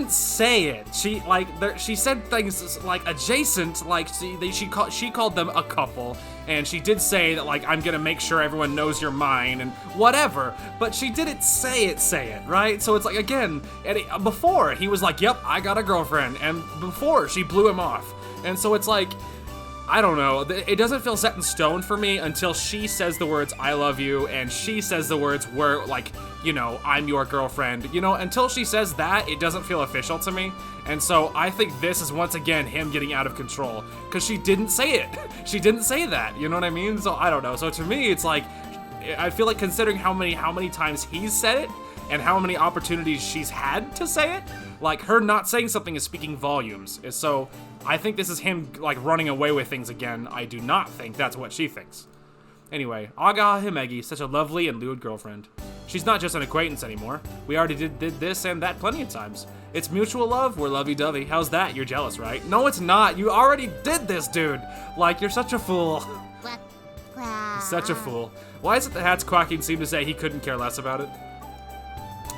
say it. She said things like adjacent, like she called them a couple, and she did say that like I'm gonna make sure everyone knows you're mine and whatever. But she didn't say it, right? So it's like again, before he was like, "Yep, I got a girlfriend," and before she blew him off, and so it's like. I don't know, it doesn't feel set in stone for me until she says the words, I love you, and she says the words, we're like, you know, I'm your girlfriend. You know, until she says that, it doesn't feel official to me. And so I think this is once again him getting out of control, because she didn't say it. She didn't say that, you know what I mean? So I don't know, so to me, it's like, I feel like considering how many times he's said it, and how many opportunities she's had to say it, like her not saying something is speaking volumes. So I think this is him like running away with things again. I do not think that's what she thinks. Anyway, Ageha Himegi, such a lovely and lewd girlfriend. She's not just an acquaintance anymore. We already did this and that plenty of times. It's mutual love, we're lovey-dovey. How's that? You're jealous, right? No, it's not. You already did this, dude. Like, you're such a fool. Such a fool. Why is it the Hat's quacking seem to say he couldn't care less about it?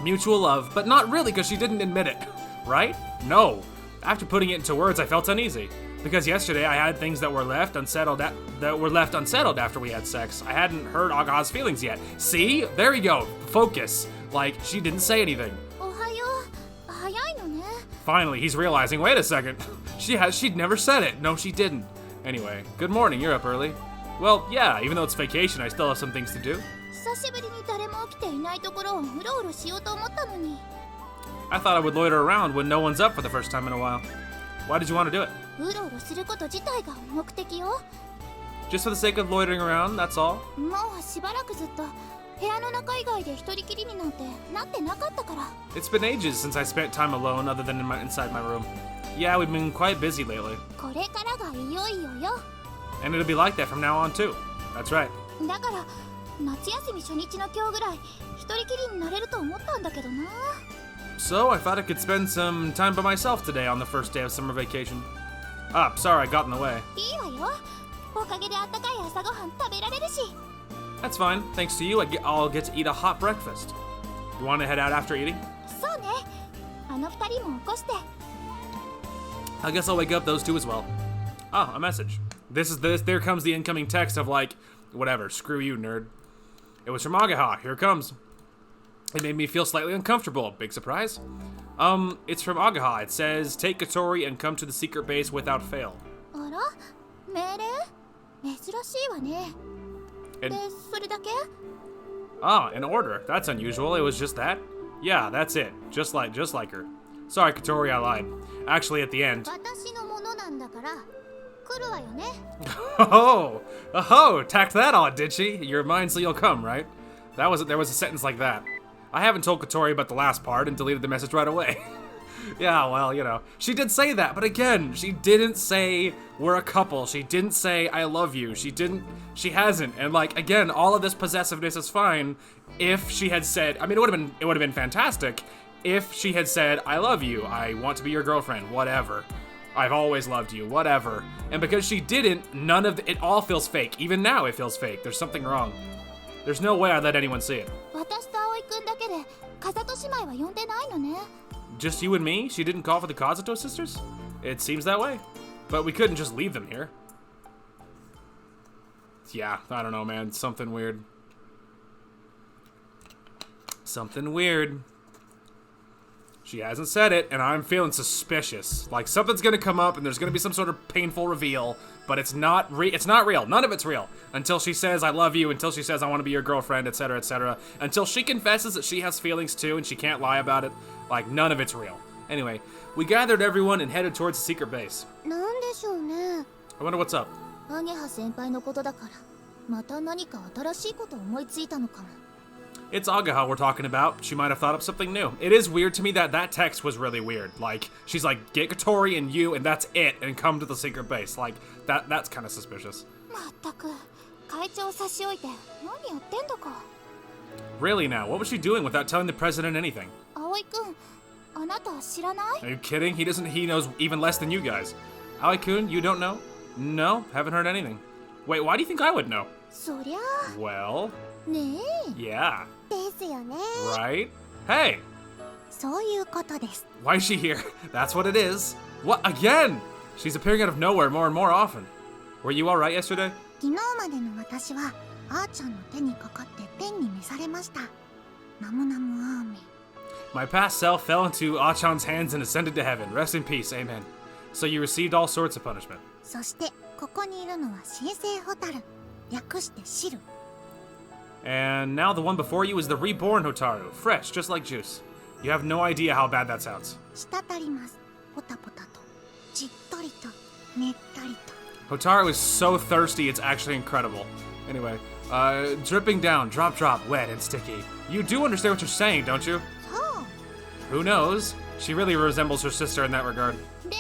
Mutual love, but not really because she didn't admit it, right? No. After putting it into words, I felt uneasy. Because yesterday I had things that were left unsettled after we had sex. I hadn't heard Ageha's feelings yet. See? There you go. Focus. Like, she didn't say anything. Finally, he's realizing, wait a second. She'd never said it. No, she didn't. Anyway, good morning, you're up early. Well, yeah, even though it's vacation, I still have some things to do. I thought I would loiter around when no one's up for the first time in a while. Why did you want to do it? Just for the sake of loitering around, that's all? It's been ages since I spent time alone other than inside my room. Yeah, we've been quite busy lately. And it'll be like that from now on too. That's right. So I thought I could spend some time by myself today on the first day of summer vacation. Ah, sorry I got in the way. That's fine. Thanks to you, I'll get to eat a hot breakfast. You want to head out after eating? I guess I'll wake up those two as well. Ah, a message. There comes the incoming text of like, whatever, screw you, nerd. It was from Ageha. Here it comes. It made me feel slightly uncomfortable. Big surprise. It's from Ageha. It says, take Katori and come to the secret base without fail. An order. That's unusual. It was just that? Yeah, that's it. Just like her. Sorry, Katori, I lied. Actually, at the end. Oh, tacked that on, did she? You're mine, so you'll come, right? There was a sentence like that. I haven't told Katori about the last part and deleted the message right away. Yeah, well, you know. She did say that, but again, she didn't say we're a couple. She didn't say I love you. She hasn't. And like, again, all of this possessiveness is fine if she had said, I mean, it would have been fantastic if she had said, I love you. I want to be your girlfriend, whatever. I've always loved you, whatever. And because she didn't, it all feels fake. Even now it feels fake. There's something wrong. There's no way I'd let anyone see it. 呼んでないのね。 Just you and me? She didn't call for the Kazuto sisters? It seems that way. But we couldn't just leave them here. Yeah, I don't know, man. Something weird. Something weird. She hasn't said it, and I'm feeling suspicious. Like, something's gonna come up, and there's gonna be some sort of painful reveal, but it's not real. None of it's real. Until she says, I love you, until she says, I want to be your girlfriend, etc., etc. Until she confesses that she has feelings, too, and she can't lie about it. Like, none of it's real. Anyway, we gathered everyone and headed towards the secret base. なんでしょうね。 I wonder what's up. アゲハ先輩のことだから、また何か新しいことを思いついたのかも。 It's Ageha we're talking about. She might have thought up something new. It is weird to me that that text was really weird. Like, she's like, get Katori and you, and that's it, and come to the secret base. Like, that's kind of suspicious. まったく、会長差し置いて何やってんだか。 Really now, what was she doing without telling the president anything? 葵くん、あなた知らない？ Are you kidding? He knows even less than you guys. Aoi-kun, you don't know? No, haven't heard anything. Wait, why do you think I would know? そりゃあ。 Well, ねえ。 yeah, ですよね。 right? Hey, そういうことです。 why is she here? That's what it is. What, again? She's appearing out of nowhere more and more often. Were you alright yesterday? 昨日までの私はあーちゃんの手にかかって天に召されました。ナムナムアーメン。 My past self fell into Achan's hands and ascended to heaven. Rest in peace, amen. So you received all sorts of punishment. そしてここにいるのは神聖ホタル、略してシル。 And now the one before you is the reborn Hotaru, fresh, just like juice. You have no idea how bad that sounds. 滴ります。ポタポタと、じっとりと、ねったりと。 Hotaru is so thirsty, it's actually incredible. Anyway, dripping down, drop, drop, wet and sticky. You do understand what you're saying, don't you? そう。 Who knows? She really resembles her sister in that regard. で、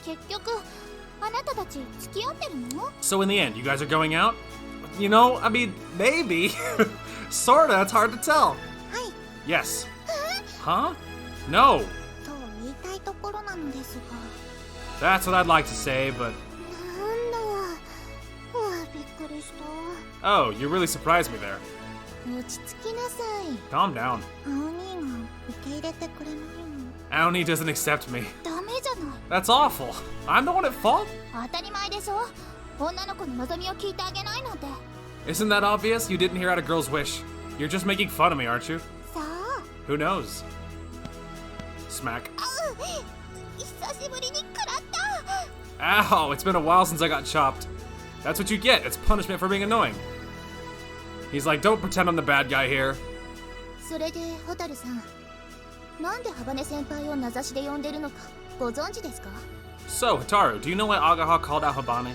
結局あなたたち付き合ってるの？ So in the end, you guys are going out? You know, I mean, maybe. Sorta, it's hard to tell. はい。 Yes. Huh? No. と言いたいところなのですが。 That's what I'd like to say, but... なんだ。うわ、びっくりした。 Oh, you really surprised me there. 落ち着きなさい。 Calm down. 青兄が受け入れてくれないの。 Aoni doesn't accept me. ダメじゃない。 That's awful. I'm the one at fault? 当たり前でしょ。女の子の望みを聞いてあげないなんて。 Isn't that obvious? You didn't hear out a girl's wish. You're just making fun of me, aren't you? さあ。 Who knows? Smack. 久しぶりに食らった。 Ow, it's been a while since I got chopped. That's what you get. It's punishment for being annoying. He's like, don't pretend I'm the bad guy here. それでホタルさん、なんでハバネ先輩を名指しで呼んでるのかご存知ですか？ So, Hitaru, do you know why Ageha called out Habane?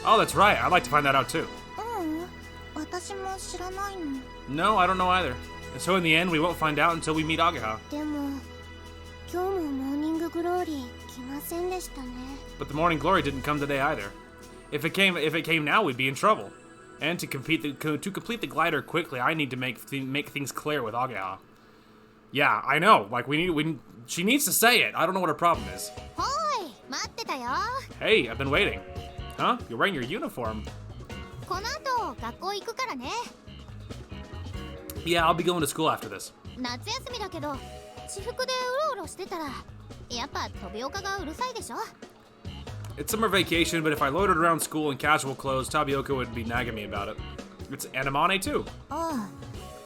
Oh, that's right. I'd like to find that out too. 私も知らないの。 No, I don't know either. And so in the end, we won't find out until we meet Ageha. でも、今日もモーニンググローリー来ませんでしたね。 But the morning glory didn't come today either. If it came now, we'd be in trouble. And to complete the glider quickly, I need to make things clear with Ageha. Yeah, I know. Like she needs to say it. I don't know what her problem is. ほい、待ってたよ。 Hey, I've been waiting. Huh? You're wearing your uniform. この後学校行くからね。 Yeah, I'll be going to school after this. 夏休みだけど、私服でうろうろしてたら、やっぱ飛び岡がうるさいでしょ。 It's summer vacation, but if I loitered around school in casual clothes, Tabioka would be nagging me about it. It's Anamane too. ああ、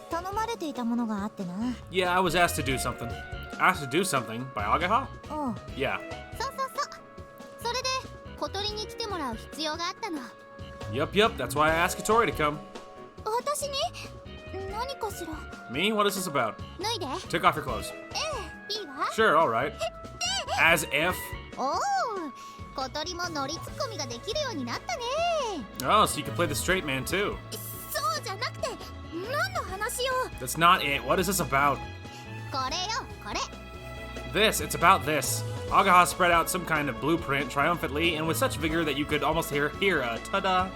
頼まれていたものがあってな。 Yeah, I was asked to do something. Asked to do something by Ageha? おう。 Yeah. そうそうそう。それで小鳥に来てもらう必要があったの。 Yup, that's why I asked Katori to come. 私に？何かしら。 Me? What is this about? 脱いで。 Take off your clothes. いいわ。 Sure, alright. As if. おお、小鳥もノリツッコミができるようになったね。 Oh, so you can play the straight man too. そうじゃなくて、何の話よ。 That's not it. What is this about? これよ、これ。 This, it's about this. Ageha spread out some kind of blueprint triumphantly and with such vigor that you could almost hear a ta-da.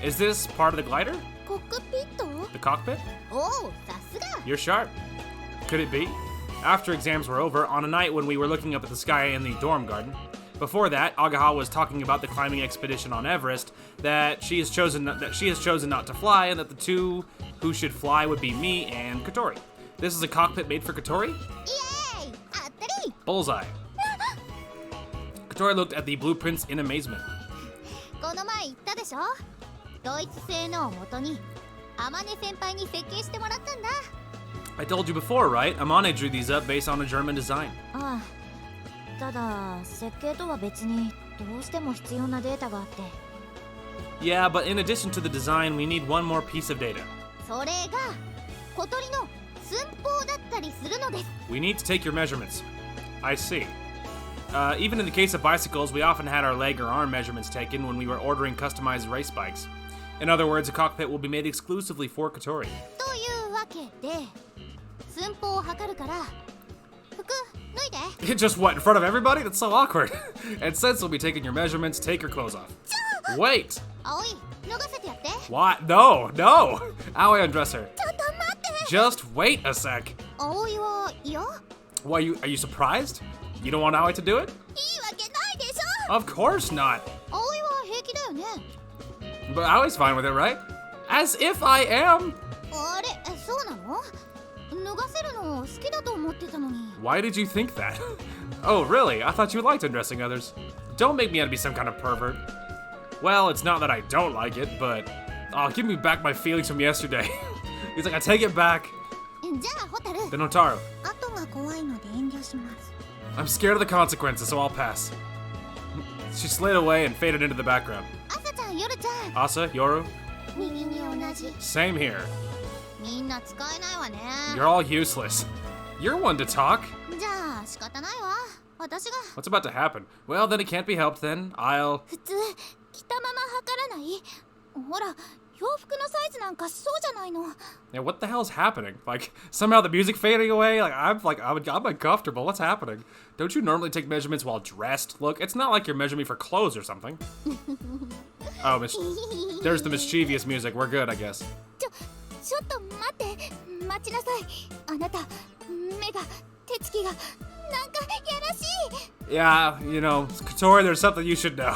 Is this part of the glider? コックピット？ The cockpit? おお、さすが。 You're sharp. Could it be? After exams were over, on a night when we were looking up at the sky in the dorm garden. Before that, Ageha was talking about the climbing expedition on Everest, that she has chosen not to fly, and that the two who should fly would be me and Katori. This is a cockpit made for Kotori? イエーイ当たり Bullseye. Kotori looked at the blueprints in amazement. この前言ったでしょドイツ製のを元に天音先輩に設計してもらったんだ I told you before, right? Amane drew these up based on a German design. ああただ設計とは別にどうしても必要なデータがあって Yeah, but in addition to the design, we need one more piece of data. それが小鳥の寸法だったりするのです We need to take your measurements. I see. Even in the case of bicycles, we often had our leg or arm measurements taken when we were ordering customized race bikes. In other words, a cockpit will be made exclusively for Kotori. というわけで寸法を測るから服脱いで Just what, in front of everybody? That's so awkward. And since we'll be taking your measurements, take your clothes off. Wait! 葵脱がせてやって What? No, no! Aoi, undress her. ちょっと待って Just wait a sec. 葵は嫌 Why, are you surprised? You don't want Aoi to do it? いいわけないでしょ Of course not. 葵は平気だよね But Aoi's fine with it, right? As if I am. あれそうなの脱がせるの好きだと思ってたのに Why did you think that? Oh, really? I thought you liked undressing others. Don't make me out to be some kind of pervert. Well, it's not that I don't like it, but... Oh, give me back my feelings from yesterday. He's like, I take it back. じゃあホタル Then Otaru. 後が怖いので遠慮します I'm scared of the consequences, so I'll pass. She slid away and faded into the background. 朝ちゃん夜ちゃん Asa, Yoru, 右に同じ same here. みんな使えないわね You're all useless. You're one to talk. じゃあ仕方ないわ私が What's about to happen? Well, then it can't be helped then. I'll... 普通着たまま測らないほら洋服のサイズなんかそうじゃないの Yeah, what the hell's happening? Like, somehow the music fading away? I'm uncomfortable. What's happening? Don't you normally take measurements while dressed? Look, it's not like you're measuring me for clothes or something. Oh, there's the mischievous music. We're good, I guess. ちょっと待って待ちなさいあなた目が手つきがなんかやらしい Yeah, you know, Kotori, there's something you should know.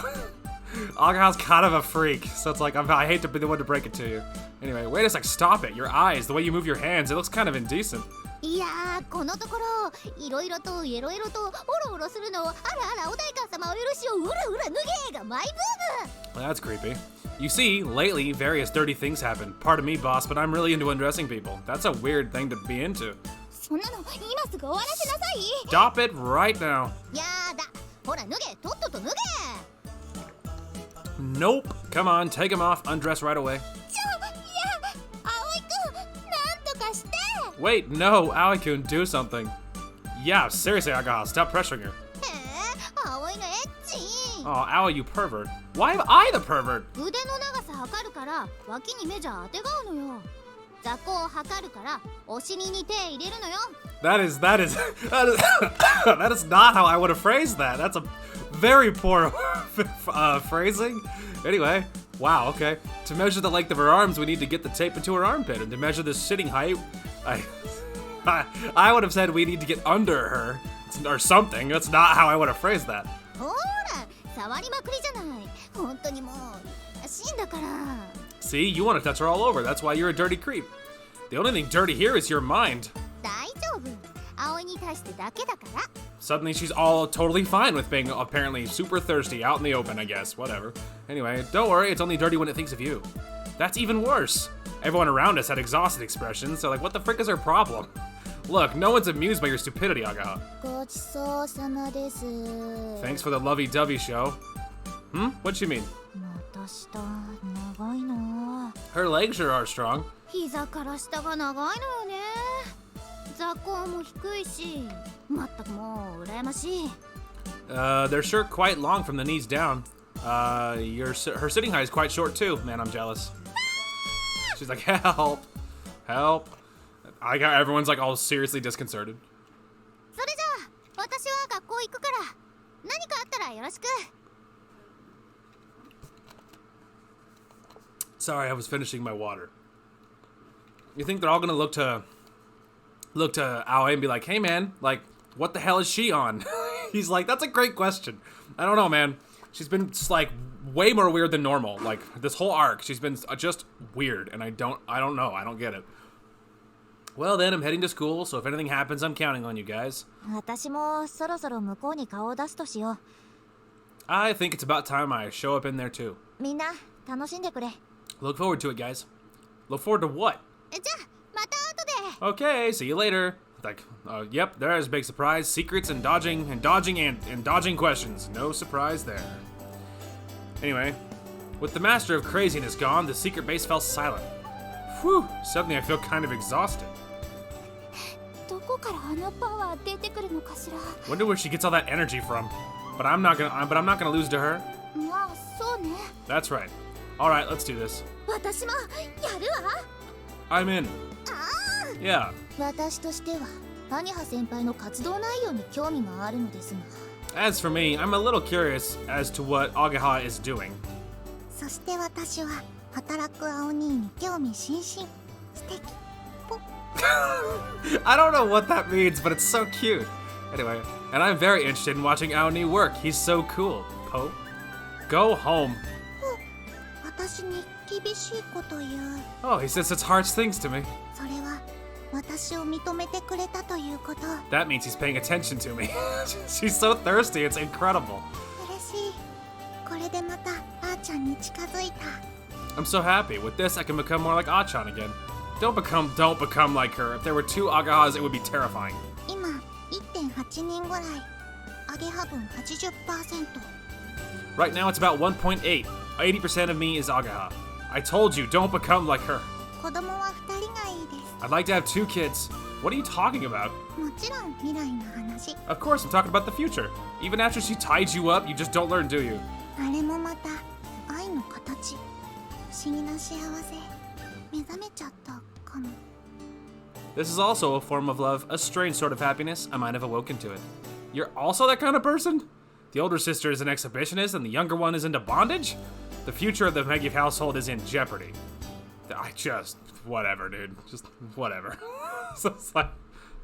Ageha's kind of a freak, so it's like, I hate to be the one to break it to you. Anyway, wait a sec, stop it. Your eyes, the way you move your hands, it looks kind of indecent. いやーこのところいろいろといろいろとオロオロするのあらあらお代官様お許しをうらうら脱げがマイブーム Well, that's creepy. You see, lately, various dirty things happen. Pardon me, boss, but I'm really into undressing people. That's a weird thing to be into. そんなの今すぐ終わらせなさい Stop it right now. やだほら脱げとっとと脱げ Nope. Come on, take him off. Undress right away. いや葵くんなんとかして Wait, no, Aoi-kun, do something. Yeah, seriously, Ageha, stop pressuring her. 葵がエッチ Oh, Aoi, you pervert. Why am I the pervert? 腕の長さ測るから脇に目じゃ当てがうのよ座高を測るからお尻に手入れるのよ That is that is not how I would have phrased that. That's a very poor phrasing. Anyway, wow, okay. To measure the length of her arms, we need to get the tape into her armpit, and to measure the sitting height, I would have said we need to get under her or something. That's not how I would have phrased that. ほら触りまくりじゃない本当にもう怪しいんだから See, you want to touch her all over. That's why you're a dirty creep. The only thing dirty here is your mind. 大丈夫葵に対してだけだから Suddenly, she's all totally fine with being apparently super thirsty out in the open, I guess. Whatever. Anyway, don't worry, it's only dirty when it thinks of you. That's even worse. Everyone around us had exhausted expressions, so like, what the frick is our problem? Look, no one's amused by your stupidity, Ageha. ごちそうさまです Thanks for the lovey-dovey show. What'd she mean? また下長いな Her legs sure are strong. 膝から下が長いのよね座高も低いしまったくもう羨ましい They're sure quite long from the knees down. Her sitting height is quite short too. Man, I'm jealous. She's like, help, help. Everyone's like all seriously disconcerted. それじゃあ私は学校行くから何かあったらよろしく Sorry, I was finishing my water. You think they're all gonna look to Aoi and be like, hey man, like, what the hell is she on? He's like, that's a great question. I don't know, man. She's been just like way more weird than normal. Like this whole arc, she's been just weird, and I don't know. I don't get it. Well, then, I'm heading to school, so if anything happens, I'm counting on you guys. 私もそろそろ向こうに顔を出すとしよ I think it's about time I show up in there, too. う。みんな楽しんでくれ。 Look forward to it, guys. Look forward to what? じゃあまた後で。 Okay, see you later. Like, yep, there's a big surprise. Secrets and dodging questions. No surprise there. Anyway, with the master of craziness gone, the secret base fell silent. Whew, suddenly I feel kind of exhausted. どこからあのパワー出てくるのかしら。 Wonder where she gets all that energy from. But I'm not gonna lose to her. まあそうね。 That's right. All right, let's do this. 私もやるわ。 I'm in. あ Yeah. あ。私としてはアニハ先輩の活動内容に興味があるのですが。 As for me, I'm a little curious as to what Ageha is doing. そして私は働く青兄に興味津々。素敵。ぽ。 I don't know what that means, but it's so cute. Anyway, and I'm very interested in watching Aoni work. He's so cool. Po? Go home. 私に厳しいこと言う。 Oh, he says such harsh things to me. それは私を認めてくれたということ。 That means he's paying attention to me. She's so thirsty, it's incredible. 嬉しい。これでまたあーちゃんに近づいた。 I'm so happy. With this, I can become more like Achan again. Don't become like her. If there were two Agahas, it would be terrifying. 今 1.8 人ぐらい。アゲハ分 80%。 Right now, it's about 1.8. 80% of me is Ageha. I told you, don't become like her. 子供は2人がいいです。 I'd like to have 2 kids. What are you talking about? もちろん未来の話。 Of course, I'm talking about the future. Even after she tied you up, you just don't learn, do you? あれもまた愛の形。不思議な幸せ。目覚めちゃったかも。 This is also a form of love, a strange sort of happiness. I might have awoken to it. You're also that kind of person? The older sister is an exhibitionist and the younger one is into bondage? The future of the Megiv household is in jeopardy. Whatever, dude. Just whatever. So it's like,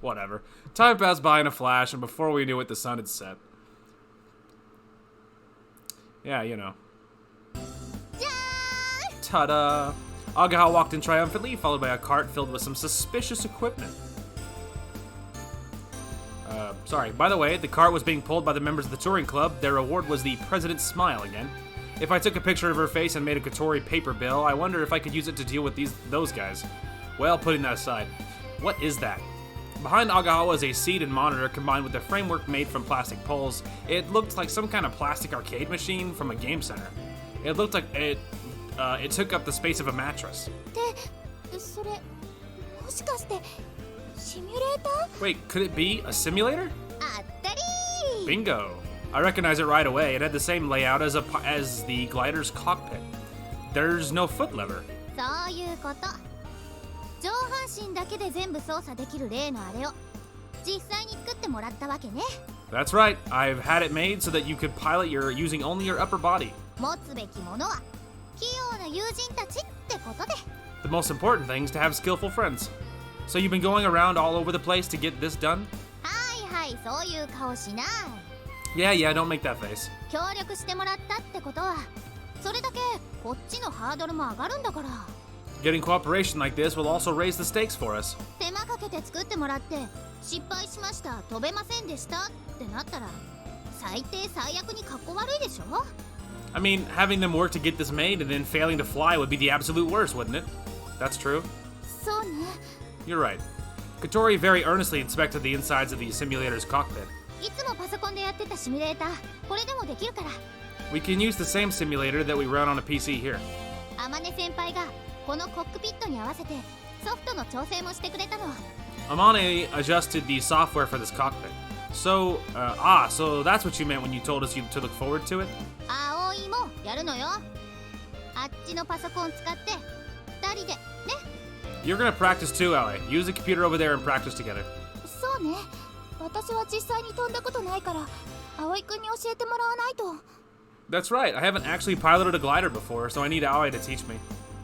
whatever. Time passed by in a flash, and before we knew it, the sun had set. Yeah, you know. Ta-da! Ageha walked in triumphantly, followed by a cart filled with some suspicious equipment. Sorry. By the way, the cart was being pulled by the members of the touring club. Their reward was the President's Smile again. If I took a picture of her face and made a Kotori paper bill, I wonder if I could use it to deal with those guys. Well, putting that aside, what is that? Behind Ageha was a seat and monitor combined with a framework made from plastic poles. It looked like some kind of plastic arcade machine from a game center. It looked like it took up the space of a mattress. で、それもしかしてシミュレーター？ Wait, could it be a simulator? あったりー。 Bingo! I recognize it right away. It had the same layout as the glider's cockpit. There's no foot lever. そういうこと。上半身だけで全部操作できる例のあれを実際に作ってもらったわけね。 That's right. I've had it made so that you could pilot using only your upper body. 持つべきものは器用な友人たちってことで。 The most important thing is to have skillful friends. So you've been going around all over the place to get this done? はいはい、そういう顔しない。 Yeah, don't make that face. 協力してもらったってことはそれだけこっちのハードルも上がるんだから。 Getting cooperation like this will also raise the stakes for us. 手間かけて作ってもらって失敗しました飛べませんでしたってなったら最低最悪にかっこ悪いでしょ。 I mean, having them work to get this made and then failing to fly would be the absolute worst, wouldn't it? That's true. そうね。 You're right. Kotori very earnestly inspected the insides of the simulator's cockpit. いつもパソコンでやってたシミュレーターこれでもできるから。 We can use the same simulator that we run on a PC here. 天音先輩がこのコックピットに合わせてソフトの調整もしてくれたの。 Amane adjusted the software for this cockpit. So that's what you meant when you told us to look forward to it? 葵もやるのよ。あっちのパソコン使って2人でね。 You're gonna practice too, Aoi. Use the computer over there and practice together. そうね。私は実際に飛んだことないから葵くんに教えてもらわないと。 That's right. I haven't actually piloted a glider before, so I need Aoi to teach me.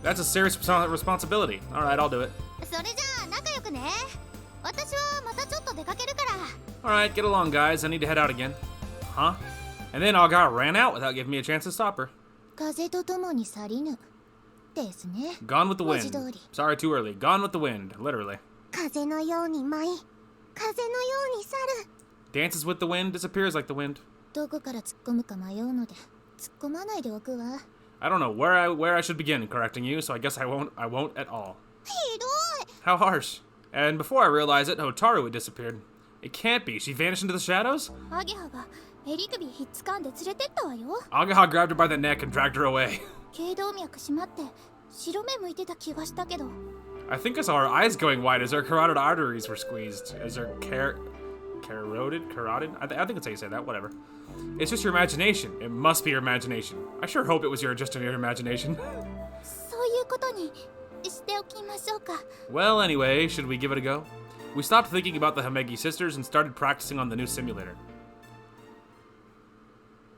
That's a serious responsibility. All right, I'll do it. それじゃあ仲良くね。私はまたちょっと出かけるから。 All right, get along, guys. I need to head out again. Huh? And then Ageha ran out without giving me a chance to stop her. 風とともに去りぬですね。 Gone with the 文字 wind. 通り。 Sorry, too early. Gone with the wind, literally. 風のように舞い、風のように去る。 Dances with the wind, disappears like the wind. どこから突っ込むか迷うので、突っ込まないでおくわ。 I don't know where I should begin correcting you, so I guess I won't at all. ひどい。 How harsh. And before I realized it, Hotaru had disappeared. It can't be. She vanished into the shadows? アゲハが襟首ひっつかんで連れてったわよ。 Ageha grabbed her by the neck and dragged her away. 頸動脈締まって白目向いてた気がしたけど。 I think I saw her eyes going wide as her carotid arteries were squeezed. As her carotid? I think that's how you say that, whatever. It's just your imagination. It must be your imagination. I sure hope it was just your imagination. そういうことにしておきましょうか。 Well, anyway, should we give it a go? We stopped thinking about the Hamegi sisters and started practicing on the new simulator.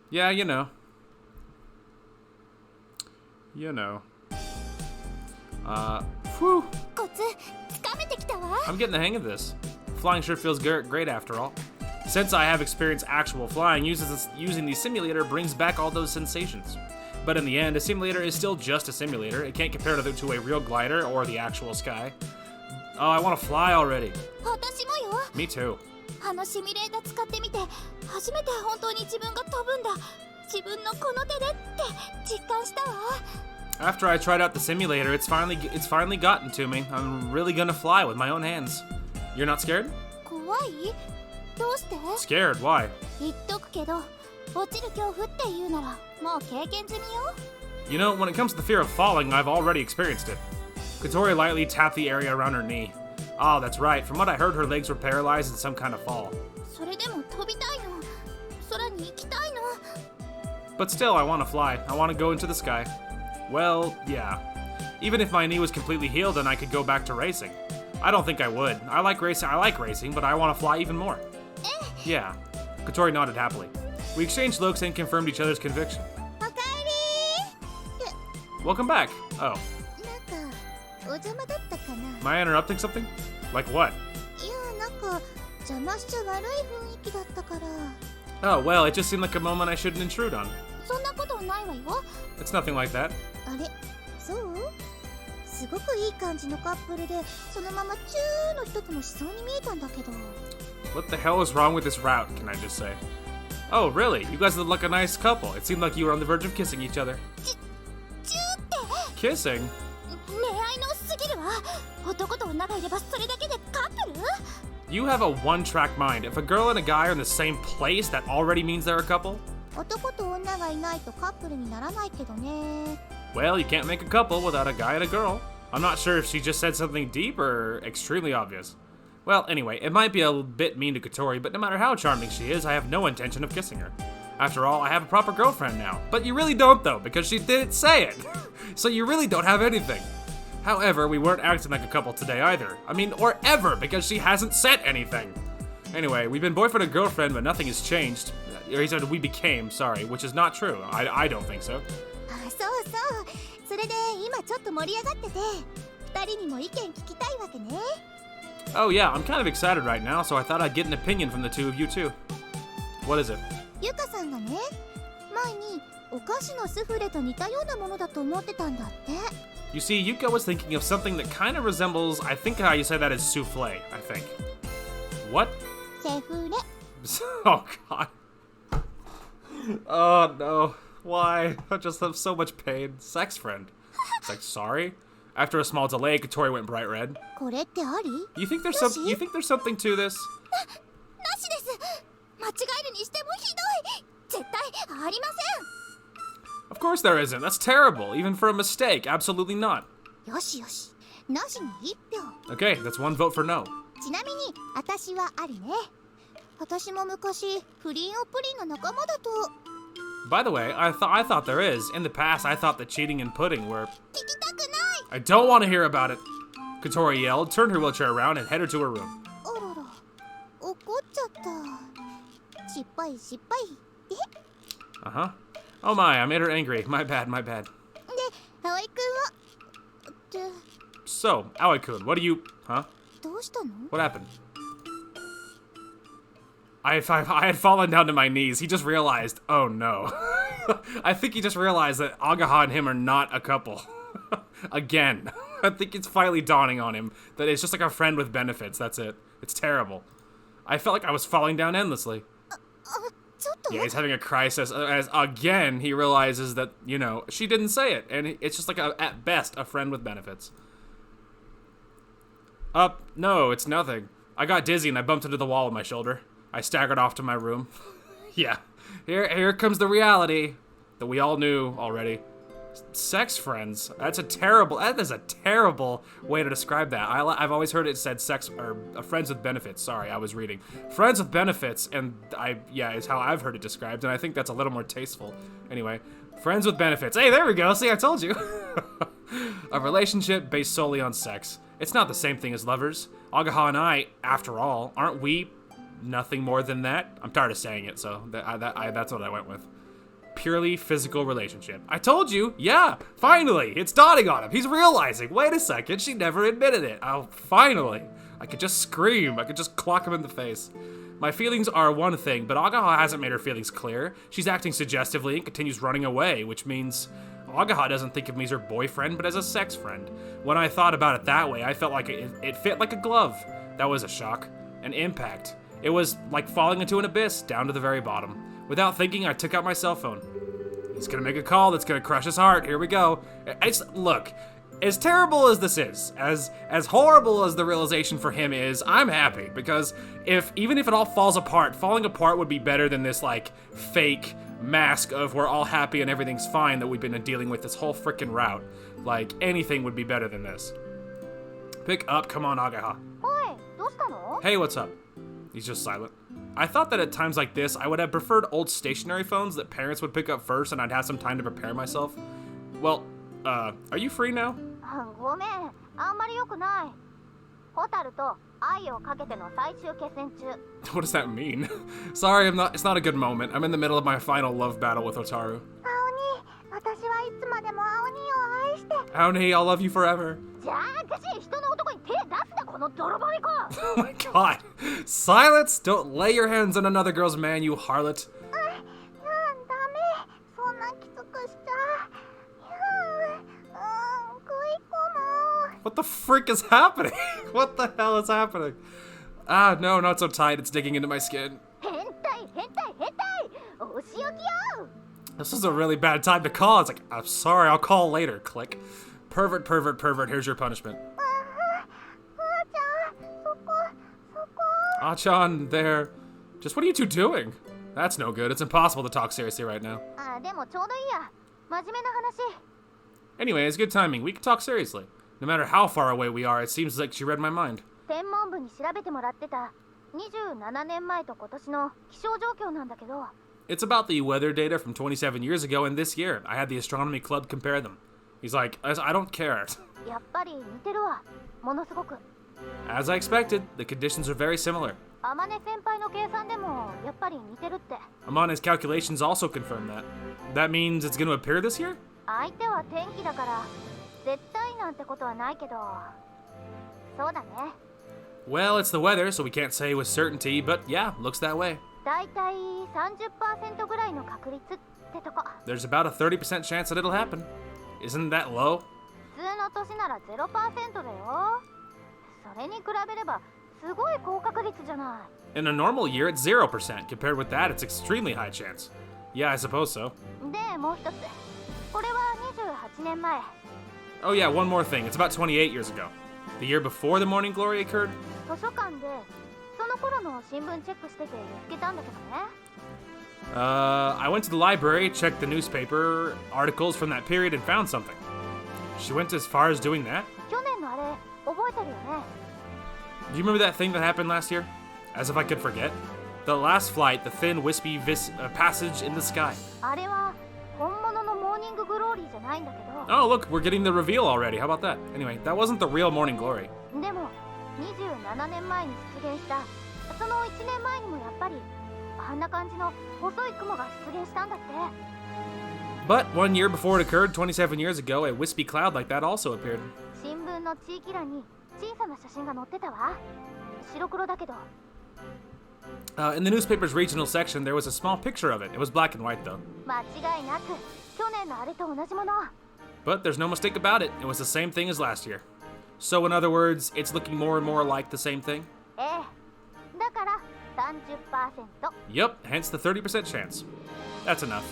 Yeah, you know. Whew. コツつかめてきたわ。 I'm getting the hang of this. Flying sure feels great after all. Since I have experienced actual flying, using the simulator brings back all those sensations. But in the end, a simulator is still just a simulator. It can't compare to a real glider or the actual sky. Oh, I want to fly already. 私もよ。 Me too. あのシミュレーター使ってみて、初めて本当に自分が飛ぶんだ。自分のこの手でって実感したわ。 After I tried out the simulator, it's finally gotten to me. I'm really gonna fly with my own hands. You're not scared? 怖い？どうして？ Scared? Why? 言っとくけど、落ちる恐怖って言うならもう経験済みよ。 You know, when it comes to the fear of falling, I've already experienced it. Katori lightly tapped the area around her knee. Oh, that's right. From what I heard, her legs were paralyzed in some kind of fall. それでも飛びたいの。空に行きたいの。 But still, I want to fly. I want to go into the sky. Well, yeah. Even if my knee was completely healed, then I could go back to racing. I don't think I would. I like racing, but I want to fly even more. Yeah. Katori nodded happily. We exchanged looks and confirmed each other's conviction. おかえり。 Welcome back. Oh. なんかお邪魔だったかな。 Am I interrupting something? Like what? いや、なんか邪魔しちゃ悪い雰囲気だったから。 Oh, well, it just seemed like a moment I shouldn't intrude on. そんなことないわよ。 It's nothing like that. あれ、そう？すごくいい感じのカップルで、そのままチューの一つもしそうに見えたんだけど。 What the hell is wrong with this route, can I just say? Oh, really? You guys look like a nice couple. It seemed like you were on the verge of kissing each other. チューって。 Kissing? 恋愛のすぎるわ。男と女がいればそれだけでカップル？ You have a one-track mind. If a girl and a guy are in the same place, that already means they're a couple? 男と女がいないとカップルにならないけどね。 Well, you can't make a couple without a guy and a girl. I'm not sure if she just said something deep or extremely obvious. Well, anyway, it might be a bit mean to Katori, but no matter how charming she is, I have no intention of kissing her. After all, I have a proper girlfriend now. But you really don't, though, because she didn't say it. So you really don't have anything. However, we weren't acting like a couple today either. I mean, or ever, because she hasn't said anything. Anyway, we've been boyfriend and girlfriend, but nothing has changed. Or he said we became, sorry, which is not true. I don't think so. あ、そうそう。それで今ちょっと盛り上がってて、二人にも意見聞きたいわけね。 Oh yeah, I'm kind of excited right now, so I thought I'd get an opinion from the two of you too. What is it? ゆかさんがね、前にお菓子のスフレと似たようなものだと思ってたんだって。 You see, Yuka was thinking of something that kind of resembles, I think how you say that is souffle, I think. What? セフレ。 Oh god. Oh no. Why? I just have so much pain. Sex friend. It's like, sorry? After a small delay, Katori went bright red. これってあり？ You think there's something to this? なしです。間違えるにしてもひどい。絶対ありま Of course there isn't. That's terrible. Even for a mistake. Absolutely not. せん。よしよし。なしに一票。 Okay, that's one vote for no. ちなみに私はありね。私も昔不倫をプリンの仲間だと。 By the way, I thought there is. In the past, I thought that cheating and pudding were... 聞きたくない。 I don't want to hear about it. Katori yelled, turned her wheelchair around, and headed to her room. あらら、怒っちゃった。失敗。 Uh-huh. Oh my, I made her angry. My bad. で、葵くんは。って、 So, Aoi-kun, what do you... Huh? どうしたの？ What happened? I had fallen down to my knees. He just realized, oh no. I think he just realized that Ageha and him are not a couple. Again. I think it's finally dawning on him that it's just like a friend with benefits. That's it. It's terrible. I felt like I was falling down endlessly. ちょっと Yeah, he's having a crisis as again he realizes that, you know, she didn't say it, and it's just like at best a friend with benefits. No, it's nothing. I got dizzy and I bumped into the wall with my shoulder. I staggered off to my room. Yeah, here comes the reality that we all knew already. Sex friends. That is a terrible way to describe that. I've always heard it said sex or friends with benefits. Sorry, I was reading friends with benefits, and is how I've heard it described, and I think that's a little more tasteful. Anyway, friends with benefits. Hey, there we go. See, I told you. A relationship based solely on sex. It's not the same thing as lovers. Ageha and I, after all, aren't we nothing more than that? I'm tired of saying it, so that's what I went with. Purely physical relationship. I told you, yeah, finally, it's dawning on him. He's realizing, wait a second, she never admitted it. Oh, finally. I could just scream. I could just clock him in the face. My feelings are one thing, but Ageha hasn't made her feelings clear. She's acting suggestively and continues running away, which means Ageha doesn't think of me as her boyfriend, but as a sex friend. When I thought about it that way, I felt like it fit like a glove. That was a shock. An impact. It was like falling into an abyss, down to the very bottom. Without thinking, I took out my cell phone. He's gonna make a call that's gonna crush his heart. Here we go. Look, as terrible as this is, as horrible as the realization for him is, I'm happy because even if it all falls apart, falling apart would be better than this like fake mask of we're all happy and everything's fine that we've been dealing with this whole frickin' route. Like anything would be better than this. Pick up, come on, Ageha. おい、どうしたの？ Hey, what's up? He's just silent. I thought that at times like this, I would have preferred old stationary phones that parents would pick up first and I'd have some time to prepare myself. Well, are you free now? ごめん、あんまり良くない。ホタルと愛をかけての最終決戦中。 What does that mean? Sorry, it's not a good moment. I'm in the middle of my final love battle with Otaru. 青鬼、私はいつまでも青鬼を愛して。Aoni, I'll love you forever. じゃあ、くし、人の男に手出すな、この泥棒猫。 Oh my god. Silence! Don't lay your hands on another girl's man, you harlot. ダメ。そんなきつくしちゃ。食い込む。 What the frick is happening? What the hell is happening? Ah, no, not so tight. It's digging into my skin. 変態。お仕置きよ。 This is a really bad time to call. It's like, I'm sorry, I'll call later. Click. Pervert, here's your punishment. あちゃん、そこ。 Achan, there. Just what are you two doing? That's no good. It's impossible to talk seriously right now. でもちょうどいいや。真面目な話。 Anyway, it's good timing. We can talk seriously. No matter how far away we are, it seems like she read my mind. 天文部に調べてもらってた27年前と今年の気象状況なんだけど。 It's about the weather data from 27 years ago and this year. I had the astronomy club compare them. He's like, I don't care. やっぱり似てるわ。ものすごく。 As I expected, the conditions are very similar. 天音先輩の計算でもやっぱり似てるって。 Amane's calculations also confirm that. That means it's going to appear this year? 相手は天気だから絶対なんてことはないけど。そうだね。 Well, it's the weather, so we can't say with certainty, but yeah, looks that way. だいたい 30% ぐらいの確率ってとこ。 There's about a 30% chance that it'll happen. Isn't that low? 普通の年なら 0% だよ。それに比べればすごい高確率じゃない。 In a normal year, it's 0%. Compared with that, it's extremely high chance. Yeah, I suppose so. で、もう一つ。これは28年前。 Oh yeah, one more thing. It's about 28 years ago. The year before the Morning Glory occurred? 図書館でその頃の新聞チェックしてて見つけたんだけどね。I went to the library, checked the newspaper articles from that period, and found something. She went as far as doing that? 去年のあれ覚えてるよね。 Do you remember that thing that happened last year? As if I could forget. The last flight, the thin, wispy passage in the sky. あれは本物のモーニンググローリーじゃないんだけど。 Oh, look, we're getting the reveal already. How about that? Anyway, that wasn't the real Morning Glory. でも27年前に出現したその1年前にもやっぱりあんな感じの細い雲が出現したんだって。 But 1 year before it occurred, 27 years ago, a wispy cloud like that also appeared. 新聞の地域欄に小さな写真が載ってたわ。白黒だけど。 In the newspaper's regional section, there was a small picture of it. It was black and white, though. 間違いなく去年のあれと同じもの。But there's no mistake about it. It was the same thing as last year. So in other words, it's looking more and more like the same thing? ええ。だから30%。Yep, hence the 30% chance. That's enough.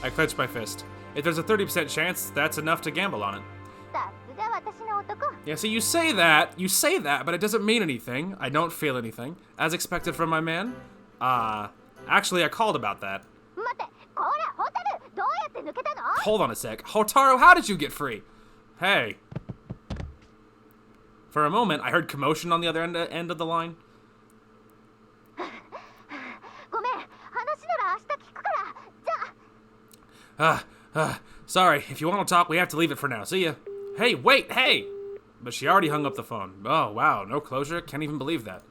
I clenched my fist. If there's a 30% chance, that's enough to gamble on it. さすが私の男。 Yeah, see, you say that, but it doesn't mean anything. I don't feel anything. As expected from my man. Actually, I called about that. 待って、こら、ホタル、どうやって抜けたの？ Hold on a sec. Hotaru, how did you get free? Hey. For a moment, I heard commotion on the other end of the line. ごめん、話なら明日聞くから。じゃあ。Sorry. If you want to talk, we have to leave it for now. See ya. Hey, wait, hey! But she already hung up the phone. Oh, wow, no closure? Can't even believe that.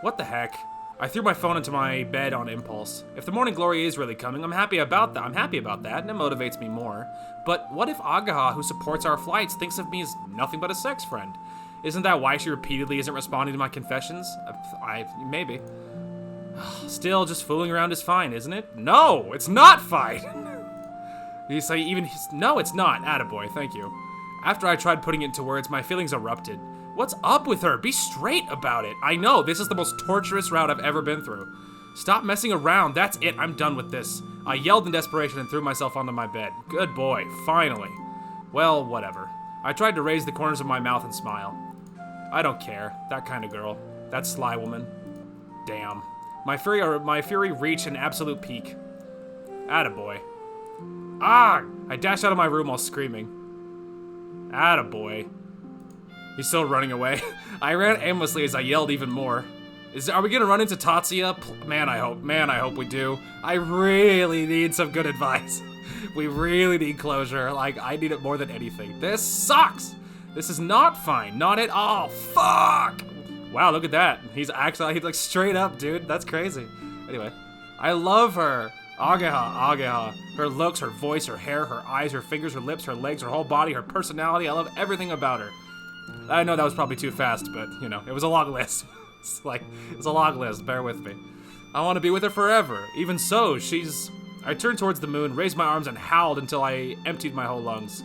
What the heck? I threw my phone into my bed on impulse. If the morning glory is really coming, I'm happy about that, and it motivates me more. But what if Ageha, who supports our flights, thinks of me as nothing but a sex friend? Isn't that why she repeatedly isn't responding to my confessions? Maybe. Still, just fooling around is fine, isn't it? No, it's not fine! No, it's not. Attaboy, thank you. After I tried putting it into words, my feelings erupted. What's up with her? Be straight about it. I know, this is the most torturous route I've ever been through. Stop messing around. That's it. I'm done with this. I yelled in desperation and threw myself onto my bed. Good boy. Finally. Well, whatever. I tried to raise the corners of my mouth and smile. I don't care. That kind of girl. That sly woman. Damn. My fury reached an absolute peak. Attaboy. Ah! I dashed out of my room while screaming. Attaboy. He's still running away. I ran aimlessly as I yelled even more. Are we gonna run into Tatsuya? Man, I hope we do. I really need some good advice. We really need closure. Like, I need it more than anything. This sucks! This is not fine. Not at all. Fuck! Wow, look at that. He's like straight up, dude. That's crazy. Anyway, I love her. Ageha. Her looks, her voice, her hair, her eyes, her fingers, her lips, her legs, her whole body, her personality. I love everything about her. I know that was probably too fast, but, you know, it was a long list. It's a long list, bear with me. I want to be with her forever. Even so, I turned towards the moon, raised my arms, and howled until I emptied my whole lungs.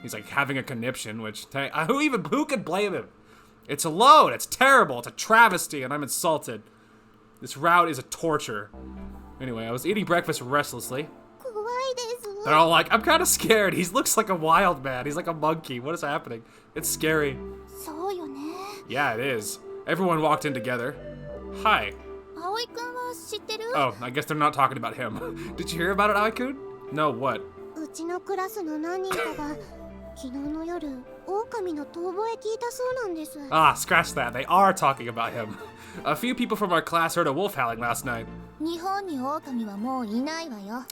He's like having a conniption, which, who could blame him? It's a load, it's terrible, it's a travesty, and I'm insulted. This route is a torture. Anyway, I was eating breakfast restlessly. They're all like, I'm kind of scared. He looks like a wild man. He's like a monkey. What is happening? It's scary. Yeah, it is. Everyone walked in together. Hi. Oh, I guess they're not talking about him. Did you hear about it, Aoi-kun? No, what? Ah, scratch that. They are talking about him. A few people from our class heard a wolf howling last night.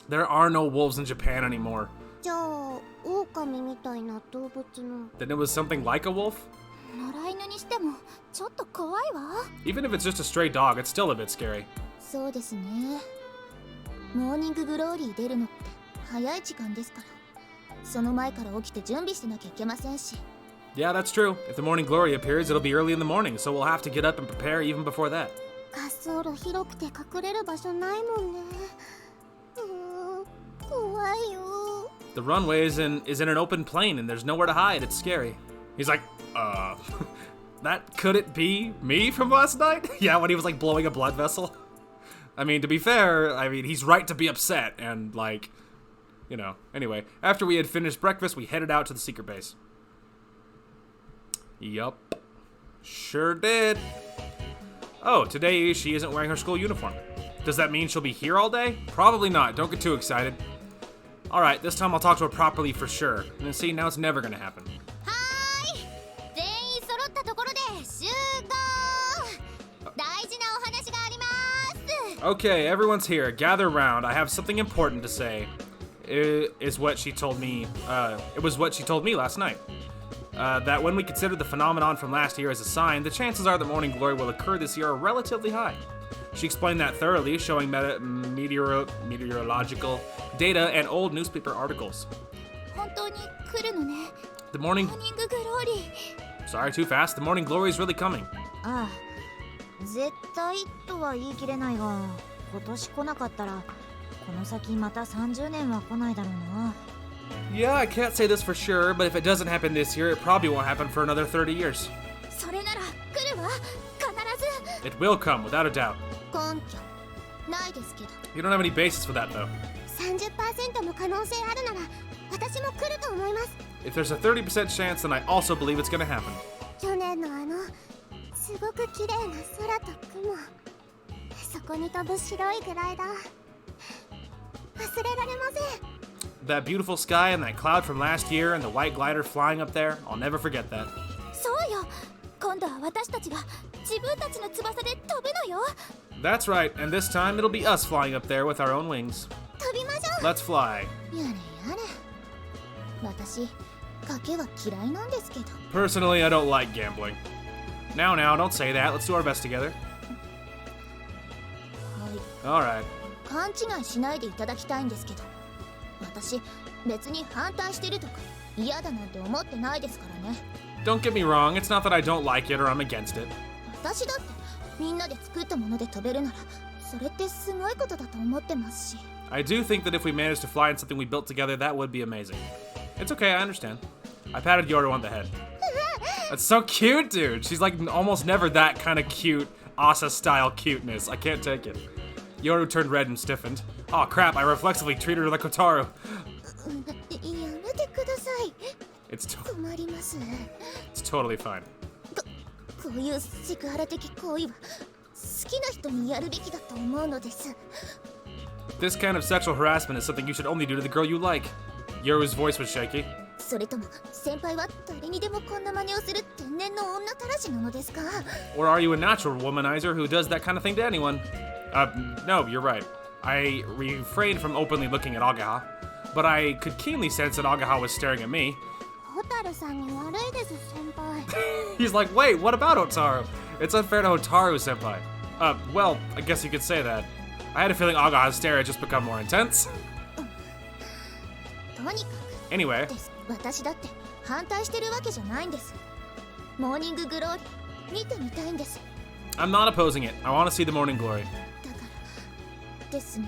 There are no wolves in Japan anymore. Then it was something like a wolf? Even if it's just a stray dog, it's still a bit scary. Yeah, that's true. If the morning glory appears, it'll be early in the morning, so we'll have to get up and prepare even before that. The runway is in an open plain and there's nowhere to hide. It's scary. He's like, could it be me from last night? Yeah, when he was like blowing a blood vessel. I mean, to be fair, he's right to be upset and like, you know. Anyway, after we had finished breakfast, we headed out to the secret base. Yup. Sure did. Oh, today she isn't wearing her school uniform. Does that mean she'll be here all day? Probably not. Don't get too excited. Alright, this time I'll talk to her properly for sure. And see, now it's never gonna happen. Okay, everyone's here. Gather round. I have something important to say. It was what she told me last night. That when we consider the phenomenon from last year as a sign, the chances are that morning glory will occur this year are relatively high. She explained that thoroughly, showing meteorological data and old newspaper articles. The morning... Sorry, too fast. The morning glory is really coming. Yeah, I can't say this for sure, but if it doesn't happen this year, it probably won't happen for another 30 years. それなら来るわ必ず It will come, without a doubt. 根拠ないですけど You don't have any basis for that, though. 30% も可能性あるなら私も来ると思います If there's a 30% chance, then I also believe it's gonna happen. 去年のすごく綺麗な空と雲そこに飛ぶ白いグライダー忘れられません That beautiful sky and that cloud from last year and the white glider flying up there, I'll never forget that. そうよ今度は私たちが自分たちの翼で飛ぶのよ That's right, and this time it'll be us flying up there with our own wings. 飛びましょう Let's fly. やれやれ私賭けは嫌いなんですけど Personally, I don't like gambling. Now, don't say that. Let's do our best together. はい Alright. 勘違いしないでいただきたいんですけど私別に反対してるとか嫌だなんて思ってないですからね Don't get me wrong, it's not that I don't like it or I'm against it. 私だってみんなで作ったもので飛べるならそれってすごいことだと思ってますし I do think that if we managed to fly in something we built together, that would be amazing. It's okay, I understand. I patted Yoru on the head. That's so cute, dude. She's like almost never that kind of cute, Asa-style cuteness. I can't take it. Yoru turned red and stiffened. Oh crap, I reflexively treated her like Kotaru. やめてください It's 困ります totally fine. こういうセクハラ的行為は好きな人にやるべきだと思うのです This kind of sexual harassment is something you should only do to the girl you like. Yoru's voice was shaky. それとも先輩は誰にでもこんな真似をする天然の女たらしなのですか Or are you a natural womanizer who does that kind of thing to anyone? No, you're right. I refrained from openly looking at Ageha, but I could keenly sense that Ageha was staring at me. 蛍さんに悪いです先輩 He's like, wait, what about Hotaru? It's unfair to Hotaru, senpai. Well, I guess you could say that. I had a feeling Ageha's stare had just become more intense. とにか Anyway, くです私だって反対してるわけじゃないんですモーニンググローリー見てみたいんです I'm not opposing it. I want to see the morning glory. だからですね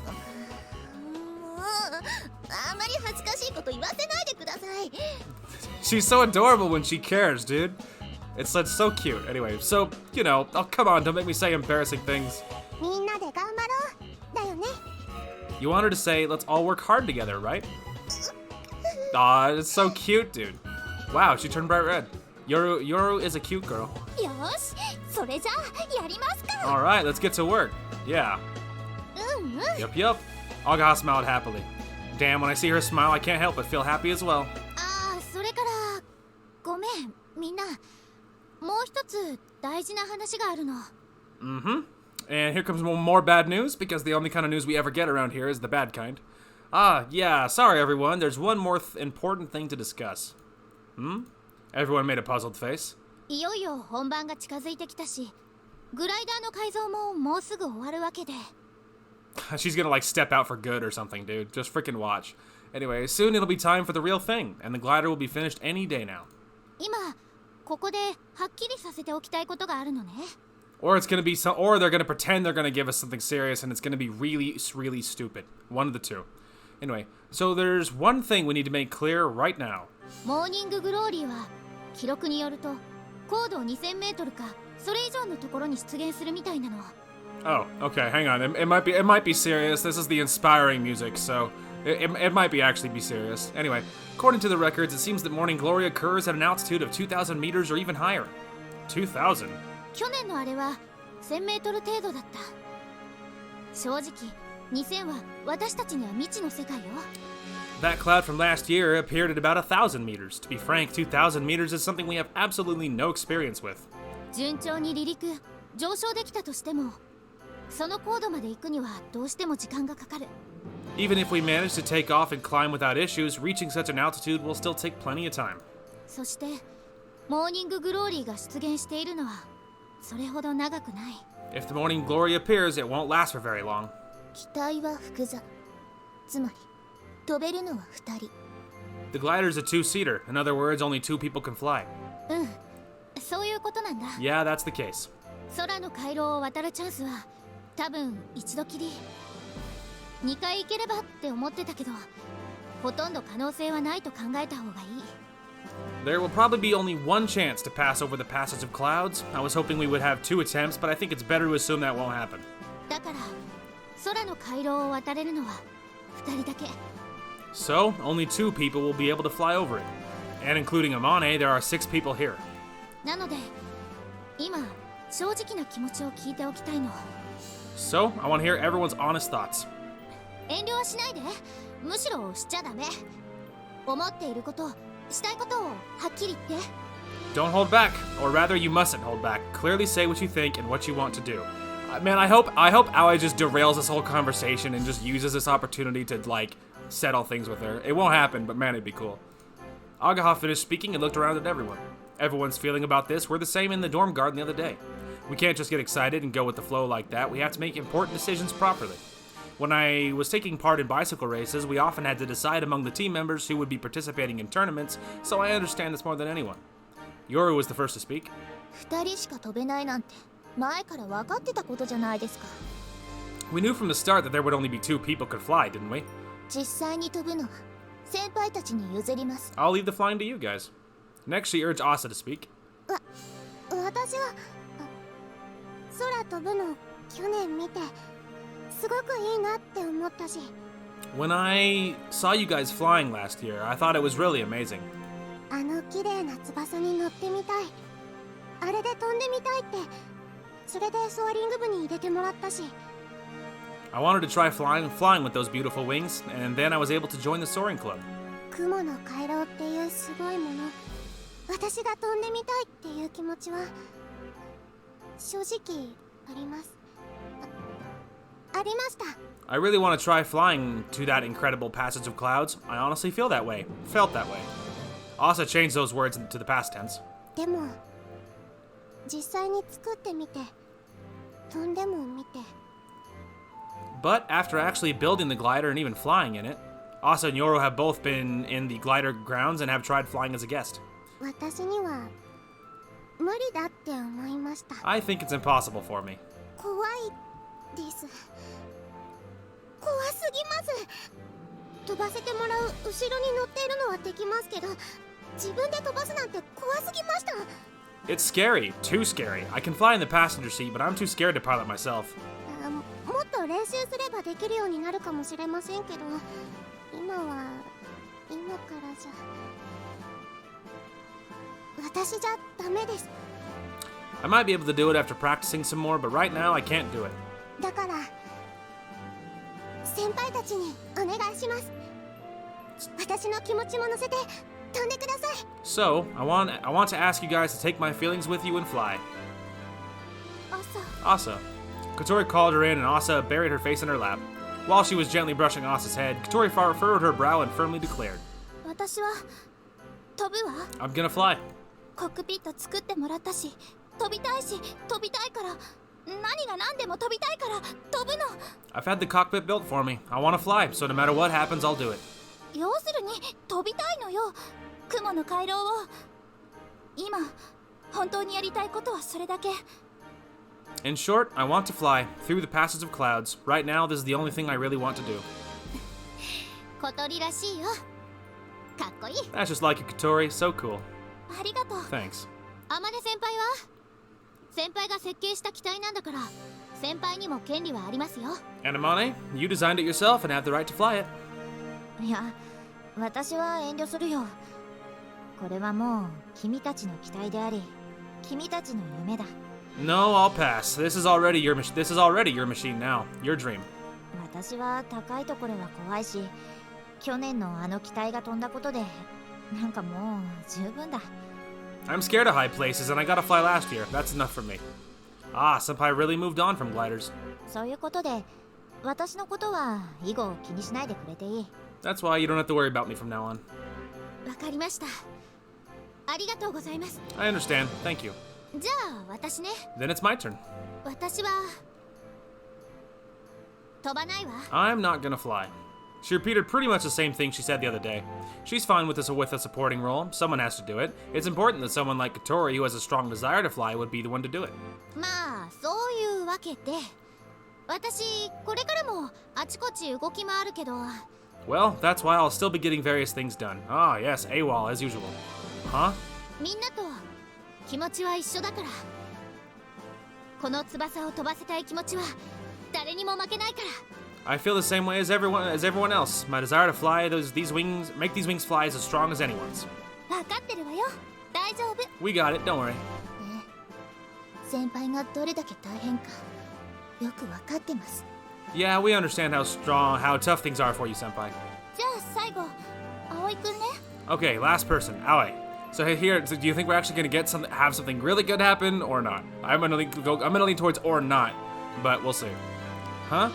もうあまり恥ずかしいこと言わせないでください She's so adorable when she cares, dude. It's so cute. Anyway, so, you know, oh, come on, don't make me say embarrassing things. みんなで頑張ろうだよね You want her to say, let's all work hard together, right? Aw, it's so cute, dude. Wow, she turned bright red. Yoru is a cute girl. よしそれじゃあやりますか Alright, let's get to work. Yeah. うんうん Yup. Ageha smiled happily. Damn, when I see her smile, I can't help but feel happy as well. ああそれからごめんみんなもう一つ大事な話があるの Mm-hmm. And here comes more bad news, because the only kind of news we ever get around here is the bad kind. Ah, yeah, sorry everyone, there's one more important thing to discuss. Everyone made a puzzled face. いよいよ本番が近づいてきたしグライダーの改造ももうすぐ終わるわけで She's gonna like step out for good or something, dude. Just freaking watch. Anyway, soon it'll be time for the real thing, and the glider will be finished any day now. 今ここではっきりさせておきたいことがあるのね Or it's gonna be or they're gonna pretend they're gonna give us something serious, and it's gonna be really, really stupid. One of the two. Anyway, so there's one thing we need to make clear right now. モーニンググローリーは記録によると高度 2000m かそれ以上のところに出現するみたいなの Oh, okay, hang on. It might be serious. This is the inspiring music, so it might be actually be serious. Anyway, according to the records, it seems that morning glory occurs at an altitude of 2,000 meters or even higher. 2,000? 去年のあれは 1000m 程度だった正直2000は私たちには未知の世界よ That cloud from last year appeared at about 1,000 meters. To be frank, 2,000 meters is something we have absolutely no experience with. 順調に離陸上昇できたとしてもその高度まで行くにはどうしても時間がかかる Even if we manage to take off and climb without issues, reaching such an altitude will still take plenty of time. そしてモーニンググローリーが出現しているのはそれほど長くない If the morning glory appears, it won't last for very long. 機体は複座つまり飛べるのは2人 The glider is a two-seater. In other words, only two people can fly. うんそういうことなんだ Yeah, that's the case. 空の回廊を渡るチャンスは多分一度きり2回行ければって思ってたけどほとんど可能性はないと考えた方がいい。 There will probably be only one chance to pass over the passage of clouds. I was hoping we would have 2 attempts, but I think it's better to assume that won't happen. だから空の回廊を渡れるのは2人だけ。 So, only 2 people will be able to fly over it. And including Amane, there are 6 people here. なので今正直な気持ちを聞いておきたいの。 So, I want to hear everyone's honest thoughts. 遠慮はしないで。むしろしちゃダメ。思っていること、したいことをはっきり言って。 Don't hold back, or rather, you mustn't hold back. Clearly say what you think and what you want to do. Man, I hope Aoi just derails this whole conversation and just uses this opportunity to, like, settle things with her. It won't happen, but man, it'd be cool. Ageha finished speaking and looked around at everyone. Everyone's feeling about this were the same in the dorm garden the other day. We can't just get excited and go with the flow like that. We have to make important decisions properly. When I was taking part in bicycle races, we often had to decide among the team members who would be participating in tournaments, so I understand this more than anyone. Yoru was the first to speak. 2人しか飛べないなんて前から分かってたことじゃないですか。 We knew from the start that there would only be 2 people could fly, didn't we? 実際に飛ぶのは先輩たちに譲ります。 I'll leave the flying to you guys. Next, she urged Asa to speak. 私は空飛ぶの去年見てすごくいいなって思ったし。 When I saw you guys flying last year, I thought it was really amazing. あの綺麗な翼に乗ってみたい。あれで飛んでみたいって。それでソアリング部に入れてもらったし。 I wanted to try flying with those beautiful wings, and then I was able to join the soaring club. 雲の回廊っていうすごいもの。私が飛んでみたいっていう気持ちは正直あります。ありました。 I really want to try flying to that incredible passage of clouds. I honestly feel that way. Felt that way. Asa changed those words to the past tense. でも実際に作ってみて飛んでもみて。 But after actually building the glider and even flying in it, Asa and Yoru have both been in the glider grounds and have tried flying as a guest. 私には無理だって思いました。 I think it's impossible for me. 怖いです。怖すぎます。飛ばせてもらう後ろに乗っているのはできますけど、自分で飛ばすなんて怖すぎました。 It's scary. Too scary. I can fly in the passenger seat, but I'm too scared to pilot myself. もっと練習すればできるようになるかもしれませんけど、今からじゃ私じゃダメです。 I might be able to do it after practicing some more, but right now I can't do it. だから先輩たちにお願いします。私の気持ちも乗せて飛んでください。 So, I want to ask you guys to take my feelings with you and fly. 朝 Asa. Kotori called her in and Asa buried her face in her lap. While she was gently brushing Asa's head, Kotori furrowed her brow and firmly declared, 私は飛ぶわ。 I'm gonna fly. コックピット作ってもらったし、飛びたいから何が何でも飛びたいから飛ぶの。 I've had the cockpit built for me. I want to fly, so no matter what happens, I'll do it. 要するに飛びたいのよ。雲の回廊を。今本当にやりたいことはそれだけ。 In short, I want to fly through the passage of clouds. Right now, this is the only thing I really want to do. 小鳥らしいよ。かっこいい。 That's just like you, Kotori. So cool. ありがとう。 Thanks. あまね先輩は先輩が設計した機体なんだから、先輩にも権利はありますよ。 And Amane, you designed it yourself and have the right to fly it. いや、私は遠慮するよ。これはもう君たちの期待であり、君たちの夢だ。 No, I'll pass. This is already your machine now. Your dream. 私は高いところは怖いし、去年のあの機体が飛んだことで、なんかもう十分だ。 I'm scared of high places and I gotta fly last year. That's enough for me. Ah, Senpai really moved on from gliders. そういうことで、私のことは以後気にしないでくれていい。 That's why you don't have to worry about me from now on. わかりました。ありがとうございます。 I understand. Thank you. じゃあ私ね。 Then it's my turn. 私は飛ばないわ。 I'm not gonna fly. She repeated pretty much the same thing she said the other day. She's fine with a supporting role. Someone has to do it. It's important that someone like Kotori, who has a strong desire to fly, would be the one to do it. まあそういうわけで、私これからもあちこち動き回るけど、Well, that's why I'll still be getting various things done. Ah, yes, AWOL, as usual. Huh? みんなと気持ちは一緒だから。この翼を飛ばせたい気持ちは誰にも負けないから。 I feel the same way as everyone else. My desire to fly these wings, make these wings fly is as strong as anyone's. 分かってるわよ。大丈夫。 We got it, don't worry. 先輩がどれだけ大変かよく分かってます。 Yeah, we understand how tough things are for you, senpai. じゃあ最後、葵くんね。 Okay, last person, Aoi. So here, do you think we're actually gonna have something really good happen or not? I'm gonna lean towards or not, but we'll see. Huh?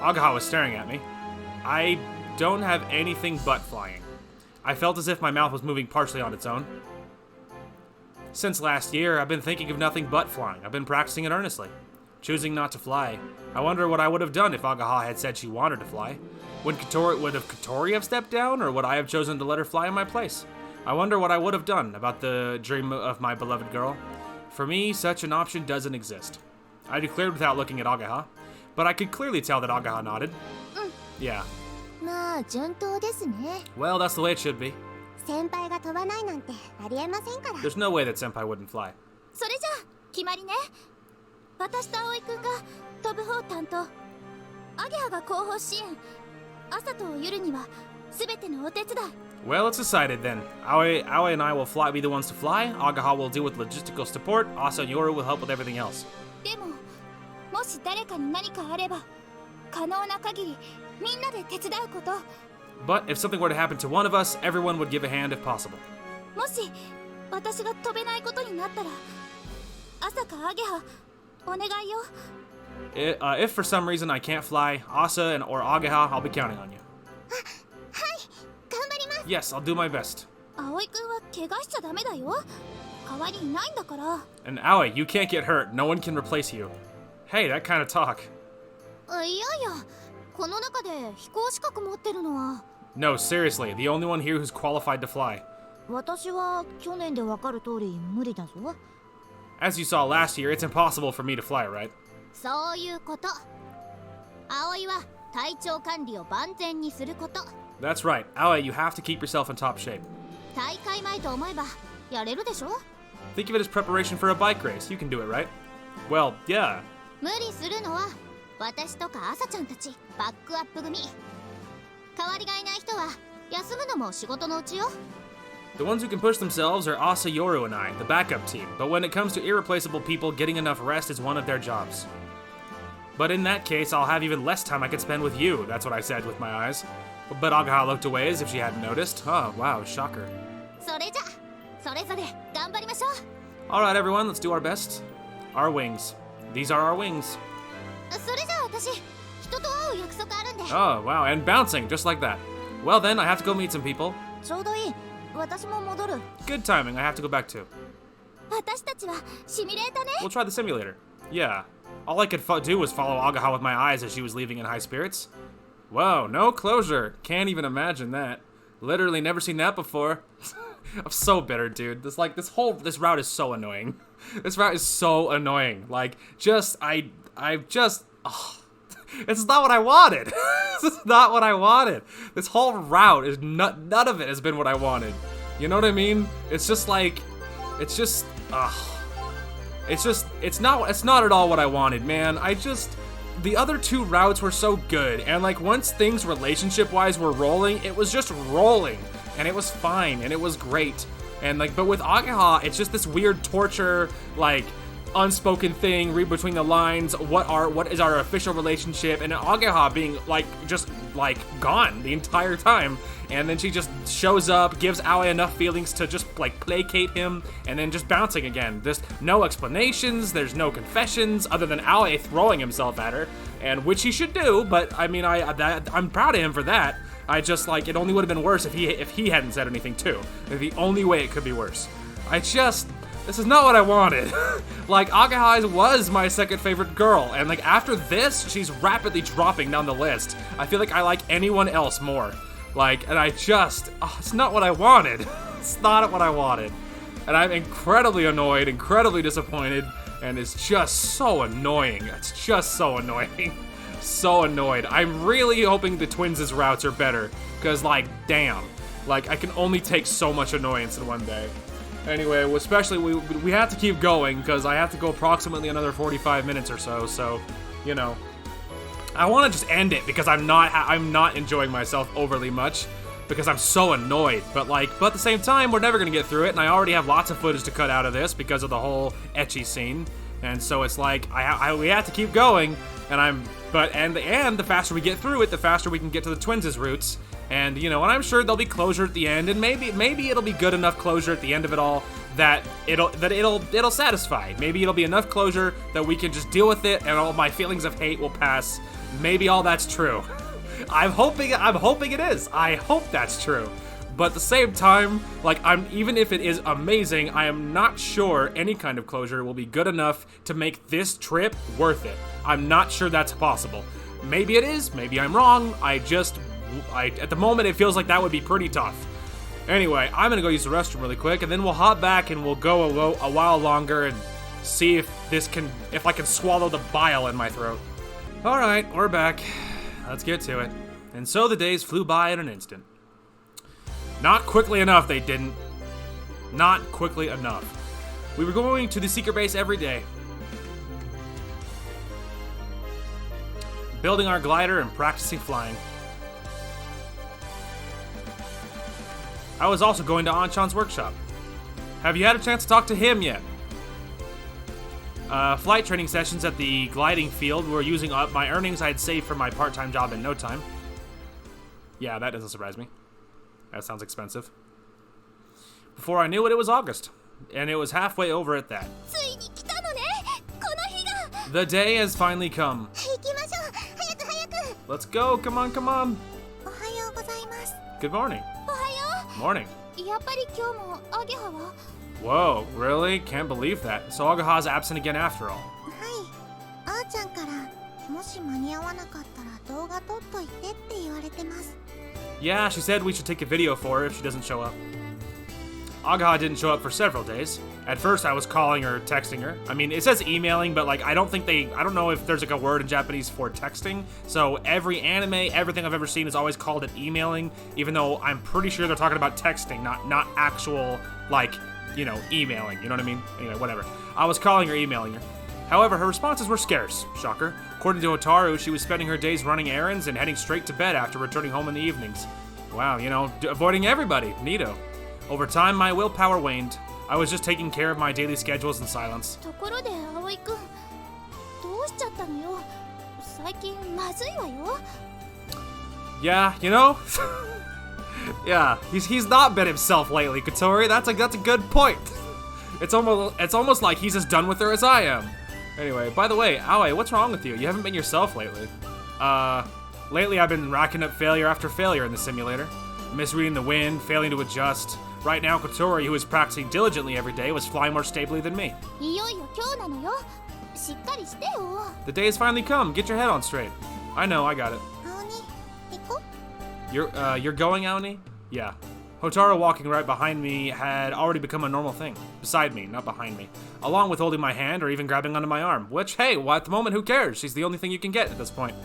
Ageha was staring at me. I don't have anything but flying. I felt as if my mouth was moving partially on its own. Since last year, I've been thinking of nothing but flying. I've been practicing it earnestly. Choosing not to fly. I wonder what I would have done if Ageha had said she wanted to fly. Would Katori have stepped down, or would I have chosen to let her fly in my place? I wonder what I would have done about the dream of my beloved girl. For me, such an option doesn't exist. I declared without looking at Ageha, but I could clearly tell that Ageha nodded. Yeah. まあ順当ですね。 Well, that's the way it should be. 先輩が飛ばないなんてありえませんから。 There's no way that senpai wouldn't fly. それじゃあ決まりね。私と葵くんが飛ぶ方担当。アゲハが後方支援。朝と夜には全てのお手伝い。 Well, it's decided then. Aoi and I will be the ones to fly. Ageha will deal with logistical support. Asa and Yoru will help with everything else. でも、もし誰かに何かあれば、可能な限りみんなで手伝うこと。 But if something were to happen to one of us, everyone would give a hand if possible. もし私が飛べないことになったら、朝かアゲハ、お願いよ。If for some reason I can't fly, Asa or Ageha, I'll be counting on you. はい、頑張ります。 Yes, I'll do my best. 葵くんは怪我しちゃダメだよ。代わりいないんだから。 And Aoi, you can't get hurt. No one can replace you. Hey, that kind of talk. いやいや、この中で飛行資格持ってるのは。 No, seriously, the only one here who's qualified to fly. 私は去年でわかる通り無理だぞ。 As you saw last year, it's impossible for me to fly, right? そういうこと。葵は体調管理を万全にすること。 That's right. Aoi, you have to keep yourself in top shape. 大会前と思えばやれるでしょ。 Think of it as preparation for a bike race. You can do it, right? Well, yeah. 無理するのは私とか朝ちゃんたちバックアップ組。代わりがいない人は休むのも仕事のうちよ。 The ones who can push themselves are Asa, Yoru, and I, the backup team. But when it comes to irreplaceable people, getting enough rest is one of their jobs. But in that case, I'll have even less time I could spend with you. That's what I said with my eyes. But Ageha looked away as if she hadn't noticed. Oh, wow, shocker. それじゃそれぞれ頑張りましょう。 Alright, everyone, let's do our best. Our wings. These are our wings. それじゃあ私人と会う約束あるんで。 Oh, wow, and bouncing, just like that. Well then, I have to go meet some people. ちょうどいい。私も戻る。 Good timing, I have to go back too. 私たちはシミュレータね。 We'll try the simulator. Yeah. All I could do was follow Ageha with my eyes as she was leaving in high spirits. Whoa, no closure. Can't even imagine that. Literally never seen that before. I'm so bitter, dude. This route is so annoying. This route is so annoying. Like, it's not what I wanted. This is not what I wanted. This whole route is none of it has been what I wanted. You know what I mean? It's not at all what I wanted, man. The other two routes were so good, and like once things relationship-wise were rolling, it was just rolling, and it was fine, and it was great. And like, but with Ageha, it's just this weird torture, like unspoken thing, read between the lines, what is our official relationship, and Ageha being like just like gone the entire time, and then she just shows up, gives Aoi enough feelings to just like placate him, and then just bouncing again. There's no explanations, there's no confessions other than Aoi throwing himself at her, and which he should do, but I mean I'm proud of him for that. I just like, it only would have been worse if he hadn't said anything too. The only way it could be worse. This is not what I wanted. Like, Ageha was my second favorite girl, and like after this, she's rapidly dropping down the list. I feel like I like anyone else more. Like, and it's not what I wanted. It's not what I wanted. And I'm incredibly annoyed, incredibly disappointed, and it's just so annoying. It's just so annoying. so annoyed. I'm really hoping the twins' routes are better, because, like, damn. Like, I can only take so much annoyance in one day. Anyway, especially, we have to keep going, because I have to go approximately another 45 minutes or so, you know. I want to just end it, because I'm not enjoying myself overly much, because I'm so annoyed. But at the same time, we're never going to get through it, and I already have lots of footage to cut out of this, because of the whole ecchi scene. And so it's like, we have to keep going, and the faster we get through it, the faster we can get to the twins' roots. And, you know, and I'm sure there'll be closure at the end, and maybe it'll be good enough closure at the end of it all that it'll satisfy. Maybe it'll be enough closure that we can just deal with it, and all my feelings of hate will pass. Maybe all that's true. I'm hoping it is. I hope that's true. But at the same time, like, even if it is amazing, I am not sure any kind of closure will be good enough to make this trip worth it. I'm not sure that's possible. Maybe it is, maybe I'm wrong. At the moment, it feels like that would be pretty tough. Anyway, I'm gonna go use the restroom really quick, and then we'll hop back and we'll go a while longer and see if I can swallow the bile in my throat. All right, we're back. Let's get to it. And so the days flew by in an instant. Not quickly enough, they didn't. Not quickly enough. We were going to the secret base every day, building our glider and practicing flying. I was also going to Anchan's workshop. Have you had a chance to talk to him yet? Flight training sessions at the gliding field were using up my earnings I had saved for my part-time job in no time. Yeah, that doesn't surprise me. That sounds expensive. Before I knew it, it was August, and it was halfway over at that. The day has finally come. Let's go, come on, come on. Good morning. Morning. Whoa, really? Can't believe that. So Ageha's absent again after all. Yeah, she said we should take a video for her if she doesn't show up. Ageha didn't show up for several days. At first I was calling her, texting her. I mean, it says emailing, but like I don't know if there's like a word in Japanese for texting. So every anime, everything I've ever seen is always called it emailing, even though I'm pretty sure they're talking about texting, not actual, like, you know, emailing, you know what I mean? Anyway, whatever. I was calling her, emailing her. However, her responses were scarce. Shocker. According to Hotaru, she was spending her days running errands and heading straight to bed after returning home in the evenings. Wow, you know, avoiding everybody. Neato. Over time, my willpower waned. I was just taking care of my daily schedules in silence. Yeah, you know? Yeah, he's not been himself lately, Kotori. That's a good point. It's almost like he's as done with her as I am. Anyway, by the way, Aoi, what's wrong with you? You haven't been yourself lately. Lately I've been racking up failure after failure in the simulator. Misreading the wind, failing to adjust. Right now, Kotori, who is practicing diligently every day, was flying more stably than me. The day has finally come. Get your head on straight. I know, I got it. You're going, Aoni? Yeah. Hotaru walking right behind me had already become a normal thing. Beside me, not behind me. Along with holding my hand or even grabbing onto my arm. Which, hey, well, at the moment, who cares? She's the only thing you can get at this point.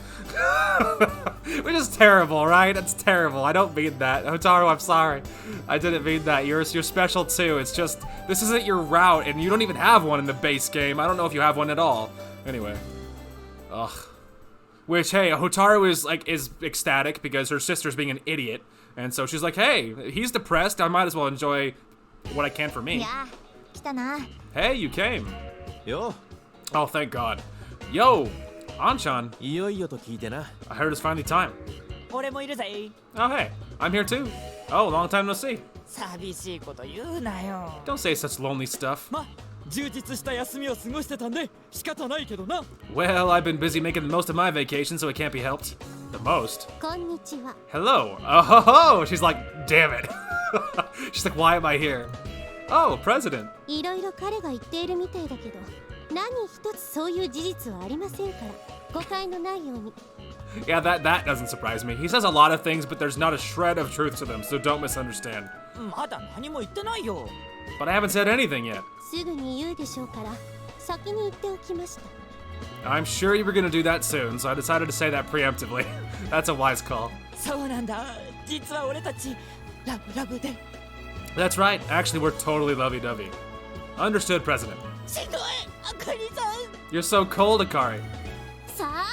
Which is terrible, right? It's terrible. I don't mean that. Hotaru, I'm sorry. I didn't mean that. You're special too. It's just, this isn't your route, and you don't even have one in the base game. I don't know if you have one at all. Anyway. Ugh. Which, hey, Hotaru is ecstatic because her sister's being an idiot. And so she's like, hey, he's depressed. I might as well enjoy what I can for me. Hey, you came. Yo. Oh, thank God. Yo, Anchan. I heard it's finally time. Oh, hey, I'm here too. Oh, long time no see. Don't say such lonely stuff. Well, I've been busy making the most of my vacation, so it can't be helped. The most? Hello. Oh, ho, ho. She's like, damn it. She's like, why am I here? Oh, President. Yeah, that doesn't surprise me. He says a lot of things, but there's not a shred of truth to them, so don't misunderstand. But I haven't said anything yet. I'm sure you were gonna do that soon, so I decided to say that preemptively. That's a wise call. そうなんだ。実は俺たちラブラブで。 That's right. Actually, we're totally lovey-dovey. Understood, President. しんどい。あかりさん。 You're so cold, Akari. さあ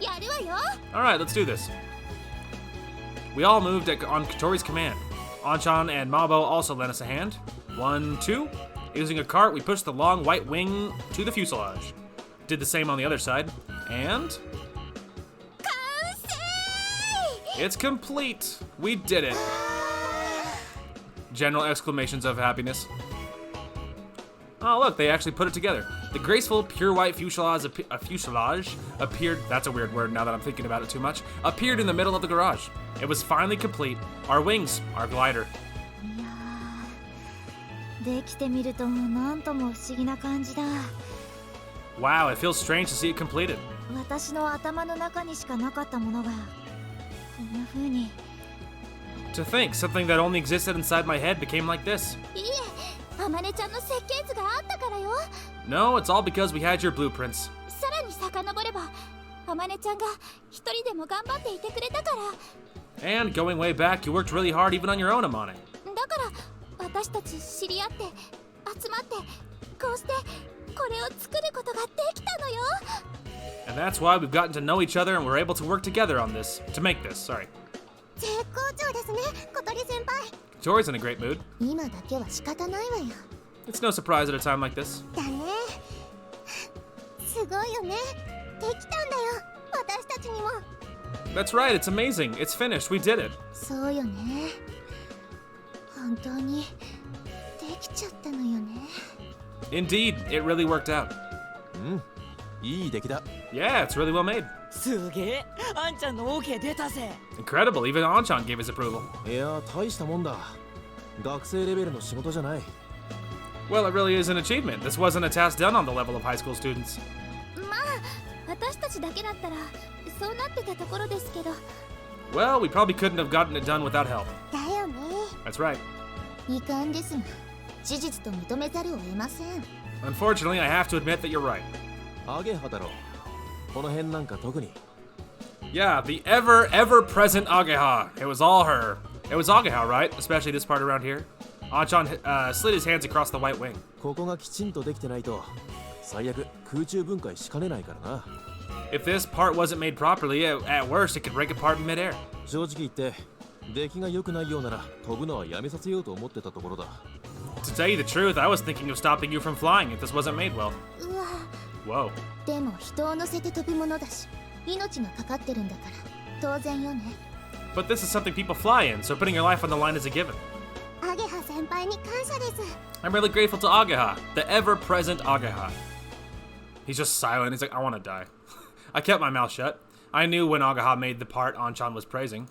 やるわよ。 Alright, let's do this. We all moved on Katori's command. Anchan and Mabo also lent us a hand. 1, 2. Using a cart, we pushed the long white wing to the fuselage. Did the same on the other side. And... 完成。 it's complete! We did it! General exclamations of happiness. Oh, look, they actually put it together. The graceful, pure white fuselage appeared, that's a weird word now that I'm thinking about it too much, appeared in the middle of the garage. It was finally complete. Our wings, our glider. いやー、できてみるとなんとも不思議な感じだ。 Wow, it feels strange to see it completed. 私の頭の中にしかなかったものがこんな風に。 To think, something that only existed inside my head became like this. いいえ、あまねちゃんの設計図があったからよ。 No, it's all because we had your blueprints. さらに遡れば、あまねちゃんが一人でも頑張っていてくれたから。 And going way back, you worked really hard even on your own, Amane. だから私たち知り合って集まってこうしてこれを作ることができたのよ。 And that's why we've gotten to know each other and we're able to work together on this. To make this, sorry. 絶好調ですね、小鳥先輩。 Katori's in a great mood. 今だけは仕方ないわよ。 It's no surprise at a time like this. だね。すごいよね。できたんだよ、私たちにも。 That's right, it's amazing. It's finished. We did it. そうよね。本当にできちゃったのよね。 Indeed, it really worked out. いい出来だ。 Yeah, it's really well made. すげえ。あんちゃんの OK 出たぜ。 Incredible, even Anchan gave his approval. いや、大したもんだ。学生レベルの仕事じゃない。 Well, it really is an achievement. This wasn't a task done on the level of high school students. まあ私たちだけだったらそうなってたところですけど。 Well, we probably couldn't have gotten it done without help. だよね。 That's right. 遺憾ですが、事実と認めざるを得ません。 Unfortunately, I have to admit that you're right. アゲハだろ。この辺なんか特に。 Yeah, the ever-present Ageha. It was all her. It was Ageha, right? Especially this part around here. Anchan slid his hands across the white wing. ここがきちんとできてないと、最悪空中分解しかねないからな。If this part wasn't made properly, at worst, it could break apart in midair. 正直言って、出来が良くないようなら飛ぶのはやめさせようと思ってたところだ。To tell you the truth, I was thinking of stopping you from flying if this wasn't made well. うわ、 Whoa. でも人を乗せて飛ぶものだし、命がかかってるんだから当然よね。 But this is something people fly in, so putting your life on the line is a given. アゲハ先輩に感謝です。 I'm really grateful to Ageha, the ever-present Ageha. He's just silent. He's like, I want to die. I kept my mouth shut. I knew when Ageha made the part Anchan was praising.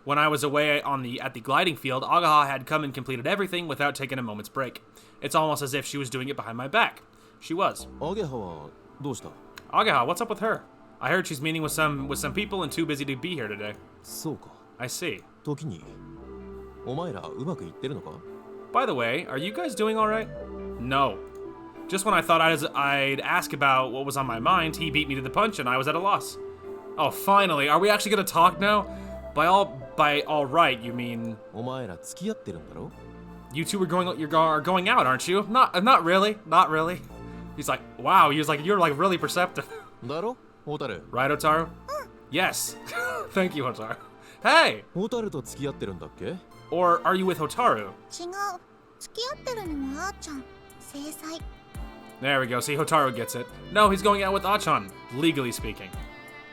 When I was away at the gliding field, Ageha had come and completed everything without taking a moment's break. It's almost as if she was doing it behind my back. She was. アゲハはどうした？ Ageha, what's up with her? I heard she's meeting with some people and too busy to be here today. そうか。 I see. 時に。お前らうまくいってるのか？ By the way, are you guys doing all right? No. Just when I thought I'd ask about what was on my mind, he beat me to the punch and I was at a loss. Oh, finally. Are we actually gonna talk now? By all right, you mean お前ら付き合ってるんだろ？ you two are going out, aren't you? Not really. Not really. He's like, wow. He was like, you're like really perceptive. だろ？ホタル。 Right, Otaru? Yes. Thank you, Otaru. Hey! ホタルと付き合ってるんだっけ？ Or are you with Hotaru? 違う、付き合ってるのはあーちゃん。制裁。 There we go. See, Hotaru gets it. No, he's going out with Achan, legally speaking.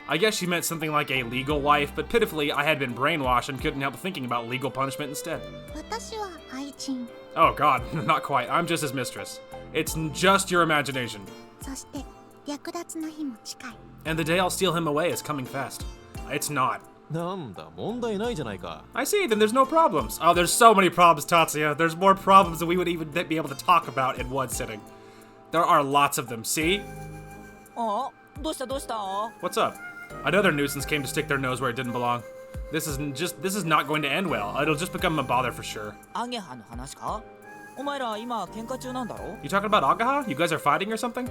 I guess she meant something like a legal wife, but pitifully, I had been brainwashed and couldn't help thinking about legal punishment instead. 私は愛人。 Oh god, not quite. I'm just his mistress. It's just your imagination. そして略奪の日も近い。 And the day I'll steal him away is coming fast. It's not. なんだ、問題ないじゃないか。 I see, then there's no problems. Oh, there's so many problems, Tatsuya. There's more problems than we would even be able to talk about in one sitting. There are lots of them, see? あ、どうした？ What's up? Another nuisance came to stick their nose where it didn't belong. This is not going to end well. It'll just become a bother for sure. アゲハの話か？お前ら今喧嘩中なんだろ？ You talking about Ageha? You guys are fighting or something?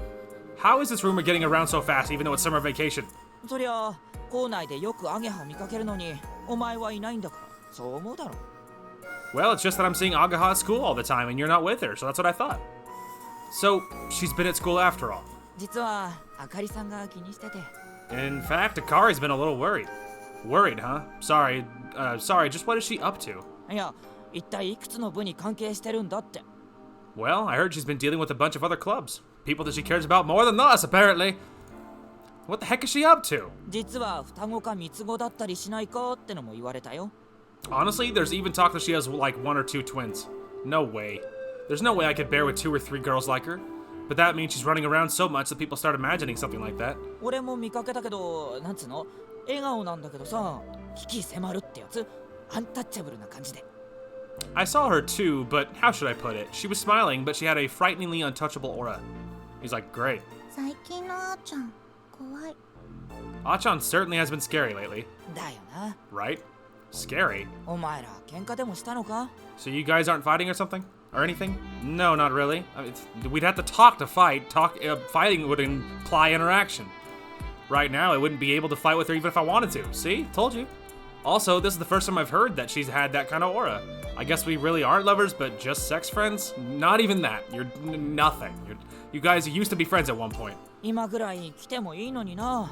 How is this rumor getting around so fast, even though it's summer vacation? そりゃ校内でよくアゲハ見かけるのにお前はいないんだからそう思うだろ Well, it's just that I'm seeing Ageha at school all the time, and you're not with her, so that's what I thought. So, she's been at school after all. 実はあかりさんが気にしてて In fact, Akari's been a little worried. Worried, huh? Sorry, just what is she up to? いや一体いくつの部に関係してるんだって Well, I heard she's been dealing with a bunch of other clubs. People that she cares about more than us, apparently. What the heck is she up to? 実は双子か三つ子だったりしないかってのも言われたよ Honestly, there's even talk that she has like 1 or 2 twins. No way. There's no way I could bear with 2 or 3 girls like her. But that means she's running around so much that people start imagining something like that. 俺も見かけたけどなんつうの笑顔なんだけどさ危機迫るってやつアンタッチャブルな感じで I saw her too, but how should I put it? She was smiling, but she had a frighteningly untouchable aura. He's like, great. 最近のあーちゃん怖い Achan certainly has been scary lately, だよな right? Scary? お前ら喧嘩でもしたのか So you guys aren't fighting or something? Or anything? No, not really. I mean, we'd have to talk to fight. Fighting would imply interaction. Right now, I wouldn't be able to fight with her even if I wanted to. See? Told you. Also, this is the first time I've heard that she's had that kind of aura. I guess we really aren't lovers, but just sex friends? Not even that. You're nothing. You guys used to be friends at one point. 今ぐらい来てもいいのにな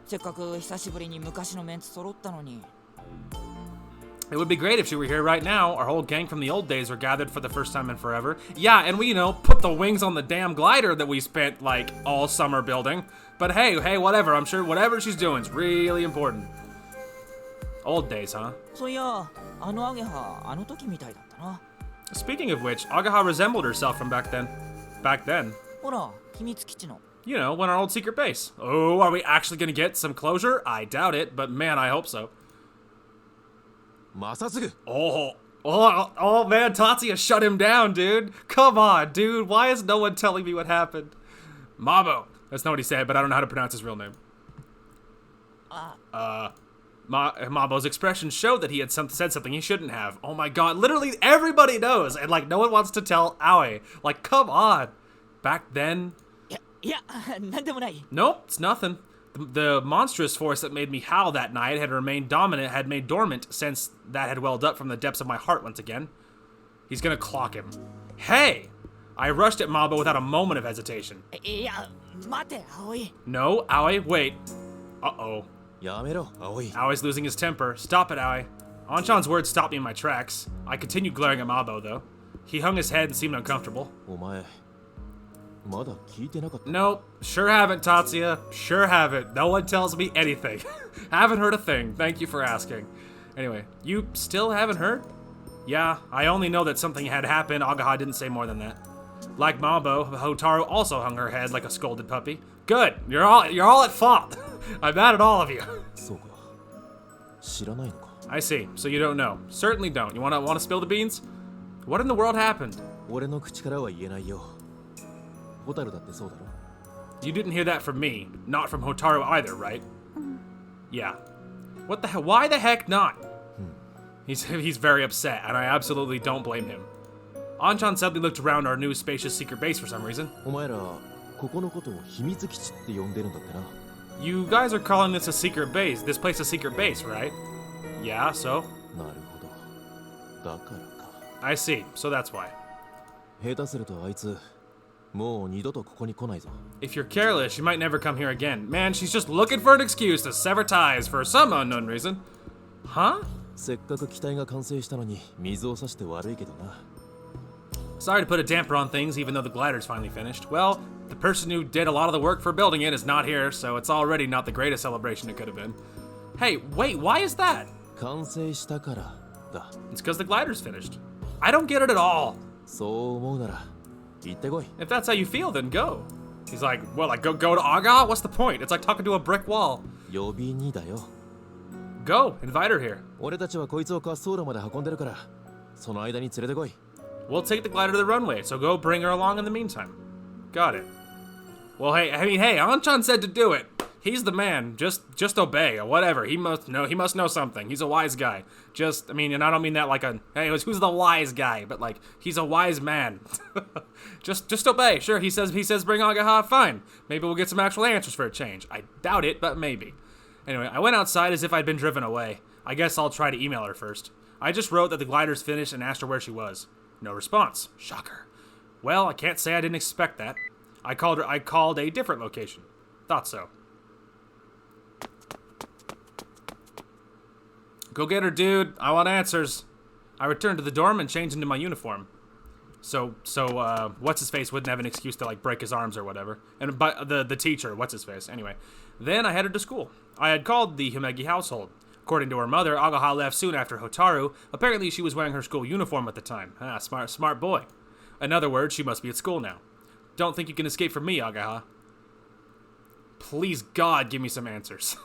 せっかく久しぶりに昔のメンツ揃ったのに It would be great if she were here right now. Our whole gang from the old days were gathered for the first time in forever. Yeah, and we, put the wings on the damn glider that we spent, like, all summer building. But hey, whatever. I'm sure whatever she's doing is really important. Old days, huh? そういやあのアゲハあの時みたいだったな Speaking of which, Ageha resembled herself from back then. Back then. ほら秘密基地の You know, when our old secret base. Oh, are we actually gonna get some closure? I doubt it, but man, I hope so. まさすぐ Oh man, Tatsuya shut him down, dude. Come on, dude. Why is no one telling me what happened? Mabo. That's not what he said, but I don't know how to pronounce his real name. Mabo's expression showed that he had said something he shouldn't have. Oh my god, literally everybody knows, and like no one wants to tell Aoi. Like, come on. Back then... いやなんでもない Nope, it's nothing. The monstrous force that made me howl that night had made dormant since that had welled up from the depths of my heart once again. He's gonna clock him. Hey! I rushed at Mabo without a moment of hesitation. いや待て葵 No, Aoi, wait. Uh-oh. やめろ葵 Aoi's losing his temper. Stop it, Aoi. Anchan's words stopped me in my tracks. I continued glaring at Mabo, though. He hung his head and seemed uncomfortable. お前まだ聞いてなかった Nope, sure haven't, Tatsuya. Sure haven't. No one tells me anything. Haven't heard a thing. Thank you for asking. Anyway, you still haven't heard? Yeah, I only know that something had happened. Ageha didn't say more than that. Like Mabo, Hotaru also hung her head like a scolded puppy. Good. You're all at fault. I'm mad at all of you. そうか知らないのか I see. So you don't know. Certainly don't. You wanna spill the beans? What in the world happened? 俺の口からは言えないよホタルだってそうだろ You didn't hear that from me. Not from Hotaru either, right? Yeah. What the hell? Why the heck not? He's very upset, and I absolutely don't blame him. Anchan suddenly looked around our new spacious secret base for some reason. お前らここのことを秘密基地って呼んでるんだってな You guys are calling this a secret base. This place a secret base, right? Yeah, so? なるほどだからか I see. So that's why. 下手するとあいつもう二度とここに来ないぞ If you're careless, you might never come here again. Man, she's just looking for an excuse to sever ties for some unknown reason. Huh? せっかく機体が完成したのに水を差して悪いけどな Sorry to put a damper on things, even though the glider's finally finished. Well, the person who did a lot of the work for building it is not here, so it's already not the greatest celebration it could have been. Hey, wait, why is that? 完成したからだ It's because the glider's finished. I don't get it at all. そう思うなら行ってこい If that's how you feel, then go. He's like, well, like, go to Ageha? What's the point? It's like talking to a brick wall. 呼びにだよ Go, invite her here. 俺たちはこいつを滑走路まで運んでるからその間に連れてこい We'll take the glider to the runway, so go bring her along in the meantime. Got it. Well, hey, Anchan said to do it. He's the man. Just obey or whatever. He must know something. He's a wise guy. I mean, and I don't mean that like hey, who's the wise guy, but like he's a wise man. just obey. Sure, he says bring Ageha, fine. Maybe we'll get some actual answers for a change. I doubt it, but maybe. Anyway, I went outside as if I'd been driven away. I guess I'll try to email her first. I just wrote that the glider's finished and asked her where she was. No response. Shocker. Well, I can't say I didn't expect that. I called a different location. Thought so. Go get her, dude. I want answers. I returned to the dorm and changed into my uniform. So what's his face wouldn't have an excuse to like break his arms or whatever. And but the teacher, what's his face? Anyway, then I headed to school. I had called the Himegi household. According to her mother, Ageha left soon after Hotaru. Apparently, she was wearing her school uniform at the time. Ah, smart boy. In other words, she must be at school now. Don't think you can escape from me, Ageha. Please, God, give me some answers.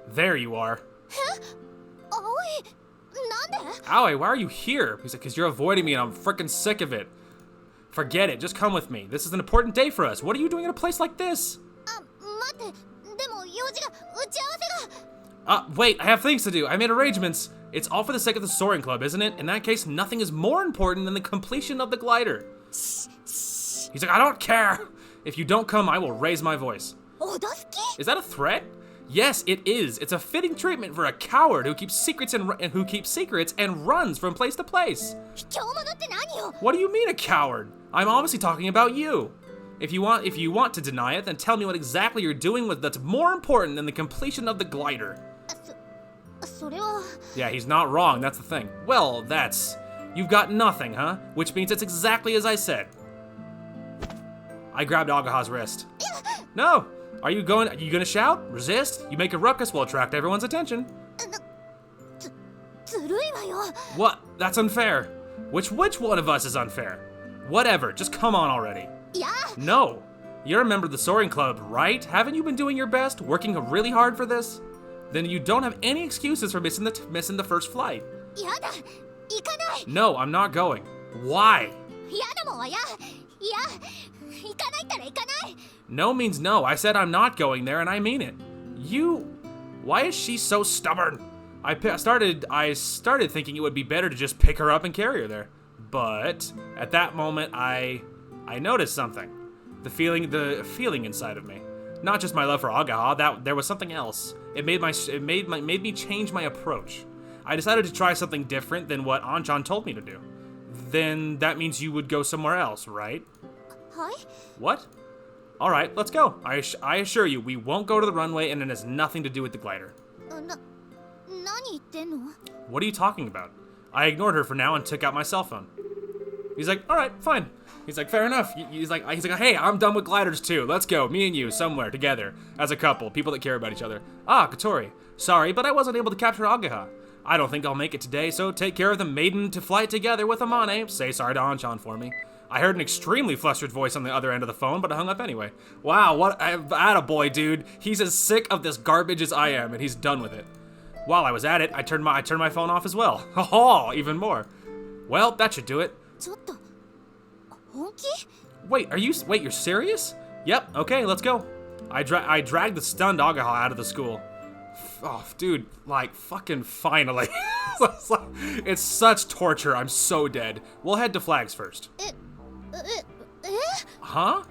There you are. Aoi, nande? Aoi, why are you here? He's like, because you're avoiding me and I'm freaking sick of it. Forget it, just come with me. This is an important day for us. What are you doing in a place like this? 待って、でも用事が、打ち合わせが。 Wait, I have things to do. I made arrangements. It's all for the sake of the soaring club, isn't it? In that case, nothing is more important than the completion of the glider. He's like, I don't care. If you don't come, I will raise my voice. 脅き? Is that a threat? Yes, it is. It's a fitting treatment for a coward who keeps secrets and runs from place to place. 卑怯者って何よ? What do you mean a coward? I'm obviously talking about you. If you want to deny it, then tell me what exactly you're doing that's more important than the completion of the glider. それは。 Yeah, he's not wrong. That's the thing. Well, you've got nothing, huh? Which means it's exactly as I said. I grabbed Ageha's wrist. No. Are you gonna shout? Resist? You make a ruckus, will attract everyone's attention. ずるいわよ. What? That's unfair. Which one of us is unfair? Whatever, just come on already. いや. No. You're a member of the Soaring Club, right? Haven't you been doing your best, working really hard for this? Then you don't have any excuses for missing the first flight. やだ. 行かない. No, I'm not going. Why? やだもんはや. いや. 行かないったら行かない. No means no. I said I'm not going there, and I mean it. Why is she so stubborn? I started thinking it would be better to just pick her up and carry her there. But at that moment, I noticed something. The feeling inside of me. Not just my love for Ageha. That there was something else. It made me change my approach. I decided to try something different than what Anchan told me to do. Then that means you would go somewhere else, right? はい? What? All right, let's go. I assure you, we won't go to the runway, and it has nothing to do with the glider. 何言ってんの? What are you talking about? I ignored her for now and took out my cell phone. He's like, all right, fine. He's like, fair enough. He's like, hey, I'm done with gliders too. Let's go, me and you, somewhere together as a couple, people that care about each other. Ah, Kotori. Sorry, but I wasn't able to capture Ageha. I don't think I'll make it today, so take care of the maiden to flight together with Amane. Say sorry to Anchan for me. I heard an extremely flustered voice on the other end of the phone, but I hung up anyway. Wow, what attaboy, dude. He's as sick of this garbage as I am, and he's done with it. While I was at it, I turned my phone off as well. Oh, even more. Well, that should do it. ちょっと本気? Wait, you're serious? Yep, okay, let's go. I dragged the stunned Ageha out of the school. Oh, dude, like, fucking finally. It's such torture, I'm so dead. We'll head to Flags first. え? Huh?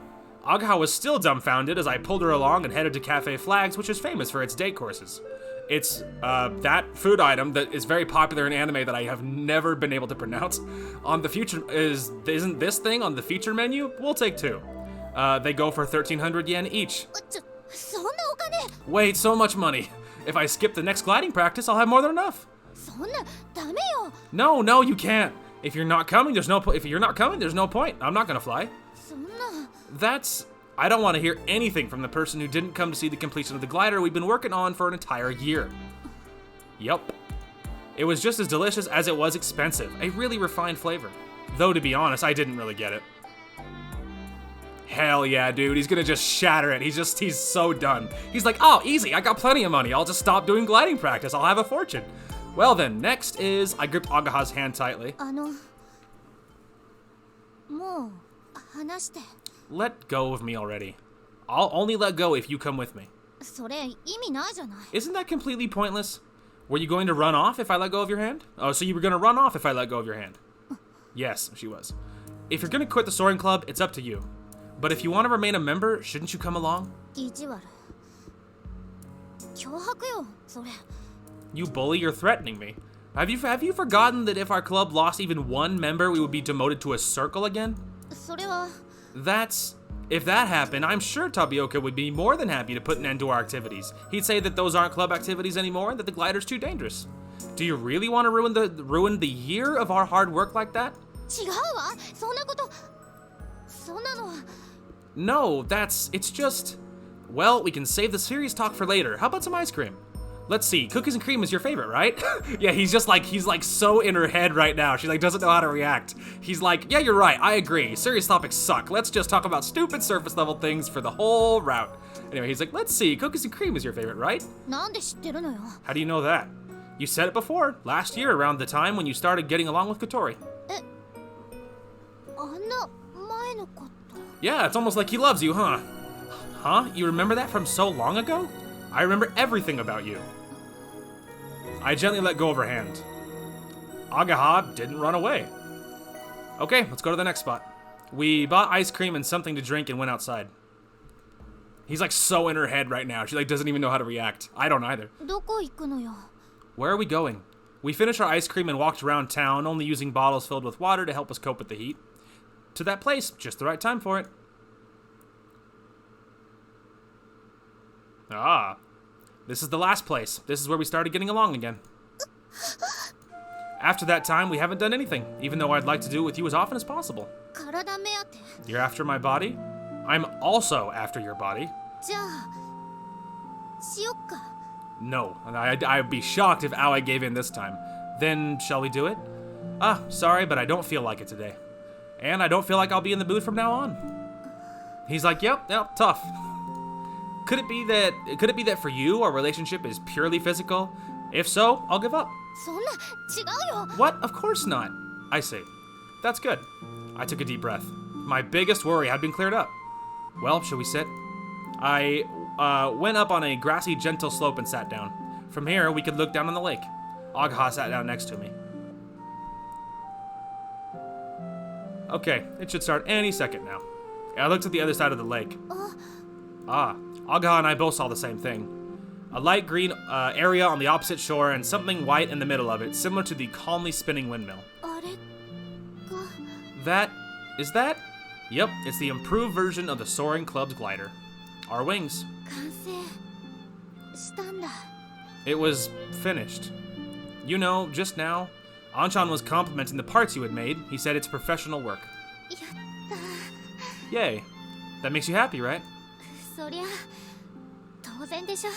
Ageha was still dumbfounded as I pulled her along and headed to Cafe Flags, which is famous for its day courses. It's that food item that is very popular in anime that I have never been able to pronounce. Isn't this thing on the feature menu? We'll take two. They go for 1,300 yen each. そんなお金? Wait, so much money. If I skip the next gliding practice, I'll have more than enough. そんなダメよ. No, you can't. If you're not coming, there's no point. I'm not gonna fly. そんな. I don't want to hear anything from the person who didn't come to see the completion of the glider we've been working on for an entire year. Yup. It was just as delicious as it was expensive. A really refined flavor. Though, to be honest, I didn't really get it. Hell yeah, dude. He's gonna just shatter it. He's so done. He's like, oh, easy. I got plenty of money. I'll just stop doing gliding practice. I'll have a fortune. Well then, next is... I gripped Ageha's hand tightly. もう話して. Let go of me already. I'll only let go if you come with me. それ意味ないじゃない。 Isn't that completely pointless? Were you going to run off if I let go of your hand? Oh, so you were going to run off if I let go of your hand? Yes, she was. If you're going to quit the soaring club, it's up to you. But if you want to remain a member, shouldn't you come along? 意地悪。脅迫よ、それ。 You bully, you're threatening me. Have you forgotten that if our club lost even one member, we would be demoted to a circle again? それは。 If that happened, I'm sure Tapioca would be more than happy to put an end to our activities. He'd say that those aren't club activities anymore and that the glider's too dangerous. Do you really want to ruin the year of our hard work like that? 違うわ、そんなこと。そんなのは。 No, it's just... Well, we can save the serious talk for later. How about some ice cream? Let's see, cookies and cream is your favorite, right? Yeah, he's like so in her head right now. She like doesn't know how to react. He's like, yeah, you're right, I agree. Serious topics suck. Let's just talk about stupid surface level things for the whole route. Anyway, he's like, let's see, cookies and cream is your favorite, right? なんで知ってるのよ。 How do you know that? You said it before, last year around the time when you started getting along with Kotori. あんな前のこと。 Yeah, it's almost like he loves you, huh? Huh? You remember that from so long ago? I remember everything about you. I gently let go of her hand. Ageha didn't run away. Okay, let's go to the next spot. We bought ice cream and something to drink and went outside. He's like so in her head right now. She like doesn't even know how to react. I don't either. どこ行くのよ。 Where are we going? We finished our ice cream and walked around town, only using bottles filled with water to help us cope with the heat. To that place, just the right time for it. Ah, this is the last place. This is where we started getting along again. After that time, we haven't done anything, even though I'd like to do it with you as often as possible. 体目当て。 You're after my body? I'm also after your body. じゃあ。しよっか。 No, I'd be shocked if Aoi gave in this time. Then, shall we do it? Ah, sorry, but I don't feel like it today. And I don't feel like I'll be in the mood from now on. He's like, yep, tough. Could it be that for you, our relationship is purely physical? If so, I'll give up. そんな、違うよ。 What? Of course not. I see. That's good. I took a deep breath. My biggest worry had been cleared up. Well, shall we sit? I went up on a grassy, gentle slope and sat down. From here, we could look down on the lake. Ageha sat down next to me. Okay, it should start any second now. I looked at the other side of the lake. Ageha and I both saw the same thing. A light green area on the opposite shore and something white in the middle of it, similar to the calmly spinning windmill. あれが。 That... is that? Yep, it's the improved version of the Soaring Club's glider. Our wings. 完成したんだ。 It was finished. You know, just now, Anchan was complimenting the parts you had made. He said it's professional work. やった。 Yay. That makes you happy, right? そりゃ当然でしょ。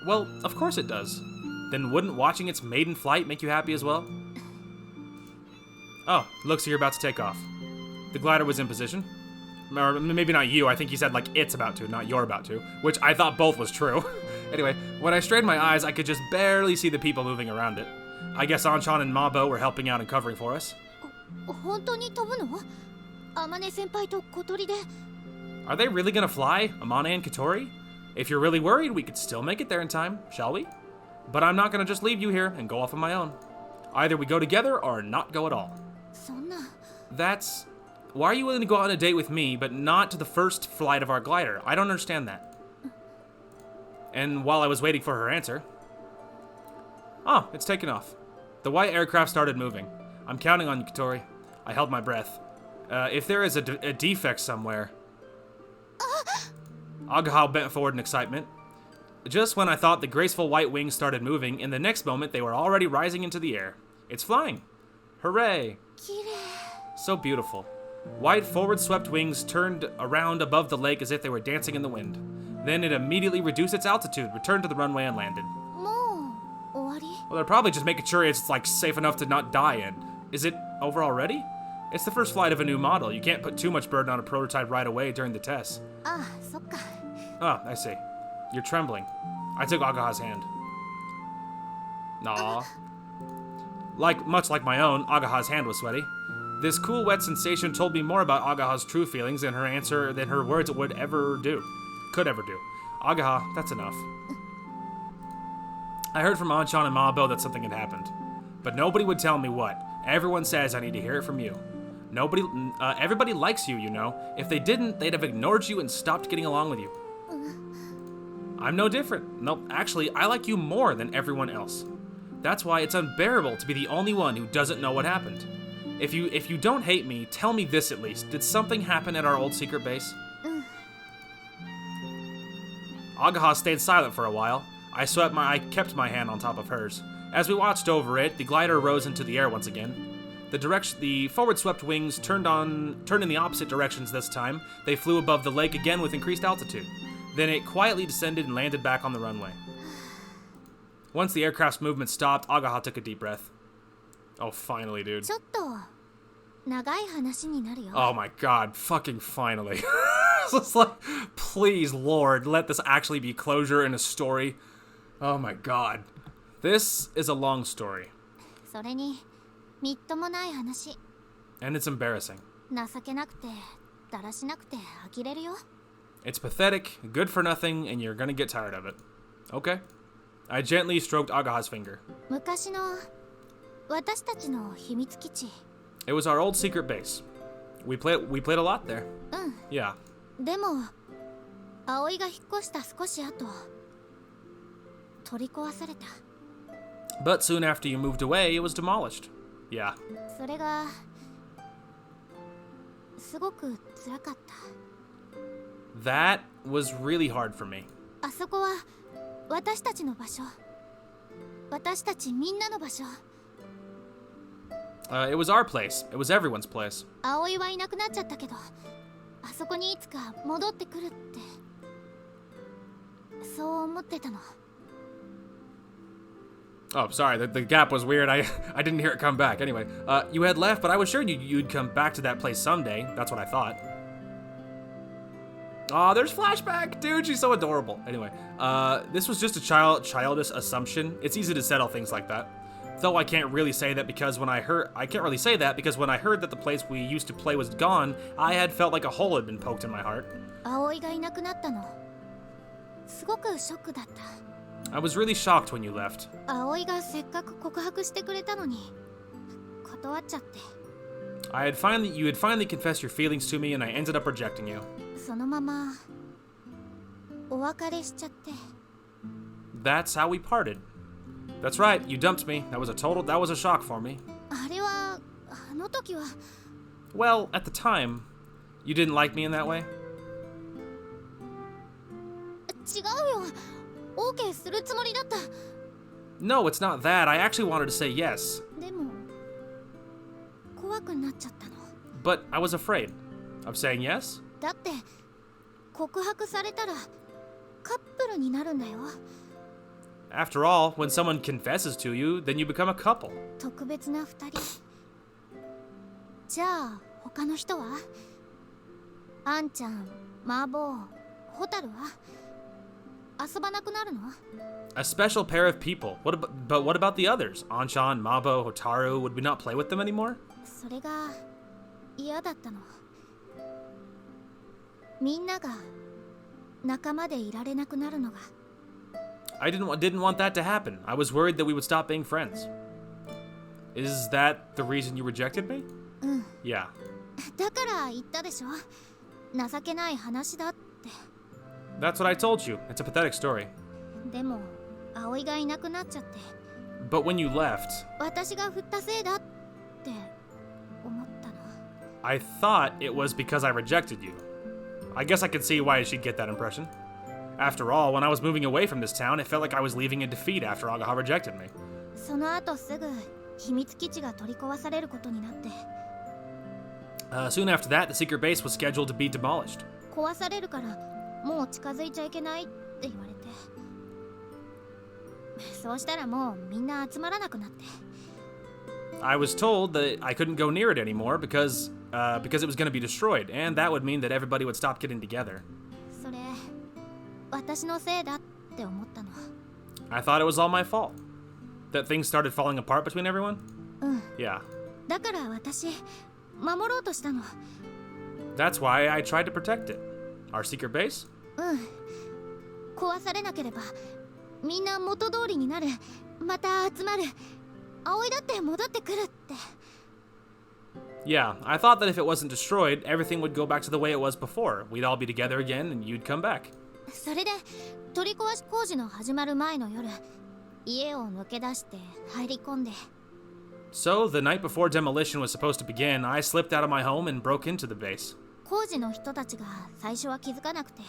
Well, of course it does. Then wouldn't watching its maiden flight make you happy as well? Oh, looks like you're about to take off. The glider was in position. Or maybe not you, I think he said like it's about to, not you're about to, which I thought both was true. Anyway, when I strained my eyes, I could just barely see the people moving around it. I guess Anchan and Mabo were helping out and covering for us. 本当に飛ぶの？天音先輩と小鳥で。 Are they really gonna fly, Amane and Katori? If you're really worried, we could still make it there in time, shall we? But I'm not gonna just leave you here and go off on my own. Either we go together or not go at all. そんな。 That's... Why are you willing to go out on a date with me, but not to the first flight of our glider? I don't understand that. And while I was waiting for her answer... Oh, it's taken off. The white aircraft started moving. I'm counting on you, Katori. I held my breath. If there is a defect somewhere... Ageha bent forward in excitement. Just when I thought the graceful white wings started moving, in the next moment they were already rising into the air. It's flying. Hooray. 綺麗。 So beautiful. White forward-swept wings turned around above the lake as if they were dancing in the wind. Then it immediately reduced its altitude, returned to the runway, and landed. もう終わり？ Well, they're probably just making sure it's, like, safe enough to not die in. Is it over already? It's the first flight of a new model. You can't put too much burden on a prototype right away during the test. ああ、そっか。 Oh, I see. You're trembling. I took Ageha's hand. Aw. Much like my own, Ageha's hand was sweaty. This cool, wet sensation told me more about Ageha's true feelings than her words could ever do. Ageha, that's enough. I heard from Anchan and Mabo that something had happened, but nobody would tell me what. Everyone says I need to hear it from you. Everybody likes you, you know. If they didn't, they'd have ignored you and stopped getting along with you. I'm no different. No, actually, I like you more than everyone else. That's why it's unbearable to be the only one who doesn't know what happened. If you don't hate me, tell me this at least. Did something happen at our old secret base? Ageha stayed silent for a while. I kept my hand on top of hers. As we watched over it, the glider rose into the air once again. The forward-swept wings turned in the opposite directions this time. They flew above the lake again with increased altitude. Then it quietly descended and landed back on the runway. Once the aircraft's movement stopped, Ageha took a deep breath. Oh, finally, dude. ちょっと長い話になるよ。 Oh my god, fucking finally. It's like, please, Lord, let this actually be closure in a story. Oh my god. This is a long story. それにみっともない話。 And it's embarrassing. 情けなくてだらしなくて呆れるよ。 It's pathetic, good for nothing, and you're gonna get tired of it. Okay. I gently stroked Ageha's finger. 昔の私たちの秘密基地。 It was our old secret base. We played a lot there. うん。 Yeah. でも葵が引っ越した少し後取り壊された。 But soon after you moved away, it was demolished. Yeah. それがすごく辛かった。 That was really hard for me. あそこは私たちの場所。私たちみんなの場所。 It was our place. It was everyone's place. 葵はいなくなっちゃったけど、あそこにいつか戻ってくるって、そう思ってたの。 Oh, sorry, the gap was weird. I didn't hear it come back. Anyway, you had left, but I was sure you'd come back to that place someday. That's what I thought. Oh, there's flashback! Dude, she's so adorable. Anyway, this was just a childish assumption. It's easy to settle things like that. Though I can't really say that because when I heard that the place we used to play was gone, I had felt like a hole had been poked in my heart. 葵がいなくなったの。すごくショックだった。 I was really shocked when you left. 葵がせっかく告白してくれたのに断っちゃって。 You had finally confessed your feelings to me, and I ended up rejecting you. そのままお別れしちゃって。 That's how we parted. That's right, you dumped me. That was a shock for me. あれはあの時は。 Well, at the time, you didn't like me in that way? 違うよ。OK するつもりだった。 No, it's not that. I actually wanted to say yes. でも怖くなっちゃったの。 But I was afraid. Of saying yes? だって告白されたらカップルになるんだよ。 After all, when someone confesses to you, then you become a couple. 特別な二人。じゃあ他の人は？あんちゃん、マーボー、ホタルは？遊ばなくなるの？ A special pair of people. But what about the others? Anchan, Mabo, Hotaru, would we not play with them anymore? それが嫌だったの。みんなが仲間でいられなくなるのが。 I didn't want that to happen. I was worried that we would stop being friends. Is that the reason you rejected me? うん。 Yeah. だから言ったでしょ。情けない話だって。 That's what I told you. It's a pathetic story. でも葵がいなくなっちゃって。 But when you left, 私が振ったせいだって思ったの。 I thought it was because I rejected you. I guess I could see why she'd get that impression. After all, when I was moving away from this town, it felt like I was leaving in defeat after Ageha rejected me. その後すぐ秘密基地が取り壊されることになって。 Soon after that, the secret base was scheduled to be demolished. 壊されるからもう近づいちゃいけないって言われて。そうしたらもうみんな集まらなくなって。 I was told that I couldn't go near it anymore because it was going to be destroyed, and that would mean that everybody would stop getting together. それ私のせいだって思ったの。 I thought it was all my fault. That things started falling apart between everyone? うん。 Yeah. だから私守ろうとしたの。 That's why I tried to protect it. Our secret base? 壊されなければみんな元通りになる。また集まる。葵だって戻ってくるって。 Yeah, I thought that if it wasn't destroyed, everything would go back to the way it was before. We'd all be together again and you'd come back. それで取り壊し工事の始まる前の夜、家を抜け出して入り込んで。 So, the night before demolition was supposed to begin, I slipped out of my home and broke into the base. 工事の人たちが最初は気づかなくて、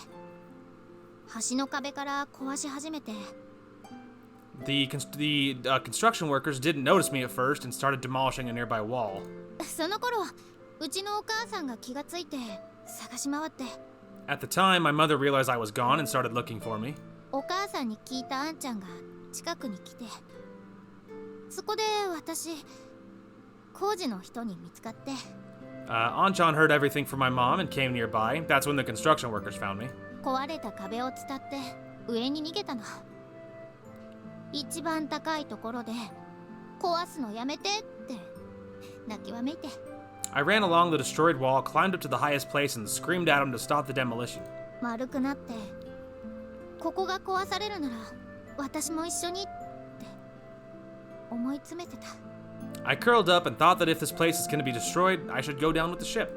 橋の壁から壊し始めて。 The construction workers didn't notice me at first and started demolishing a nearby wall. その頃うちのお母さんが気がついて探し回って。 At the time, my mother realized I was gone and started looking for me. お母さんに聞いたあんちゃんが近くに来て、そこで私工事の人に見つかって。 Anchan heard everything from my mom and came nearby. That's when the construction workers found me. 壊れた壁を伝って上に逃げたの。一番高いところで壊すのやめてって泣きわめいて。 I ran along the destroyed wall, climbed up to the highest place, and screamed at him to stop the demolition. 丸くなって、ここが壊されるなら私も一緒にって思い詰めてた。 I curled up and thought that if this place is going to be destroyed, I should go down with the ship.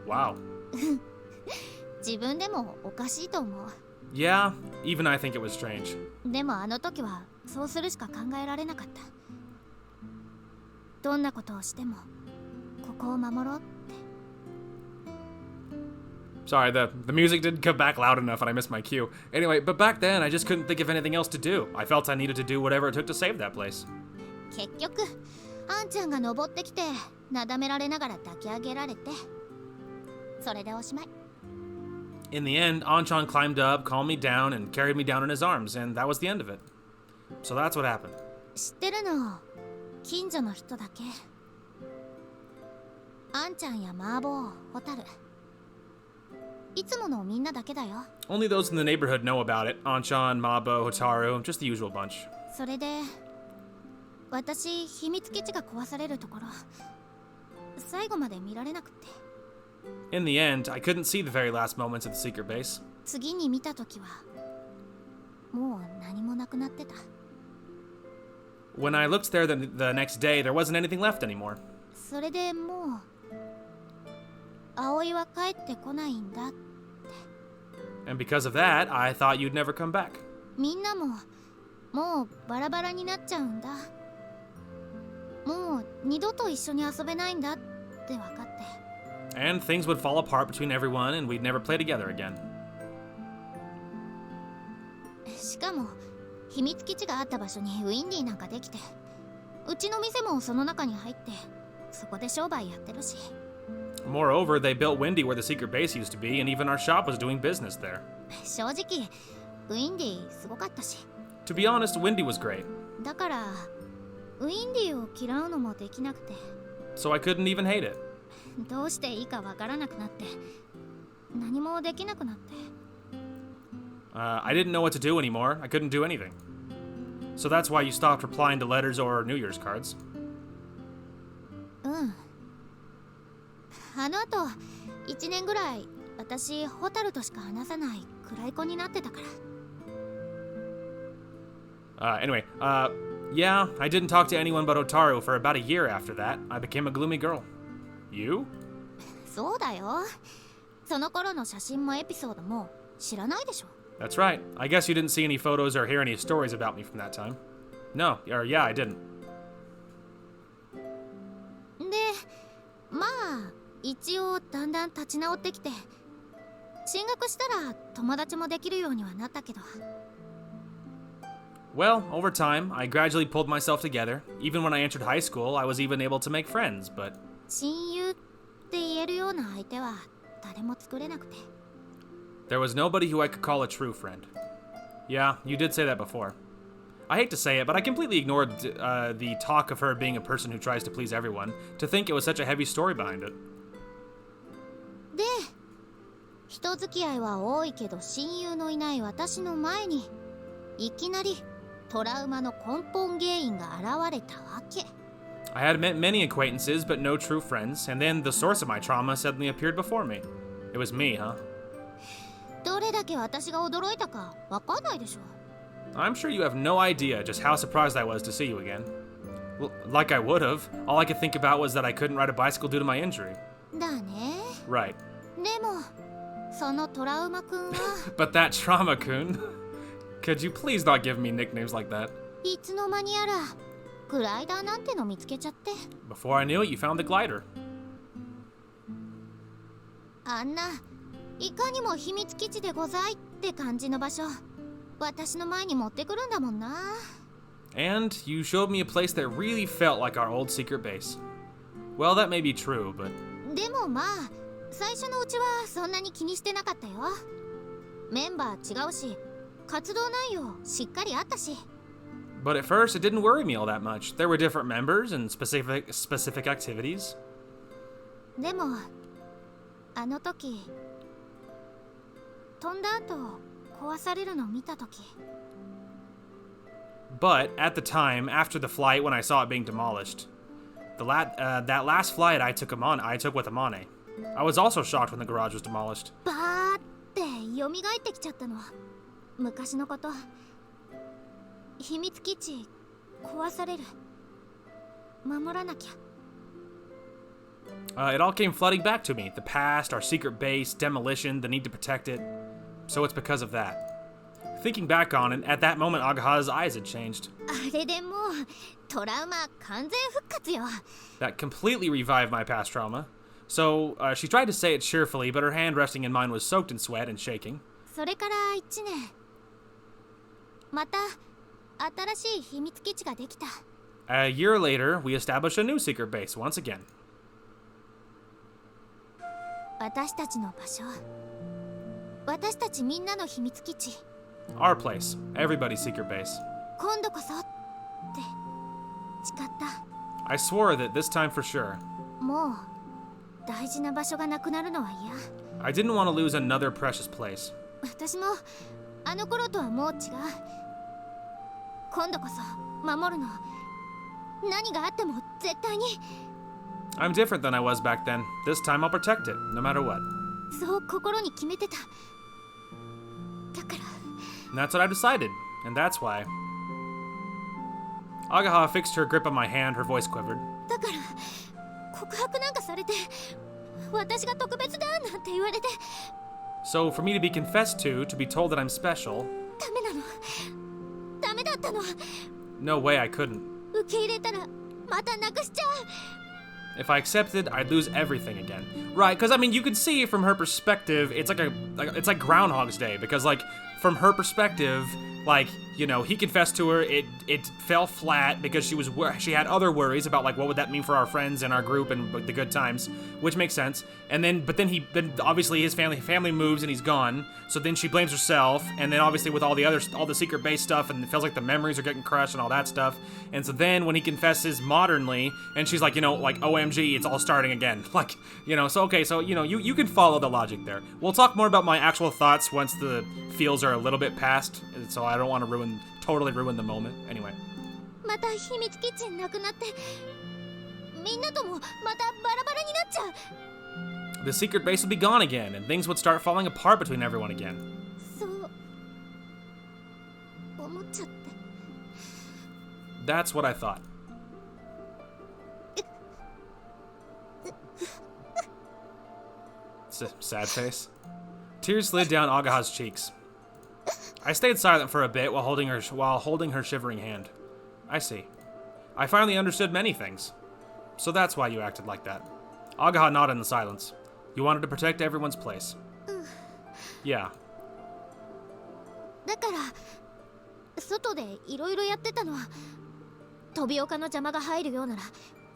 Wow. 自分でもおかしいと思う。 Yeah, even I think it was strange. でもあの時はそうするしか考えられなかった。どんなことをしてもここを守ろうって。 Sorry, the music didn't come back loud enough and I missed my cue. Anyway, but back then, I just couldn't think of anything else to do. I felt I needed to do whatever it took to save that place. 結局あんちゃんが登ってきてなだめられながら抱き上げられて、それでおしまい。 In the end, Anchan climbed up, calmed me down, and carried me down in his arms, and that was the end of it. So that's what happened. 知ってるの近所の人だけ。あんちゃんやマーボー、ホタル、いつものみんなだけだよ。 Only those in the neighborhood know about it. Anchan, Mabo, Hotaru, just the usual bunch. それで私秘密基地が壊されるところ最後まで見られなくて。 In the end, I couldn't see the very last moments of the secret base. 次に見た時はもう何もなくなってた。 When I looked there the next day, there wasn't anything left anymore. それでもう葵は帰ってこないんだ。 And because of that, I thought you'd never come back. みんなももうバラバラになっちゃうんだ。もう二度と一緒に遊べないんだって分かって。 And things would fall apart between everyone, and we'd never play together again. しかも秘密基地があった場所にウィンディーなんかできて、うちの店もその中に入ってそこで商売やってるし。 Moreover, they built Windy where the secret base used to be, and even our shop was doing business there. 正直ウィンディーすごかったし。 To be honest, Windy was great. だからウィンディーを嫌うのもできなくて、 So I couldn't even hate it. どうしていいかわからなくなって何もできなくなって。 I didn't know what to do anymore. I couldn't do anything. So that's why you stopped replying to letters or New Year's cards. うん。あの後1年ぐらい私ホタルとしか話さない暗い子になってたから。 Anyway, yeah, I didn't talk to anyone but Otaru for about a year after that. I became a gloomy girl. You? そうだよ。その頃の写真もエピソードも知らないでしょ。 That's right. I guess you didn't see any photos or hear any stories about me from that time. No, or yeah, I didn't. で、まあ一応だんだん立ち直ってきて、進学したら友達もできるようにはなったけど。 Well, over time, I gradually pulled myself together. Even when I entered high school, I was even able to make friends, but... 親友って言えるような相手は誰も作れなくて。 There was nobody who I could call a true friend. Yeah, you did say that before. I hate to say it, but I completely ignored the talk of her being a person who tries to please everyone, to think it was such a heavy story behind it. で、人付き合いは多いけど親友のいない私の前にいきなりトラウマの根本原因が現れたわけ。I had met many acquaintances, but no true friends, and then the source of my trauma suddenly appeared before me. It was me, huh? どれだけ私が驚いたかわかんないでしょ。 I'm sure you have no idea just how surprised I was to see you again. Well, like I would have. All I could think about was that I couldn't ride a bicycle due to my injury. だね。 Right. でも、そのトラウマくんは But that trauma-kun. Could you please not give me nicknames like that? いつの間にやらグライダーなんての見つけちゃって。 Before I knew it, you found the glider. あんないかにも秘密基地でございって感じの場所、私の前に持ってくるんだもんな。 And you showed me a place that really felt like our old secret base. Well, that may be true, but でもまあ最初のうちはそんなに気にしてなかったよ。メンバー違うし活動内容しっかりあったし。 But at first, it didn't worry me all that much. There were different members and specific activities. でもあの時飛んだ後壊されるの見た時。 But at the time, after the flight, when I saw it being demolished, that last flight I took with Amane, I was also shocked when the garage was demolished. バーって蘇ってきちゃったの。昔のこと。秘密基地壊される。守らなきゃ。 It all came flooding back to me. The past, our secret base, demolition, the need to protect it. So it's because of that. Thinking back on it, at that moment, Ageha's eyes had changed. あれでもうトラウマ完全復活よ。 That completely revived my past trauma. So she tried to say it cheerfully, but her hand resting in mine was soaked in sweat and shaking. それから1年。また新しい秘密基地ができた。 A year later, we established a new secret base once again. 私たちの場所。私たちみんなの秘密基地。 Our place, everybody's secret base. 今度こそって誓った。 I swore that this time for sure. もう大事な場所がなくなるのは嫌。 I didn't want to lose another precious place. 私もあの頃とはもう違う。今度こそ守るの。何があっても絶対に。 I'm different than I was back then. This time I'll protect it, no matter what. そう心に決めてた。だから。 And that's what I decided, and that's why. Ageha fixed her grip on my hand, her voice quivered. だから告白なんかされて、私が特別だなんて言われて。 So for me to be confessed to be told that I'm special, ダメなの。ダメだったの。 no way I couldn't. 受け入れたらまたなくしちゃう。 If I accepted, I'd lose everything again. Right, because I mean, you can see from her perspective, it's like Groundhog's Day, because like from her perspective, like, you know, he confessed to her, it fell flat because she had other worries about like what would that mean for our friends and our group and the good times, which makes sense. And then obviously his family moves and he's gone, so then she blames herself, and then obviously with all the secret base stuff, and it feels like the memories are getting crushed and all that stuff. And so then when he confesses modernly, and she's like, you know, like OMG, it's all starting again. Like, you know, so okay, so you know, you can follow the logic there. We'll talk more about my actual thoughts once the feels are a little bit past, so I don't want to totally ruin the moment. Anyway. また秘密基地なくなって、みんなともまたバラバラになっちゃう。 The secret base would be gone again, and things would start falling apart between everyone again. そう思っちゃって。 That's what I thought. Sad face. Tears slid down Ageha's cheeks. I stayed silent for a bit while holding her shivering hand. I see. I finally understood many things. So that's why you acted like that. Ageha nodded in silence. You wanted to protect everyone's place. Yeah. だから外でいろいろやってたのは、飛び岡の邪魔が入るようなら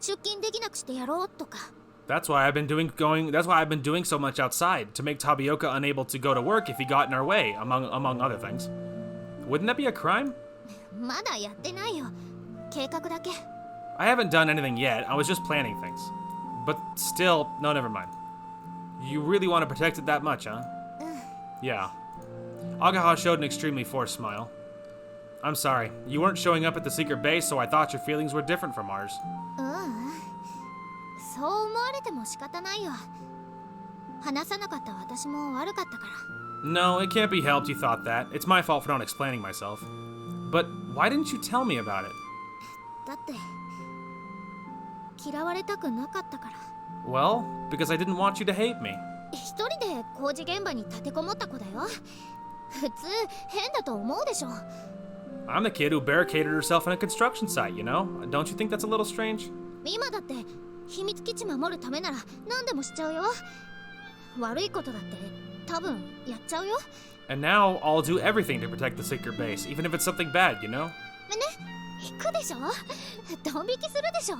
出勤できなくしてやろうとか。 That's why I've been doing so much outside, to make Tabioka unable to go to work if he got in our way, among other things. Wouldn't that be a crime? まだやってないよ。計画だけ。 I haven't done anything yet. I was just planning things. But still, no, never mind. You really want to protect it that much, huh? Yeah. Ageha showed an extremely forced smile. I'm sorry. You weren't showing up at the secret base, so I thought your feelings were different from ours. そう思われても仕方ないよ。話さなかった私も悪かったから。 No, it can't be helped you thought that. It's my fault for not explaining myself. But why didn't you tell me about it? だって嫌われたくなかったから。 Well, because I didn't want you to hate me. 一人で工事現場に立てこもった子だよ。普通変だと思うでしょ。 I'm the kid who barricaded herself in a construction site, you know? Don't you think that's a little strange? 今だって秘密基地守るためなら何でもしちゃうよ。悪いことだって多分やっちゃうよ。 And now I'll do everything to protect the secret base, even if it's something bad, you know? ね、行くでしょ。ドン引きするでしょ。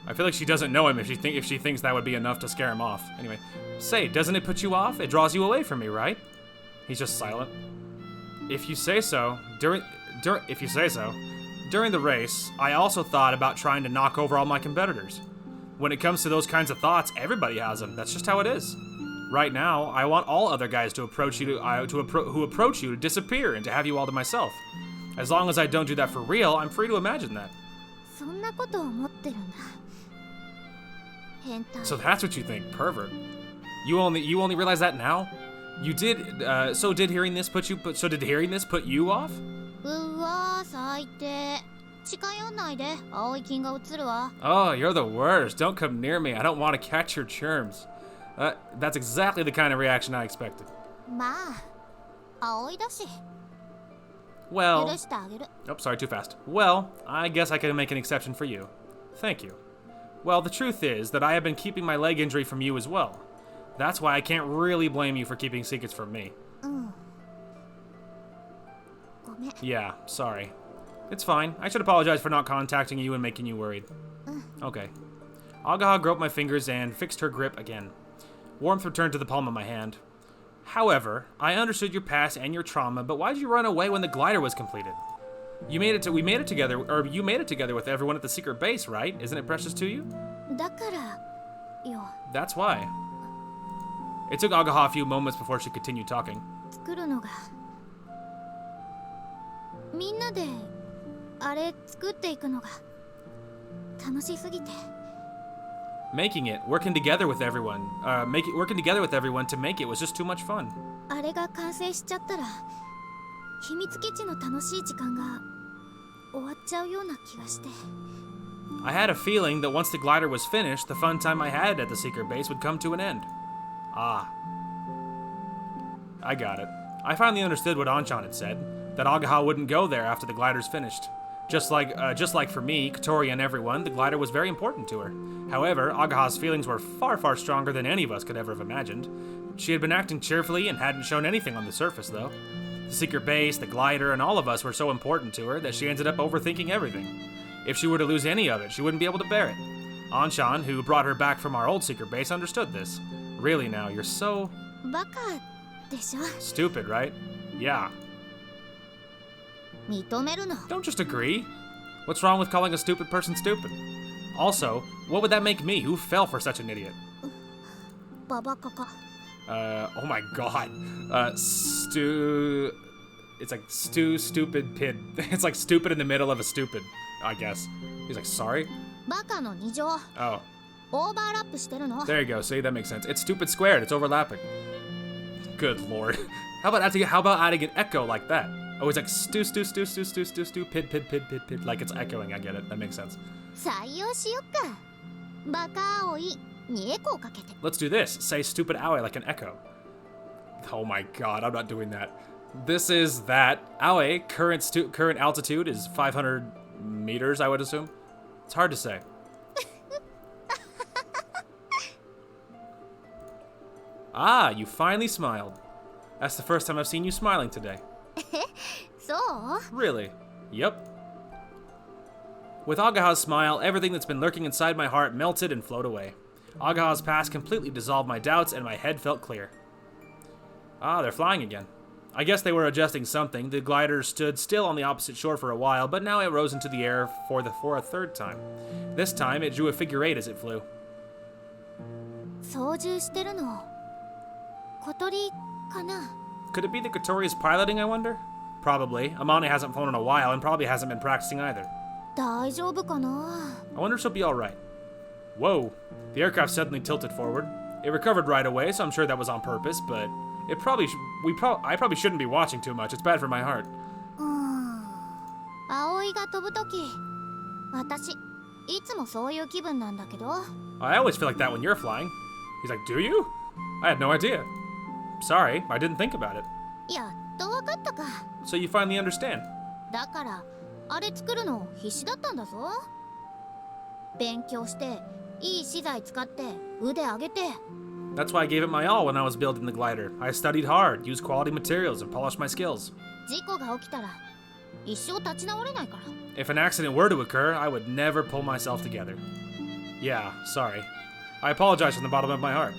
I feel like she doesn't know him if she thinks that would be enough to scare him off. Anyway, say, doesn't it put you off? It draws you away from me, right? He's just silent. If you say so, during the race, I also thought about trying to knock over all my competitors. When it comes to those kinds of thoughts, everybody has them. That's just how it is. Right now, I want all other guys to approach you who approach you to disappear and to have you all to myself. As long as I don't do that for real, I'm free to imagine that. そんなことを思ってるんだ。変態。 So that's what you think, pervert. You only realize that now? You did. So did hearing this put you off? うわー最低。近寄んないで。青い菌が移るわ。 Oh, you're the worst. Don't come near me. I don't want to catch your germs. That's exactly the kind of reaction I expected. まあ、青いだし。 Well. 許してあげる。 Oh, sorry, too fast. Well, I guess I can make an exception for you. Thank you. Well, the truth is that I have been keeping my leg injury from you as well. That's why I can't really blame you for keeping secrets from me. ごめん。 Yeah, sorry. It's fine. I should apologize for not contacting you and making you worried. Okay. Ageha groped my fingers and fixed her grip again. Warmth returned to the palm of my hand. However, I understood your past and your trauma, but why'd you run away when the glider was completed? We made it together with everyone at the secret base, right? Isn't it precious to you? だからよ。 That's why. It took Ageha a few moments before she continued talking. 作るのがみんなであれ作っていくのが楽しすぎて。 Making it, working together with everyone to make it was just too much fun. あれが完成しちゃったら秘密基地の楽しい時間が終わっちゃうような気がして。 I had a feeling that once the glider was finished, the fun time I had at the secret base would come to an end. Ah. I got it. I finally understood what Anshan had said, that Ageha wouldn't go there after the glider's finished. Just like for me, Katori and everyone, the glider was very important to her. However, Ageha's feelings were far, far stronger than any of us could ever have imagined. She had been acting cheerfully and hadn't shown anything on the surface, though. The secret base, the glider, and all of us were so important to her that she ended up overthinking everything. If she were to lose any of it, she wouldn't be able to bear it. Anshan, who brought her back from our old secret base, understood this. Really now, you're so... バカでしょ。 stupid, right? Yeah. 認めるの。 Don't just agree. What's wrong with calling a stupid person stupid? Also, what would that make me, who fell for such an idiot? ババカか。 Oh my god. It's like stupid pid. It's like stupid in the middle of a stupid, I guess. He's like, sorry? バカの2乗。 Oh, オーバーラップしてるの。 there you go. See, that makes sense. It's stupid squared. It's overlapping. Good lord. How about adding an echo like that? Oh, it's like pid, like it's echoing. I get it. That makes sense. 採用しよっか。バカ青いにエコーかけて。 Let's do this. Say stupid Aoi like an echo. Oh my god, I'm not doing that. This is that. Aoi, current altitude is 500 meters, I would assume. It's hard to say. Ah, you finally smiled. That's the first time I've seen you smiling today. そう？ Really? Yep. With Ageha's smile, everything that's been lurking inside my heart melted and flowed away. Ageha's past completely dissolved my doubts, and my head felt clear. Ah, they're flying again. I guess they were adjusting something. The glider stood still on the opposite shore for a while, but now it rose into the air for a third time. This time, it drew a figure 8 as it flew. 操縦してるの。小鳥かな。 Could it be that Katori is piloting, I wonder? Probably. Amane hasn't flown in a while and probably hasn't been practicing either. 大丈夫かな I wonder if she'll be alright. Whoa. The aircraft suddenly tilted forward. It recovered right away, so I'm sure that was on purpose, but it probably I probably shouldn't be watching too much. It's bad for my heart. 葵が飛ぶとき私いつもそういう気分なんだけど I always feel like that when you're flying. He's like, do you? I had no idea. Sorry, I didn't think about it. やっとわかったか So you finally understand. だからあれ作るの必死だったんだぞ勉強していい資材使って腕上げて That's why I gave it my all when I was building the glider. I studied hard, used quality materials, and polished my skills. 事故が起きたら一生立ち直れないから If an accident were to occur, I would never pull myself together. Yeah, sorry. I apologize from the bottom of my heart.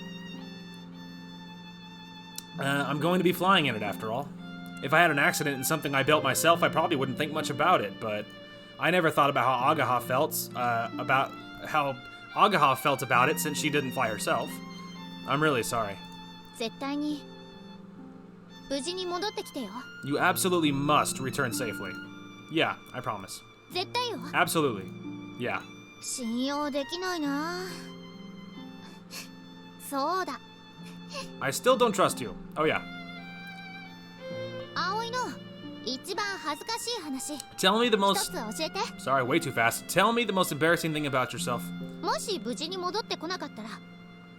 I'm going to be flying in it after all. If I had an accident in something I built myself, I probably wouldn't think much about it, but I never thought about how Ageha felt about it since she didn't fly herself. I'm really sorry. 絶対に無事に戻ってきてよ You absolutely must return safely. Yeah, I promise. 絶対よ Absolutely. Yeah. 信用できないなそうだ I still don't trust you. Oh yeah. 葵の一番恥ずかしい話 Tell me the 一 most... つ教えて Sorry, way too fast. Tell me the most embarrassing thing about yourself. もし無事に戻ってこなかったら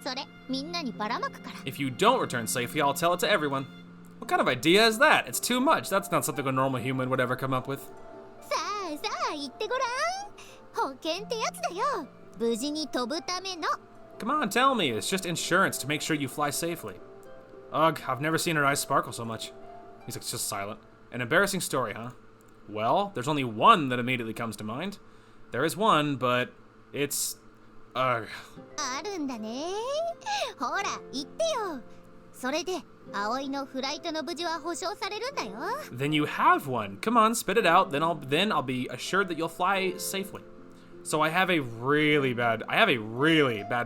それみんなにばらまくから If you don't return safely, I'll tell it to everyone. What kind of idea is that? It's too much. That's not something a normal human would ever come up with. さあさあ言ってごらん保険ってやつだよ無事に飛ぶための Come on, tell me. It's just insurance to make sure you fly safely. Ugh, I've never seen her eyes sparkle so much. He's like, just silent. An embarrassing story, huh? Well, there's only one that immediately comes to mind. There is one, but it's... あるんだねほら言ってよそれで葵のフライトの無事は保証されるんだよ Then you have one. Come on, spit it out. Then I'll be assured that you'll fly safely. So I have a really bad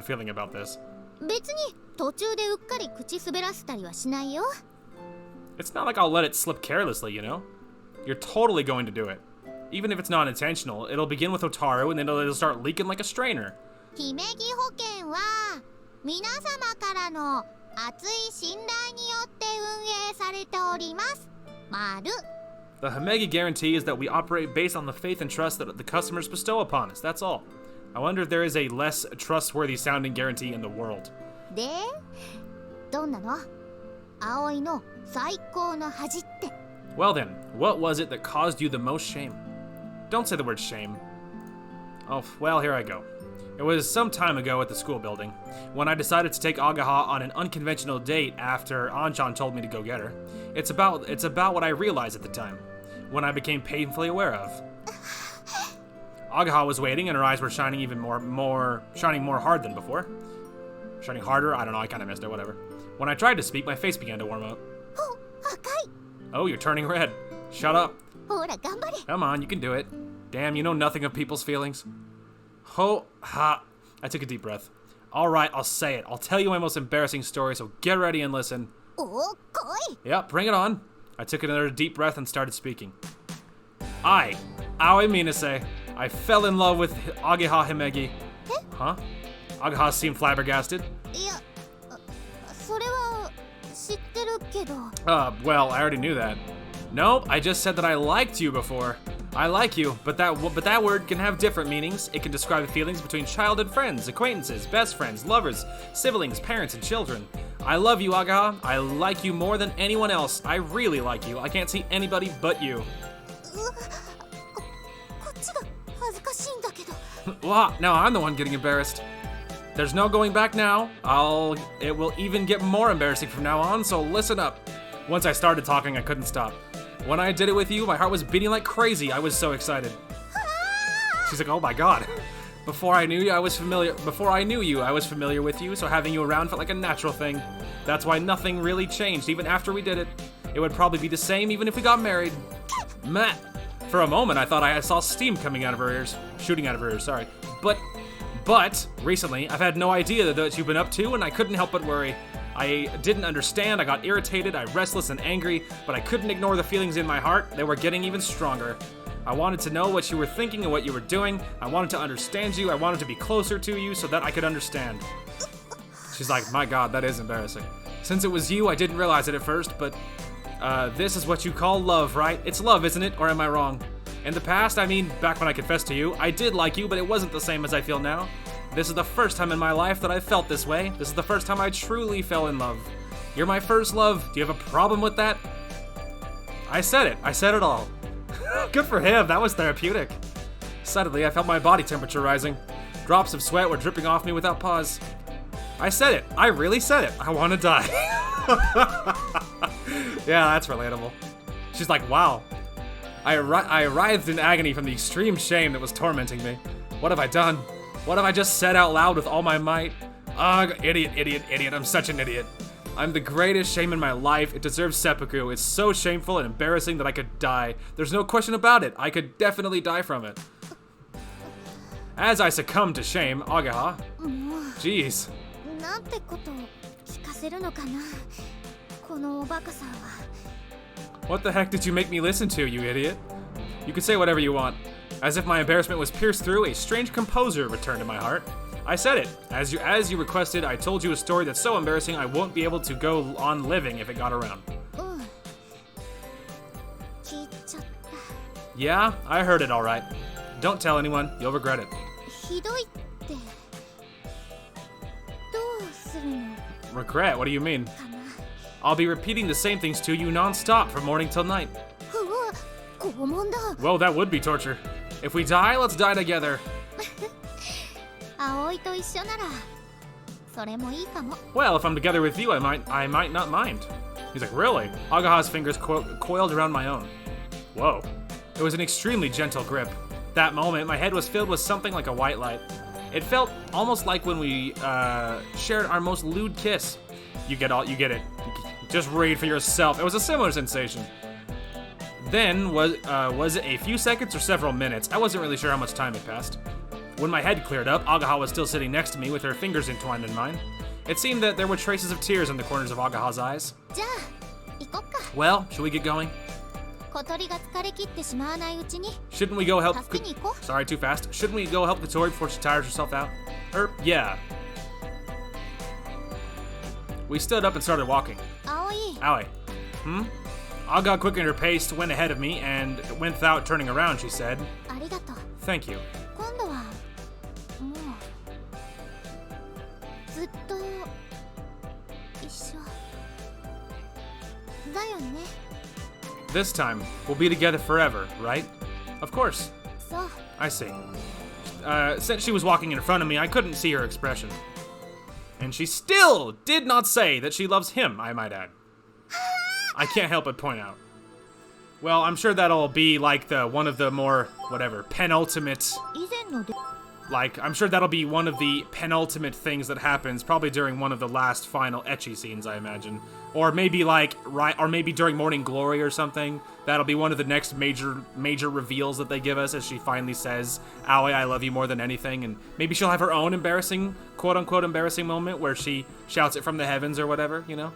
feeling about this. 別に途中でうっかり口滑らせたりはしないよ It's not like I'll let it slip carelessly, you know? You're totally going to do it. Even if it's not intentional, it'll begin with Otaru and then it'll start leaking like a strainer. 姫木保険は皆様からの熱い信頼によって運営されております丸 The Himegi guarantee is that we operate based on the faith and trust that the customers bestow upon us. That's all. I wonder if there is a less trustworthy sounding guarantee in the world. でどんなの葵の最高の恥って Well then, what was it that caused you the most shame? Don't say the word shame. Oh, well, here I go. It was some time ago at the school building, when I decided to take Ageha on an unconventional date after Anchan told me to go get her. It's about what I realized at the time, when I became painfully aware of. Ageha was waiting and her eyes were shining even shining more hard than before. Shining harder? I don't know, I kinda missed it, whatever. When I tried to speak, my face began to warm up. ほ赤い Oh, you're turning red. Shut up. ほら頑張れ Come on, you can do it. Damn, you know nothing of people's feelings. Ho, ha. I took a deep breath. Alright, I'll say it. I'll tell you my most embarrassing story, so get ready and listen. おお来い Yep, bring it on. I took another deep breath and started speaking. I, Aoi Minase, I fell in love with Ageha Himegi. Huh? Ageha seemed flabbergasted. いやそれは知ってるけど Well, I already knew that. Nope, I just said that I liked you before. I like you, but that word can have different meanings. It can describe feelings between childhood friends, acquaintances, best friends, lovers, siblings, parents, and children. I love you, Ageha. I like you more than anyone else. I really like you. I can't see anybody but you. こっちが恥ずかしいんだけど Wow, now I'm the one getting embarrassed. There's no going back now. It will even get more embarrassing from now on, so listen up. Once I started talking, I couldn't stop. When I did it with you, my heart was beating like crazy. I was so excited. She's like, oh my god. Before I knew you, I was familiar with you, so having you around felt like a natural thing. That's why nothing really changed, even after we did it. It would probably be the same even if we got married. Matt. For a moment, I thought I saw steam shooting out of her ears, sorry. But recently, I've had no idea that you've been up to, and I couldn't help but worry. I didn't understand, I got irritated, I restless and angry, but I couldn't ignore the feelings in my heart. They were getting even stronger. I wanted to know what you were thinking and what you were doing. I wanted to understand you. I wanted to be closer to you so that I could understand. She's like, my God, that is embarrassing. Since it was you, I didn't realize it at first, but this is what you call love, right? It's love, isn't it? Or am I wrong? In the past, I mean, back when I confessed to you, I did like you, but it wasn't the same as I feel now. This is the first time in my life that I felt this way. This is the first time I truly fell in love. You're my first love. Do you have a problem with that? I said it. I said it all. Good for him. That was therapeutic. Suddenly, I felt my body temperature rising. Drops of sweat were dripping off me without pause. I said it. I really said it. I want to die. Yeah, that's relatable. She's like, wow. I writhed in agony from the extreme shame that was tormenting me. What have I done? What have I just said out loud with all my might? Ugh, idiot, idiot, idiot. I'm such an idiot. I'm the greatest shame in my life. It deserves seppuku. It's so shameful and embarrassing that I could die. There's no question about it. I could definitely die from it. As I succumbed to shame, Ageha. Jeez. なんてことを聞かせるのかなこのおバカさんは What the heck did you make me listen to, you idiot? You can say whatever you want. As if my embarrassment was pierced through, a strange composure returned to my heart. I said it. As you requested, I told you a story that's so embarrassing I won't be able to go on living if it got around. 聞いちゃった Yeah, I heard it all right. Don't tell anyone. You'll regret it. ひどいってどうするの Regret? What do you mean? かな I'll be repeating the same things to you non-stop from morning till night. うわ拷問だ Well, that would be torture. If we die, let's die together. 葵と一緒ならそれもいいかも Well, if I'm together with you, I might not mind. He's like, really? Agaha's fingers coiled around my own. Whoa. It was an extremely gentle grip. That moment, my head was filled with something like a white light. It felt almost like when we shared our most lewd kiss. You get it. Just read for yourself. It was a similar sensation. Then, was it a few seconds or several minutes? I wasn't really sure how much time had passed. When my head cleared up, Ageha was still sitting next to me with her fingers entwined in mine. It seemed that there were traces of tears in the corners of Ageha's eyes. じゃあ行こっか Well, should we get going? 小鳥が疲れ切ってしまわないうちに Shouldn't we go help... 助けに行こ Sorry, too fast. Shouldn't we go help Katori before she tires herself out? Yeah. We stood up and started walking. う葵 Owie. Aga quickened her pace, went ahead of me, and without turning around, she said, ありがとう Thank you. 今度はもうずっと一緒だよね This time, we'll be together forever, right? Of course. そう I see. Since she was walking in front of me, I couldn't see her expression. And she still did not say that she loves him, I might add. I can't help but point out. Well, I'm sure that'll be like one of the more, whatever, penultimate... 以前ので Like, I'm sure that'll be one of the penultimate things that happens, probably during one of the last final ecchi scenes, I imagine. Or maybe or maybe during Morning Glory or something. That'll be one of the next major reveals that they give us as she finally says, Aoi, I love you more than anything. And maybe she'll have her own embarrassing, quote-unquote embarrassing moment where she shouts it from the heavens or whatever, you know?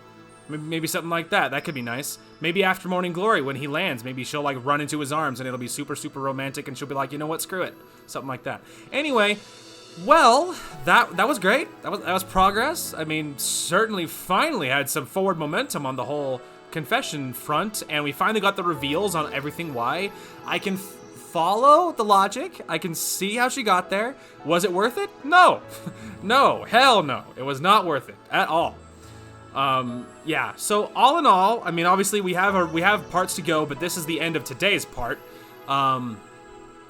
Maybe something like that. That could be nice. Maybe after Morning Glory, when he lands, maybe she'll like run into his arms and it'll be super, super romantic and she'll be like, you know what, screw it. Something like that. Anyway, well, that was great. That was progress. I mean, certainly finally had some forward momentum on the whole confession front, and we finally got the reveals on everything why. I can follow the logic. I can see how she got there. Was it worth it? No. No. Hell no. It was not worth it at all. Yeah, so all in all, I mean, obviously we have parts to go, but this is the end of today's part.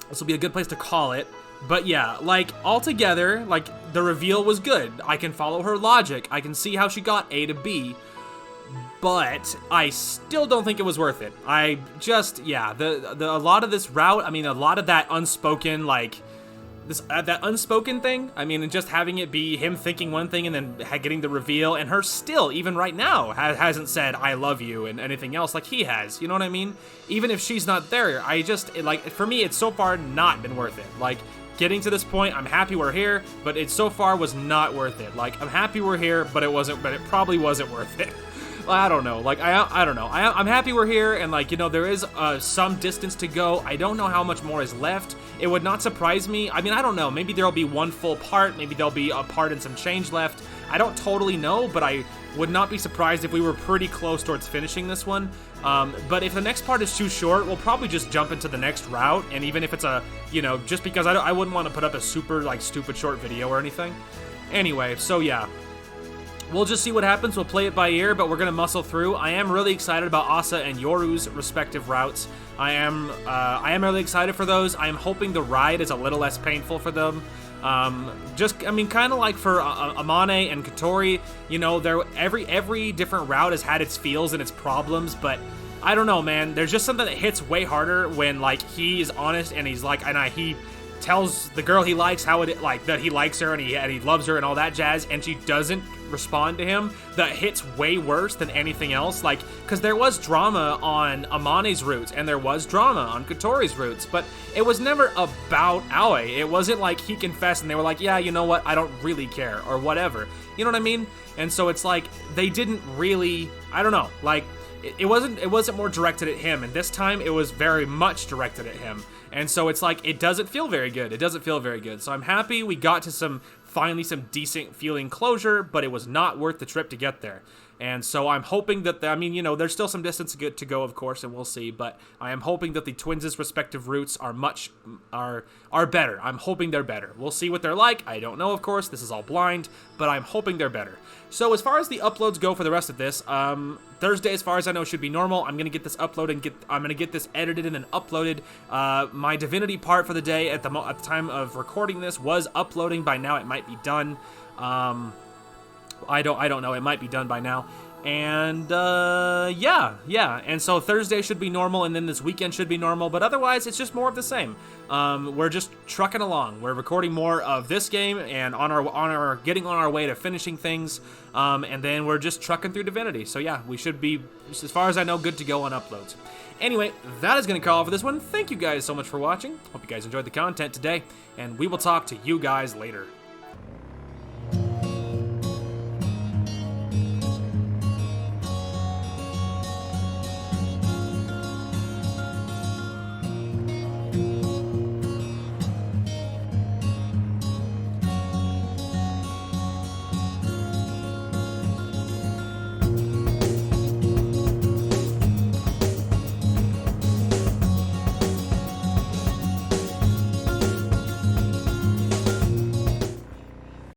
This will be a good place to call it. But yeah, like, altogether, like, the reveal was good. I can follow her logic. I can see how she got A to B. But I still don't think it was worth it. I just, yeah, a lot of this route, I mean, a lot of that unspoken, like, that unspoken thing, I mean, and just having it be him thinking one thing and then getting the reveal, and her still, even right now, hasn't said, I love you, and anything else like he has, you know what I mean? Even if she's not there, like, for me, it's so far not been worth it. Like, getting to this point. I'm happy we're here, but it so far was not worth it. Like, I'm happy we're here, but it probably wasn't worth it. I don't know. Like, I don't know. I'm happy we're here, and, like, you know, there is some distance to go. I don't know how much more is left. It would not surprise me. I mean, I don't know. Maybe there'll be one full part. Maybe there'll be a part and some change left. I don't totally know, but I would not be surprised if we were pretty close towards finishing this one. But if the next part is too short, we'll probably just jump into the next route. And even if it's a, you know, just because I wouldn't want to put up a super, like, stupid short video or anything. Anyway, so yeah. We'll just see what happens. We'll play it by ear, but we're going to muscle through. I am really excited about Asa and Yoru's respective routes. I am really excited for those. I am hoping the ride is a little less painful for them. I mean, kind of like for Amane and Katori, you know, every different route has had its feels and its problems, but I don't know, man. There's just something that hits way harder when, like, he is honest and he's like, he tells the girl he likes that he likes her and he loves her and all that jazz, and she doesn't respond to him. That hits way worse than anything else. Like, because there was drama on Amane's routes and there was drama on Katori's routes, but it was never about Aoi. It wasn't like he confessed and they were like, yeah, you know what, I don't really care or whatever. You know what I mean? And so it's like they didn't really, I don't know, like it wasn't more directed at him, and this time it was very much directed at him. And so it's like, it doesn't feel very good. It doesn't feel very good. So I'm happy we got to finally some decent feeling closure, but it was not worth the trip to get there. And so I'm hoping that, I mean, you know, there's still some distance to go, of course, and we'll see, but I am hoping that the twins' respective routes are better. I'm hoping they're better. We'll see what they're like. I don't know, of course. This is all blind, but I'm hoping they're better. So as far as the uploads go for the rest of this, Thursday, as far as I know, should be normal. I'm gonna get this uploaded and I'm gonna get this edited and then uploaded. My Divinity part for the day at the time of recording this was uploading. By now, it might be done. I don't know. It might be done by now. And yeah. And so Thursday should be normal, and then this weekend should be normal. But otherwise, it's just more of the same. We're just trucking along. We're recording more of this game and getting on our way to finishing things. And then we're just trucking through Divinity. So yeah, we should be, as far as I know, good to go on uploads. Anyway, that is going to call it for this one. Thank you guys so much for watching. Hope you guys enjoyed the content today, and we will talk to you guys later.